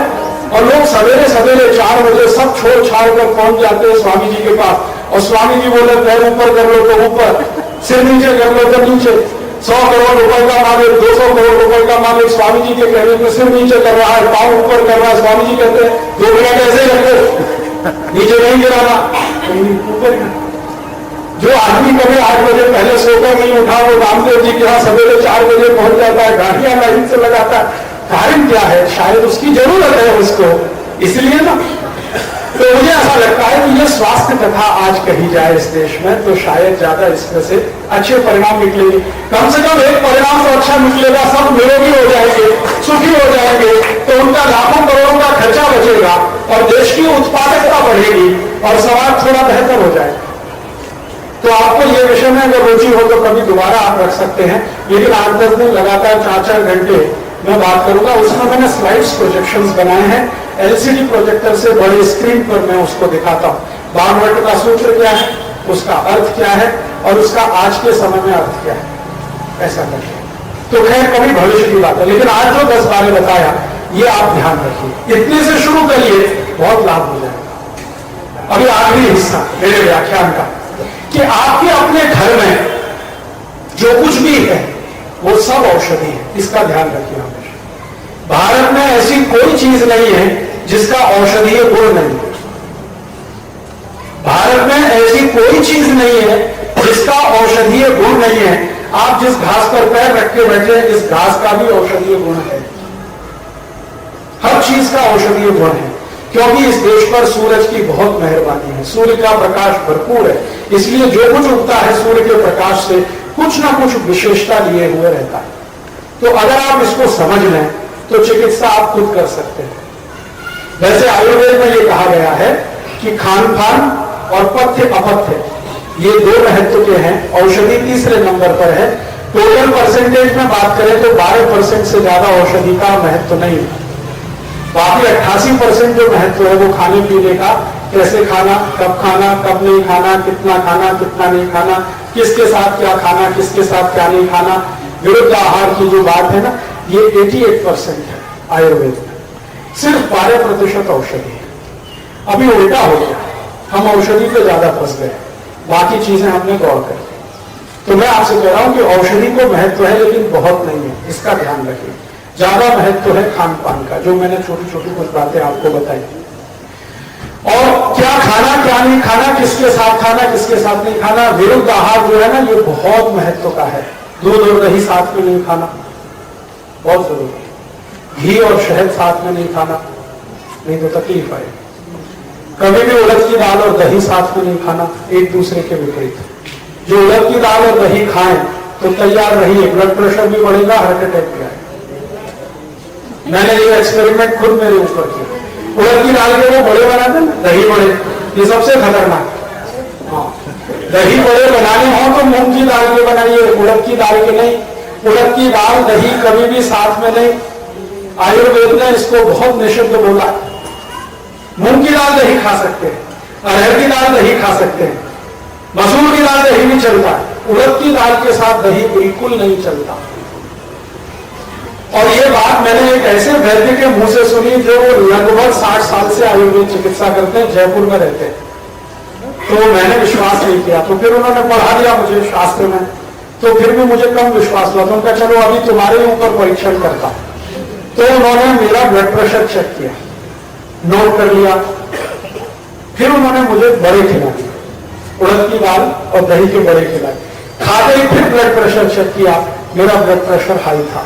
और लोग सवेरे सवेरे 4 बजे सब छोड़ छाड़ कर पहुंच जाते हैं स्वामी जी के पास, और स्वामी जी बोले पैर ऊपर कर लो तो ऊपर, सिर नीचे कर लो तो नीचे। 100 करोड़ रुपए का मालिक, 200 करोड़ रुपए का मालिक स्वामी जी के कहने पे सिर नीचे कर रहा है, पांव ऊपर कर रहा है। स्वामी जी कहते हैं 2 मिनट ऐसे रखो, नीचे नहीं गिराना, ऊपर। जो आदमी कभी 8 बजे पहले सोकर नहीं उठा, वो रामदेव जी के यहाँ सवेरे 4 बजे पहुंच जाता है, गाड़ियां लाइन से लगाता है। कारण क्या है? शायद उसकी जरूरत है उसको, इसलिए ना। तो मुझे ऐसा लगता है कि ये स्वास्थ्य कथा आज कही जाए इस देश में तो शायद ज्यादा इसमें से अच्छे परिणाम निकलेंगे। कम से कम एक परिणाम तो अच्छा निकलेगा, सब निरोगी हो जाएंगे, सुखी हो जाएंगे, तो उनका लाखों करोड़ों का खर्चा बचेगा और देश की उत्पादकता बढ़ेगी और समाज थोड़ा बेहतर हो जाएगा। तो आपको ये विषय में अगर रुचि हो तो कभी दोबारा आप रख सकते हैं, लेकिन 8-10 दिन लगातार 4-4 घंटे मैं बात करूंगा। उसमें मैंने स्लाइड्स प्रोजेक्शंस बनाए हैं, एलसीडी प्रोजेक्टर से बड़े स्क्रीन पर मैं उसको दिखाता हूं। वाल्मीकि का सूत्र क्या है, उसका अर्थ क्या है और उसका आज के समय में अर्थ क्या है, ऐसा करके। तो खैर कभी भविष्य की बात है, लेकिन आज जो 10 बारे बताया ये आप ध्यान रखिए, इतने से शुरू करिए, बहुत लाभ हो जाएगा। अभी आखिरी हिस्सा मेरे व्याख्यान का कि आपके अपने घर में जो कुछ भी है वो सब औषधि है, इसका ध्यान रखिए हमेशा। भारत में ऐसी कोई चीज नहीं है जिसका औषधीय गुण नहीं है। भारत में ऐसी कोई चीज नहीं है जिसका औषधीय गुण नहीं है। आप जिस घास पर पैर रख के बैठे, इस घास का भी औषधीय गुण है। हर चीज का औषधीय गुण है, क्योंकि इस देश पर सूरज की बहुत मेहरबानी है, सूर्य का प्रकाश भरपूर है, इसलिए जो कुछ उगता है सूर्य के प्रकाश से कुछ ना कुछ विशेषता लिए हुए रहता है। तो अगर आप इसको समझ लें तो चिकित्सा आप खुद कर सकते हैं। वैसे आयुर्वेद में यह कहा गया है कि खान पान और पथ्य अपथ्य ये 2 महत्व के हैं, औषधि तीसरे नंबर पर है। टोटल परसेंटेज में बात करें तो 12% से ज्यादा औषधि का महत्व नहीं है। बाकी 88% जो महत्व है वो खाने पीने का, कैसे खाना, कब नहीं खाना, कितना नहीं खाना, किसके साथ क्या खाना, किसके साथ क्या नहीं खाना, विरुद्ध आहार की जो बात है ना, ये 88% है आयुर्वेद में। सिर्फ 12% औषधि है। अभी उल्टा हो गया, हम औषधि पे ज्यादा फंस गए, बाकी चीजें हमने गौर कर ली। तो मैं आपसे कह रहा हूं कि औषधि को महत्व है लेकिन बहुत नहीं है, इसका ध्यान रखिए। ज्यादा महत्व है खान पान का, जो मैंने छोटी छोटी कुछ बातें आपको बताई। और क्या खाना क्या नहीं खाना, किसके साथ खाना किसके साथ नहीं खाना, विरुद्ध आहार जो है ना, ये बहुत महत्व का है। दूध और दही साथ में नहीं खाना, बहुत जरूरी है। घी और शहद साथ में नहीं खाना, नहीं तो तकलीफ आएगी। कभी भी उड़द की दाल और दही साथ में नहीं खाना, एक दूसरे के विपरीत। जो उड़द की दाल और दही खाएं तो तैयार रहिए, ब्लड प्रेशर भी बढ़ेगा, हार्ट अटैक भी आएगा। मैंने ये एक्सपेरिमेंट खुद मेरे ऊपर किया। उड़द की दाल के वो बड़े बनाते हैं, दही बड़े, ये सबसे खतरनाक। हाँ, दही बड़े बनाने हो तो मूंग की दाल के बनाइए, उड़द की दाल के नहीं। उड़द की दाल दही कभी भी साथ में नहीं, आयुर्वेद ने इसको बहुत निषिद्ध बोला। मूंग की दाल दही खा सकते हैं, अरहर की दाल दही खा सकते हैं, मसूर की दाल दही भी चलता है, उड़द की दाल के साथ दही बिल्कुल नहीं चलता। और ये बात मैंने एक ऐसे वैद्य के मुंह से सुनी जो लगभग 60 साल से आयुर्वेद चिकित्सा करते हैं, जयपुर में रहते हैं। तो मैंने विश्वास नहीं किया, तो फिर उन्होंने पढ़ा दिया मुझे शास्त्र में, तो फिर भी मुझे कम विश्वास हुआ। तो उनका चलो अभी तुम्हारे ऊपर परीक्षण करता। तो उन्होंने मेरा ब्लड प्रेशर चेक किया, नोट कर लिया, फिर उन्होंने मुझे बड़े खिला दिए, उड़द की दाल और दही के बड़े खिलाए। खाते ही फिर ब्लड प्रेशर चेक किया, मेरा ब्लड प्रेशर हाई था।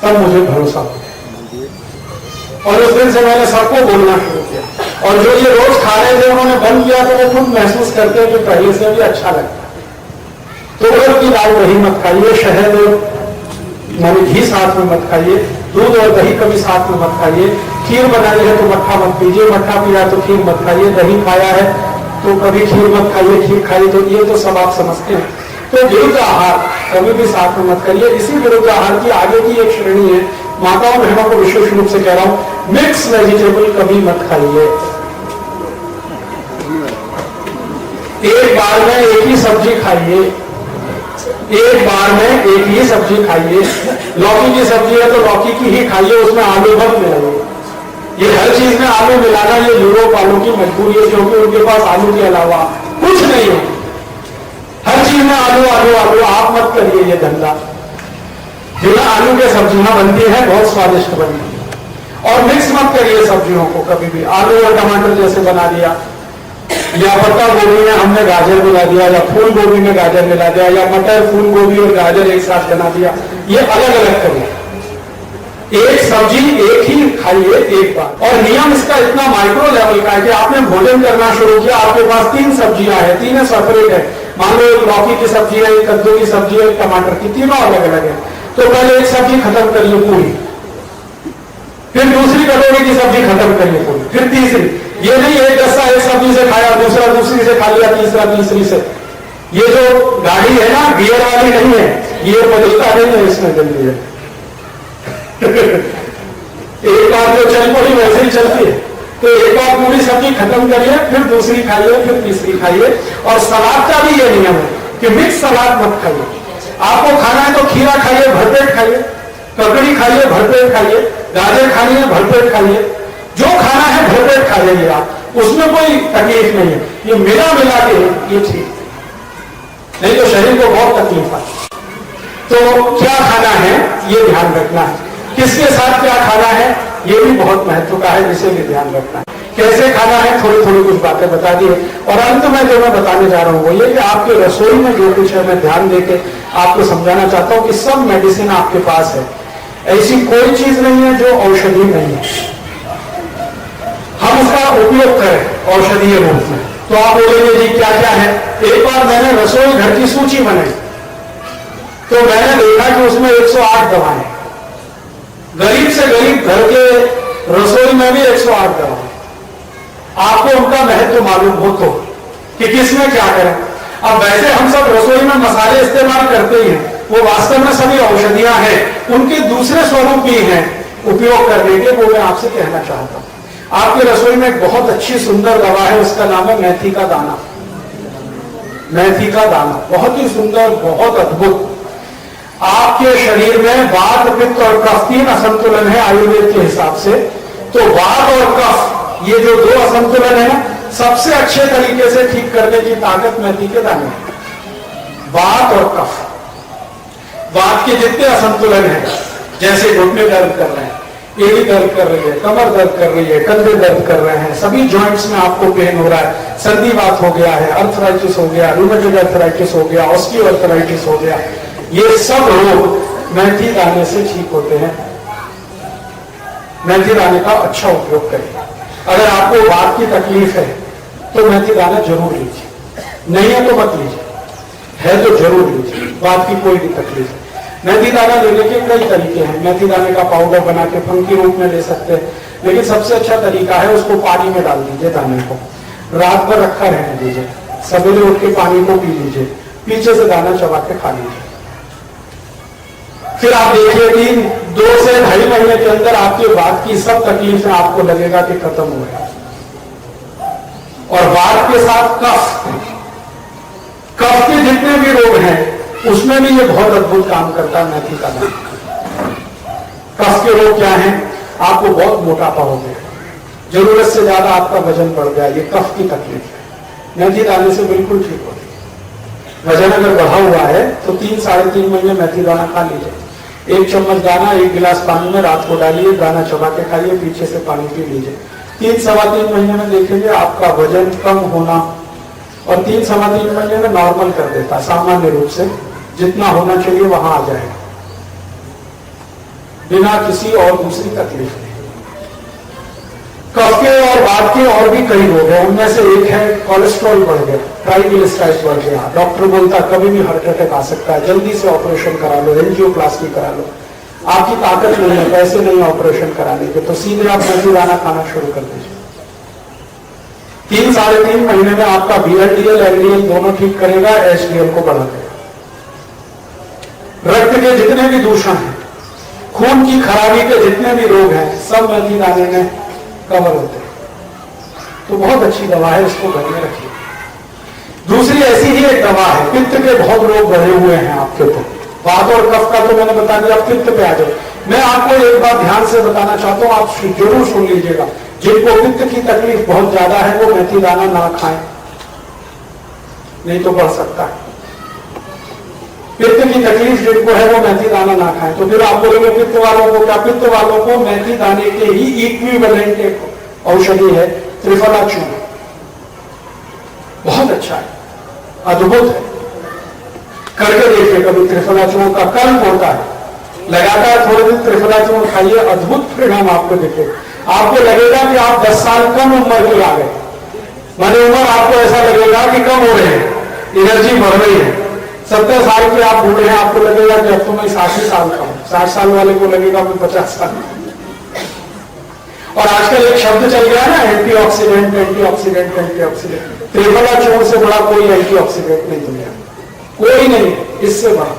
तब मुझे भरोसा हो गया और उस दिन से मैंने सबको बोलना शुरू किया। और जो ये रोज खा रहे थे उन्होंने बंद किया तो वो खुद महसूस करते हैं कि पहले से भी अच्छा लगता है। तो उड़द की दाल दही मत खाइए, शहद और घी साथ में मत खाइए, दूध और दही कभी साथ में मत खाइए। खीर बनाई है तो मट्ठा मत पीजिए, मट्ठा पिया तो खीर मत खाइए, दही खाया है तो कभी खीर मत खाइए, खीर खाइए तो ये तो सब आप समझते हैं। तो विरुद्ध आहार कभी भी साथ में मत करिए। इसी विरुद्ध आहार की आगे की एक श्रेणी है, माताओं बहनों को विशेष रूप से कह रहा हूं, मिक्स वेजिटेबल कभी मत खाइए। एक बार में एक ही सब्जी खाइए, एक बार में एक ही सब्जी खाइए। लौकी की सब्जी है तो लौकी की ही खाइए, उसमें आलू मत मिलाइए। ये हर चीज में आलू मिलाना ये यूरोप वालों की मजबूरी है, क्योंकि उनके पास आलू के अलावा कुछ नहीं है। हर चीज में आलू आलू आलू, आप मत करिए ये धंधा। बिना आलू के सब्जियां बनती हैं, बहुत स्वादिष्ट बनती है। और मिक्स मत करिए सब्जियों को कभी भी, आलू और टमाटर जैसे बना दिया, या पत्ता गोभी में हमने गाजर मिला दिया, या फूल गोभी में गाजर मिला दिया, या मटर फूल गोभी और गाजर एक साथ बना दिया। ये अलग अलग करिए, एक सब्जी एक ही खाइए एक बार। और नियम इसका इतना माइक्रो लेवल का है कि आपने भोजन करना शुरू किया, आपके पास 3 सब्जियां हैं, तीनों सेपरेट है। मान लो एक लौकी की सब्जी है, एक कद्दू की सब्जी है, एक टमाटर की, तीनों अलग अलग है। तो पहले एक सब्जी खत्म करिए पूरी, फिर दूसरी कटोरी की सब्जी खत्म करिए पूरी, फिर तीसरी। ये नहीं एक दस्ता एक सब्जी से खाया, दूसरा दूसरी से खा लिया, तीसरा तीसरी से। ये जो गाड़ी है ना, गियर वाली नहीं है, गियर बदलता नहीं है इसमें जल्दी है। एक बार जो चल पड़ी वैसे ही चलती है। तो एक बार पूरी सब्जी खत्म करिए, फिर दूसरी खाइए, फिर तीसरी खाइए। और सलाद का भी ये नियम है कि मिक्स सलाद मत खाइए। आपको खाना है तो खीरा खाइए, भरपेट खाइए, ककड़ी खाइए, भरपेट खाइए, गाजर खानी है भरपेट खाइए, जो खाना है भरपेट खा लीजिए आप, उसमें कोई तकलीफ नहीं है। ये मिला मिला के ये ठीक, नहीं तो शरीर को बहुत तकलीफ आती। तो क्या खाना है ये ध्यान रखना है, किसके साथ क्या खाना है ये भी बहुत महत्व का है, जिसे भी ध्यान रखना है। कैसे खाना है थोड़ी थोड़ी कुछ बातें बता दिए। और अंत में जो मैं बताने जा रहा हूं वो ये कि आपके रसोई में जो कुछ है मैं ध्यान देके आपको समझाना चाहता हूं कि सब मेडिसिन आपके पास है, ऐसी कोई चीज नहीं है जो औषधि नहीं है। हम उसका उपयोग करें औषधीय रूप में। तो आप बोलेंगे जी क्या क्या है। एक बार मैंने रसोई घर की सूची बनाई तो मैंने देखा कि उसमें 108 दवाएं, गरीब से गरीब घर के रसोई में भी 108 दवाएं। आपको उनका महत्व मालूम हो तो कि किसमें क्या करें। अब वैसे हम सब रसोई में मसाले इस्तेमाल करते ही हैं, वो वास्तव में सभी औषधियां हैं, उनके दूसरे स्वरूप भी हैं उपयोग करने के, वो मैं आपसे कहना चाहता हूं। आपकी रसोई में एक बहुत अच्छी सुंदर दवा है, उसका नाम है मेथी का दाना। मेथी का दाना बहुत ही सुंदर, बहुत अद्भुत। आपके शरीर में वात, पित्त और कफ 3 असंतुलन है आयुर्वेद के हिसाब से। तो वात और कफ, ये जो 2 असंतुलन है ना, सबसे अच्छे तरीके से ठीक करने की ताकत मेथी के दाने है। वात और कफ, वात के जितने असंतुलन है, जैसे घुटने दर्द कर रहे हैं, एड़ी दर्द कर रही है, कमर दर्द कर रही है, कंधे दर्द कर रहे हैं, सभी जॉइंट्स में आपको पेन हो रहा है, संधिवात हो गया है, अर्थराइटिस हो गया, रूमेटॉइड अर्थराइटिस हो गया, ऑस्टियोआर्थराइटिस हो गया, ये सब रोग मेथी दाने से ठीक होते हैं। मेथी दाने का अच्छा उपयोग करिए। अगर आपको वात की तकलीफ है तो मेथी दाना जरूर लीजिए, नहीं है तो मत लीजिए, है तो जरूर लीजिए। वात की कोई भी तकलीफ है, मेथी दाना लेने के कई तरीके हैं। मेथी दाने का पाउडर बना के फंकी रूप में ले सकते हैं, लेकिन सबसे अच्छा तरीका है उसको पानी में डाल दीजिए, दाने को रात भर रखा रहने दीजिए, सवेरे उठ के पानी को पी लीजिए, पीछे से दाना चबा के खा लीजिए। फिर आप देखिए कि 2 से 2.5 महीने के अंदर आपके वात की सब तकलीफें आपको लगेगा कि खत्म हो गया। और वात के साथ कफ, कफ के जितने भी रोग हैं उसमें भी ये बहुत अद्भुत काम करता है मेथी का दाना। कफ के रोग क्या हैं? आपको बहुत मोटापा हो गया, जरूरत से ज्यादा आपका वजन बढ़ गया, ये कफ की तकलीफ है, मेथी दाने से बिल्कुल ठीक होती है। वजन अगर बढ़ा हुआ है तो 3-3.5 महीने मेथी दाना खा लीजिए। 1 चम्मच दाना 1 गिलास पानी में रात को डालिए, दाना चबा के खाइए, पीछे से पानी पी लीजिए। 3-3.25 महीने में देखेंगे आपका वजन कम होना, और 3-3.25 महीने में नॉर्मल कर देता, सामान्य रूप से जितना होना चाहिए वहां आ जाएगा, बिना किसी और दूसरी तकलीफ नहीं। कफ के और वात के और भी कई रोग हैं, उनमें से एक है कोलेस्ट्रॉल बढ़ गया, ट्राइग्लिसराइड्स बढ़ गया। डॉक्टर बोलता है कभी भी हार्ट अटैक आ सकता है, जल्दी से ऑपरेशन करा लो, एंजियोप्लास्टी करा लो। आपकी ताकत नहीं है, पैसे नहीं ऑपरेशन कराने के, तो सीधे आप मेथी दाना खाना शुरू कर दीजिए। 3-3.5 महीने में आपका VLDL LDL दोनों ठीक करेगा, HDL को बढ़ा देगा। रक्त के जितने भी दूषण हैं, खून की खराबी के जितने भी रोग हैं, सब मेथी दाने में कवर होते हैं। तो बहुत अच्छी दवा है, इसको घर में रखिए। दूसरी ऐसी ही एक दवा है, पित्त के बहुत रोग बढ़े हुए हैं आपके, तो वात और कफ का तो मैंने बता दिया, अब पित्त पे आ जाए। मैं आपको एक बात ध्यान से बताना चाहता हूं, आप जरूर सुन लीजिएगा। जिनको पित्त की तकलीफ बहुत ज्यादा है वो मेथी दाना ना खाएं, नहीं तो बढ़ सकता है। पित्त की तकलीफ जिनको है वो मेथी दाना ना खाएं। तो फिर आप बोलोगे पित्त वालों को क्या? पित्त वालों को मेथी दाने के ही इक्विवेलेंट एक औषधि है त्रिफला चूर्ण, बहुत अच्छा है, अद्भुत है। करके देखिए कभी त्रिफला चूर्ण का कर्म होता है, लगातार थोड़े दिन त्रिफला चूर्ण खाइए, अद्भुत परिणाम आपको दिखेगा। आपको लगेगा कि आप 10 साल कम उम्र के आ गए, माने उम्र आपको ऐसा लगेगा कि कम हो रहे हैं, एनर्जी बढ़ रही है। 70 साल के आप बूढ़े हैं, आपको लगेगा कि अब तो मैं 60 साल का हूं, 60 साल वाले को लगेगा मैं 50 साल। और आजकल एक शब्द चल गया है ना, एंटीऑक्सीडेंट एंटीऑक्सीडेंट एंटीऑक्सीडेंट। त्रिफला चूर्ण से बड़ा कोई एंटीऑक्सीडेंट नहीं दुनिया, कोई नहीं, इससे बड़ा।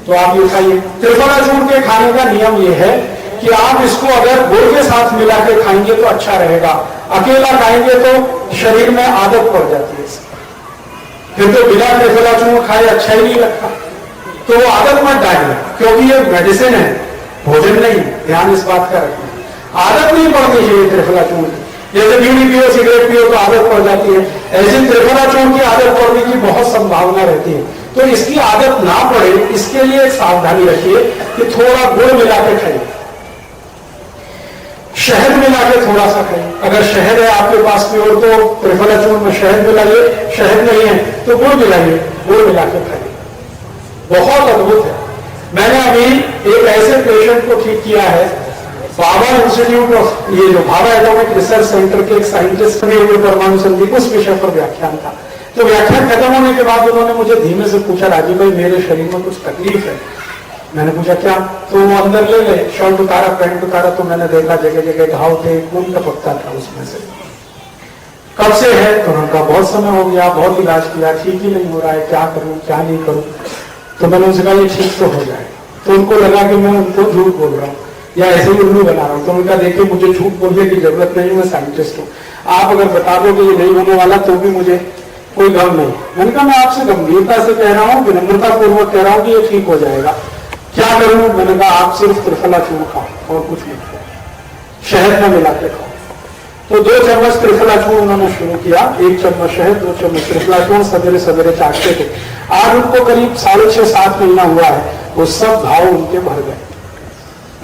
तो आप ये खाइए। त्रिफला चूर्ण के खाने का नियम ये है कि आप इसको अगर गुड़ के साथ मिला के खाएंगे तो अच्छा रहेगा, अकेला खाएंगे तो शरीर में आदत पड़ जाती है, फिर तो बिना त्रिफला चूर्ण खाए अच्छा ही नहीं लगता। तो वो आदत मत डालिए, क्योंकि ये मेडिसिन है, भोजन नहीं। ध्यान इस बात का रखना, आदत नहीं पड़नी चाहिए त्रिफला चूर्ण की। जैसे बीड़ी पियो, सिगरेट पियो तो आदत पड़ जाती है, ऐसे त्रिफला चूर्ण की आदत पड़ने की बहुत संभावना रहती है। तो इसकी आदत ना पड़े, इसके लिए एक सावधानी रखिए कि थोड़ा गुड़ मिला के खाइए, शहद मिला के थोड़ा सा खाइए। अगर शहद है आपके पास प्योर तो त्रिफला चूर्ण में शहद मिलाइए, शहद नहीं है तो गुड़ मिलाइए, गुड़ मिला के खाइए, बहुत अद्भुत है। मैंने अभी एक ऐसे पेशेंट को ठीक किया है, भाभा इंस्टीट्यूट ऑफ, ये जो भाभा एटॉमिक रिसर्च सेंटर के एक साइंटिस्ट ने परमाणु संधि उस विषय पर व्याख्यान था। तो व्याख्यान खत्म होने के बाद उन्होंने मुझे धीमे से पूछा, राजीव भाई मेरे शरीर में कुछ तकलीफ है। मैंने पूछा क्या? तो वो अंदर ले गए, शर्ट उतारा, पैंट उतारा, तो मैंने देखा जगह जगह घाव थे, खून टपकता था उसमें से। कब से है? तो उनका बहुत समय हो गया, बहुत इलाज किया, ठीक ही नहीं हो रहा है, क्या करूं क्या नहीं करूं। तो मैंने उनसे कहा ये ठीक तो हो जाएगा। तो उनको लगा कि मैं उनको झूठ बोल रहा हूँ या ऐसे ही उल्लू बना रहा हूँ। तो उनका देखिए मुझे झूठ बोलने की जरूरत नहीं, मैं साइंटिस्ट हूँ, आप अगर बता दो कि ये नहीं होने वाला तो भी मुझे कोई गम नहीं। मैंने कहा मैं आपसे गंभीरता से कह रहा हूँ, विनम्रता पूर्वक कह रहा हूँ कि ये ठीक हो जाएगा, क्या करूं? मैंने कहा आप सिर्फ त्रिफला चूर्ण खाओ और कुछ नहीं खाओ, शहद में मिला के खाओ। तो 2 चम्मच त्रिफला चूर्ण उन्होंने शुरू किया, 1 चम्मच शहद 2 चम्मच त्रिफला चूर्ण सवेरे सवेरे चाटते थे। आज उनको करीब 6.5-7 महीना हुआ है, वो सब घाव उनके भर गए,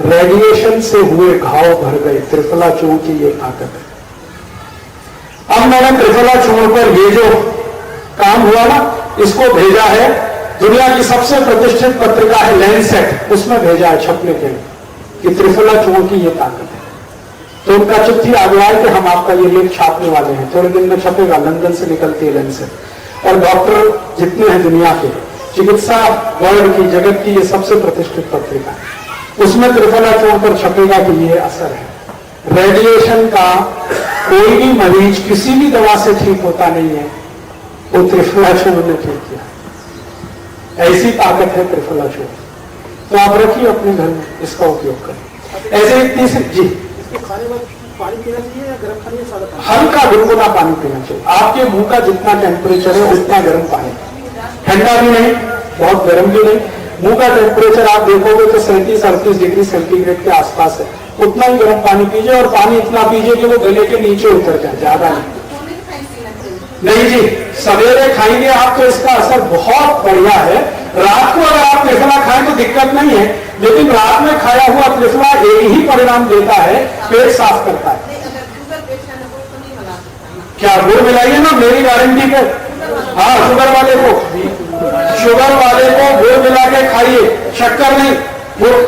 रेडिएशन से हुए घाव भर गए। त्रिफला चूर्ण की ये ताकत है। अब मैंने त्रिफला चूर्ण पर ये जो काम हुआ ना, इसको भेजा है दुनिया की सबसे प्रतिष्ठित पत्रिका है लैंसेट, उसमें भेजा है छपने के लिए कि त्रिफला चूर्ण की ये ताकत है। तो उनका चिट्ठी आ गया है कि हम आपका ये लेख छापने वाले हैं, थोड़े दिन में छपेगा, लंदन से निकलती है लैंसेट। और डॉक्टर जितने हैं दुनिया के, चिकित्सा वर्ल्ड की, जगत की ये सबसे प्रतिष्ठित पत्रिका है, उसमें त्रिफला चूर्ण पर छपेगा कि ये असर है। रेडिएशन का कोई भी मरीज किसी भी दवा से ठीक होता नहीं है, वो त्रिफला चूर्ण ने ठीक किया। ऐसी ताकत है त्रिफला चूर्ण। तो आप रखिए अपने घर में, इसका उपयोग करें। ऐसे एक तीसरी जी, पानी पीना चाहिए या गर्म पानी या सादा पानी? हल्का गुनगुना पानी पीना चाहिए। आपके मुंह का जितना टेम्परेचर है उतना गर्म पानी, ठंडा भी नहीं बहुत गर्म भी नहीं। मुंह का टेम्परेचर आप देखोगे तो 37-38 डिग्री सेंटीग्रेड के आसपास है, उतना ही गर्म पानी पीजिए। और पानी इतना पीजिए कि वो गले के नीचे उतर जाए, ज्यादा नहीं जी। सवेरे खाएंगे आप तो इसका असर बहुत बढ़िया है। रात को अगर आप त्रिफला खाएं तो दिक्कत नहीं है, लेकिन रात में खाया हुआ त्रिफला एक ही परिणाम देता है, पेट साफ करता है। क्या गुड़ मिलाइए ना, मेरी गारंटी पे। हाँ, शुगर वाले को गुड़ मिला के खाइए, शक्कर नहीं, गुड़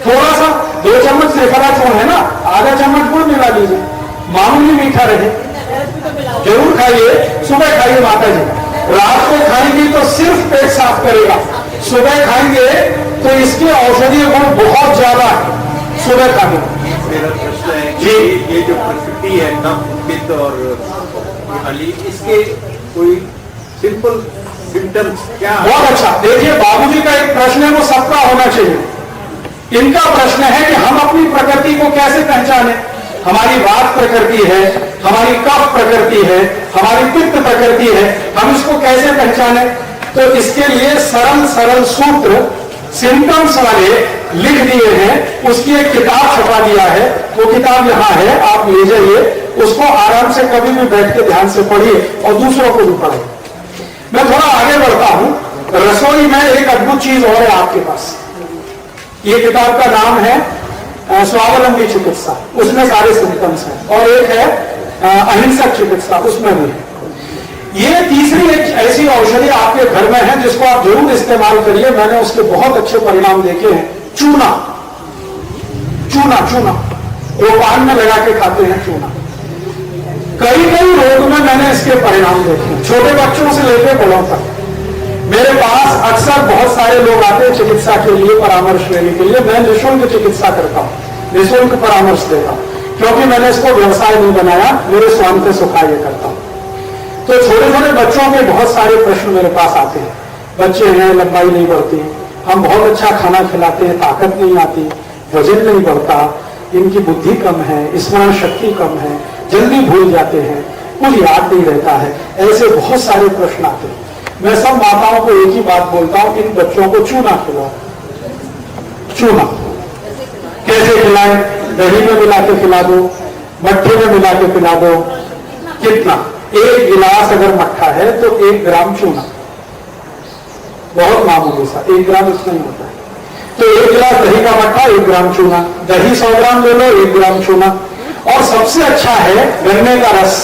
थोड़ा सा। 2 चम्मच त्रिफला चूर्ण है ना, आधा चम्मच गुड़ मिला लीजिए, मामूली मीठा रहे, जरूर खाइए। सुबह खाइए माता जी, रात को खाएंगी तो सिर्फ पेट साफ करेगा, सुबह खाएंगे तो इसके औषधीय गुण बहुत ज्यादा है, सुबह खाने। मेरा प्रश्न है कि ये जो प्रकृति है नम, पित्त और अली, इसके कोई सिंपल सिम्टम्स क्या है? बहुत अच्छा। देखिए बाबूजी का एक प्रश्न है, वो सबका होना चाहिए। इनका प्रश्न है कि हम अपनी प्रकृति को कैसे पहचाने। हमारी वात प्रकृति है, हमारी कफ प्रकृति है, हमारी पित्त प्रकृति है, हम इसको कैसे पहचाने? तो इसके लिए सरल सरल सूत्र सिम्टम्स वाले लिख दिए हैं, उसकी एक किताब छपा दिया है, वो किताब यहाँ है, आप ले जाइए, उसको आराम से कभी भी बैठ के ध्यान से पढ़िए और दूसरों को भी पढ़ाइए। मैं थोड़ा आगे बढ़ता हूं। रसोई में एक अद्भुत चीज और है आपके पास। ये किताब का नाम है स्वावलंबी चिकित्सा, उसमें सारे सिम्टम्स हैं। और एक है अहिंसक चिकित्सा, उसमें भी है। ये तीसरी एक ऐसी औषधि आपके घर में है जिसको आप जरूर इस्तेमाल करिए। मैंने उसके बहुत अच्छे परिणाम देखे हैं। चूना, चूना चूना वो पान में लगा के खाते हैं चूना। कई कई रोग में मैंने इसके परिणाम देखे, छोटे बच्चों से लेकर बड़ों तक। मेरे पास अक्सर बहुत सारे लोग आते हैं चिकित्सा के लिए, परामर्श लेने के लिए। मैं निःशुल्क चिकित्सा करता हूँ, निःशुल्क परामर्श देता हूँ, क्योंकि मैंने इसको व्यवसाय नहीं बनाया, मेरे स्वामी से सुखा ये करता हूँ। तो छोटे छोटे बच्चों के बहुत सारे प्रश्न मेरे पास आते हैं। बच्चे हैं, लंबाई नहीं बढ़ती, हम बहुत अच्छा खाना खिलाते हैं, ताकत नहीं आती, वजन नहीं बढ़ता, इनकी बुद्धि कम है, स्मरण शक्ति कम है, जल्दी भूल जाते हैं, कुछ याद नहीं रहता है। ऐसे बहुत सारे प्रश्न आते हैं। मैं सब माताओं को एक ही बात बोलता हूं, इन बच्चों को चूना खिलाओ। चूना कैसे खिलाएं? दही में मिला के खिला दो, मट्ठे में मिला के खिला दो। कितना? 1 गिलास अगर मट्ठा है तो 1 ग्राम चूना, बहुत मामूली सा, 1 ग्राम इतना ही होता है। तो 1 गिलास दही का मट्ठा, 1 ग्राम चूना। दही 100 ग्राम ले लो, 1 ग्राम चूना। और सबसे अच्छा है गन्ने का रस,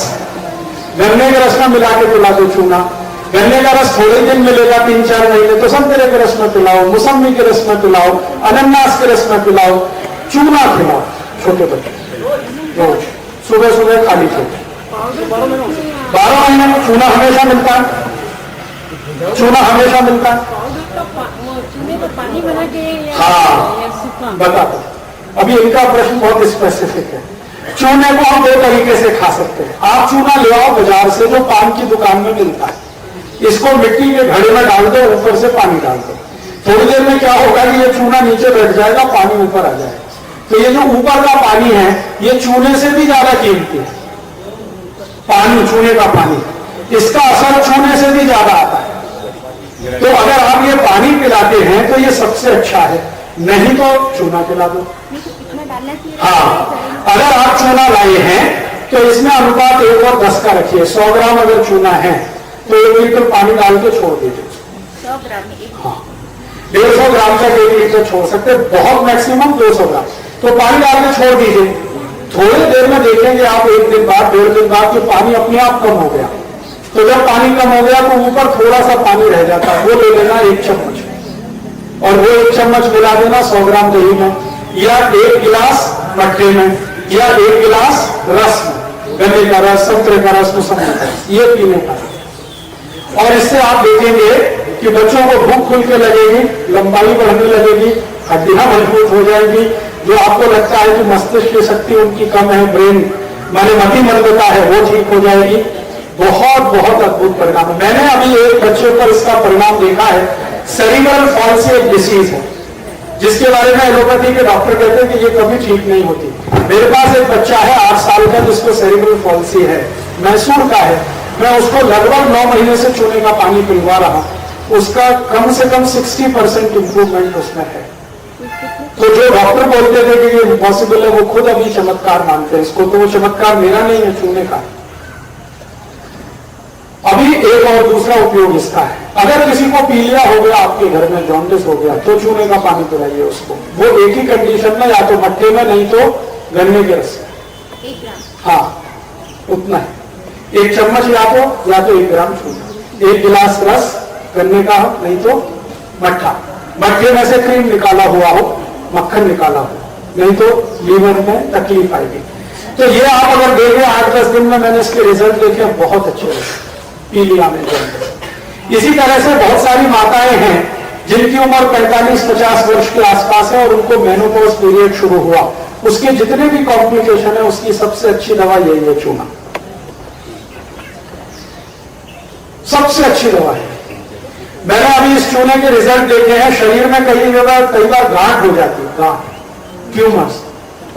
गन्ने के रस में मिला के पिला दो चूना। गन्ने का रस थोड़े दिन मिलेगा, 3-4 महीने, तो संतरे के रस में पिलाओ, मौसमी के रस में पिलाओ, अनन्नास के रस में पिलाओ, चूना खिलाओ छोटे बच्चे रोज सुबह सुबह खाली पेट। 12 महीने चूना हमेशा मिलता है, चूना हमेशा मिलता है। पानी बना के हाँ, बता। अभी इनका प्रश्न बहुत स्पेसिफिक है। चूने को हम 2 तरीके से खा सकते हैं। आप चूना ले आओ बाजार से, जो पान की दुकान में मिलता है, इसको मिट्टी के घड़े में डाल दो, ऊपर से पानी डाल दो, थोड़ी देर में क्या होगा कि ये चूना नीचे बैठ जाएगा, पानी ऊपर आ जाएगा। तो ये जो ऊपर का पानी है ये चूने से भी ज्यादा कीमती है। पानी, चूने का पानी, इसका असर चूने से भी ज्यादा आता है। तो अगर आप ये पानी पिलाते हैं तो ये सबसे अच्छा है, नहीं तो चूना पिला दो। हाँ, अगर आप चूना लाए हैं तो इसमें अनुपात 1 और 10 का रखिए। 100 ग्राम अगर चूना है तो 1 लीटर पानी डाल के छोड़ दीजिए। 100 ग्राम हाँ, 150 ग्राम तक 1 लीटर छोड़ सकते हैं, बहुत मैक्सिमम 200 ग्राम। तो पानी डाल के छोड़ दीजिए। थोड़ी देर में देखेंगे आप, 1 दिन बाद, 1.5 दिन बाद, कि पानी अपने आप कम हो गया। तो जब पानी कम हो गया तो ऊपर थोड़ा सा पानी रह जाता है, वो ले लेना 1 चम्मच, और वो 1 चम्मच मिला देना 100 ग्राम दही में, या 1 गिलास मट्ठे में, या 1 गिलास रस में, गन्ने का रस, संतरे का रस, मौसम्बी का रस, ये पीने का। और इससे आप देखेंगे कि बच्चों को भूख खुल के लगेगी, लंबाई बढ़ने लगेगी, हड्डियां मजबूत हो जाएगी। जो आपको लगता है कि मस्तिष्क की शक्ति उनकी कम है, ब्रेन माने मति मंदता है, वो ठीक हो जाएगी। बहुत बहुत अद्भुत परिणाम है। मैंने अभी एक बच्चे पर इसका परिणाम देखा है। सेरिब्रल पॉल्सी एक डिसीज है जिसके बारे में एलोपैथी के डॉक्टर कहते हैं कि ये कभी ठीक नहीं होती। मेरे पास एक बच्चा है 8 साल का जिसको सेरिब्रल पॉल्सी है, मैसूर का है। मैं उसको लगभग 9 महीने से चूने का पानी पिलवा रहा हूं, उसका कम से कम 60% इंप्रूवमेंट उसमें है। तो जो डॉक्टर बोलते थे कि ये इम्पॉसिबल है, वो खुद अभी चमत्कार मानते हैं इसको। तो वो चमत्कार मेरा नहीं है, चूने का। अभी एक और दूसरा उपयोग इसका है, अगर किसी को पीलिया हो गया, आपके घर में जॉन्डिस हो गया, तो चूने का पानी पिलाइए उसको। वो एक ही कंडीशन में, या तो मट्ठे में, नहीं तो गन्ने के रस में। 1 ग्राम, हाँ, उतना है, 1 चम्मच या तो 1 ग्राम चूना, 1 गिलास रस गन्ने का, नहीं तो मट्ठा, मट्ठे में से क्रीम निकाला हुआ हो, मक्खन निकाला हो, नहीं तो लीवर में तकलीफ आएगी। तो ये आप अगर देखें 8-10 दिन में मैंने इसके रिजल्ट देखे, बहुत अच्छे हैं पीलिया में। इसी तरह से बहुत सारी माताएं हैं जिनकी उम्र 45-50 वर्ष के आसपास है और उनको मेनोपॉज पीरियड शुरू हुआ, उसके जितने भी कॉम्प्लिकेशन है उसकी सबसे अच्छी दवा यही है, चूना। सबसे अच्छी दवा है। मैंने अभी इस चूने के रिजल्ट देखे हैं। शरीर में कई बार गांठ हो जाती है, गांठ, ट्यूमर्स,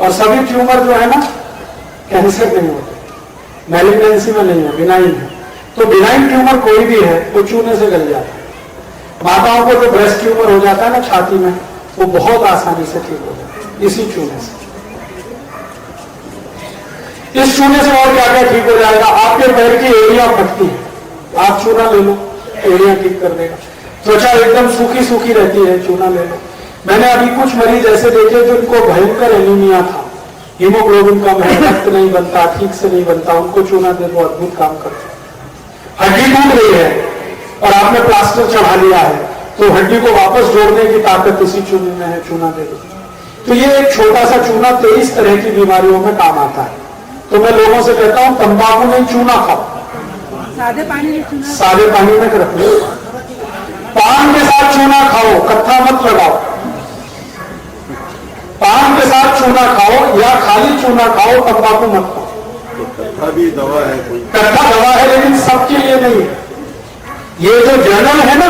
और सभी ट्यूमर जो है ना कैंसर नहीं होते, मैलिग्नेंसी में नहीं है, बिनाइन है। तो बिनाइन ट्यूमर कोई भी है वो चूने से गल जाता है। माताओं को जो ब्रेस्ट ट्यूमर हो जाता है ना छाती में, वो बहुत आसानी से ठीक हो जाता है इसी चूने से। इस चूने से और क्या क्या ठीक हो जाएगा? आपके पैर की एड़ियां फटती है, आप चूना ले लो, एड़ियां ठीक कर देगा। त्वचा एकदम सूखी सूखी रहती है, चूना ले लो। मैंने अभी कुछ मरीज ऐसे देखे जिनको भयंकर एनीमिया था, हीमोग्लोबिन कम है, रक्त नहीं बनता, ठीक से नहीं बनता, उनको चूना दे दो, अद्भुत काम करता है। हड्डी टूट रही है और आपने प्लास्टर चढ़ा लिया है, तो हड्डी को वापस जोड़ने की ताकत इसी चूने में है, चूना दे दो। तो ये एक छोटा सा चूना 23 तरह की बीमारियों में काम आता है। तो मैं लोगों से कहता हूं तंबाकू नहीं, चूना खाओ, सादे पानी में चूना, सादे पानी में रख लो। पान के साथ चूना खाओ, कत्था मत लगाओ। पान के साथ चूना खाओ या खाली चूना खाओ, तंबाकू मत खाओ। कत्था भी दवा है, कोई कत्था दवा है लेकिन सबके लिए नहीं है। ये जो जर्नल है ना,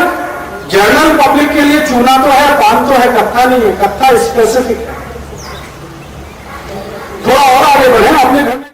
जर्नल पब्लिक के लिए चूना तो है, पान तो है, कत्था नहीं है। कत्था स्पेसिफिक है। थोड़ा और आगे बढ़े अपने घर में।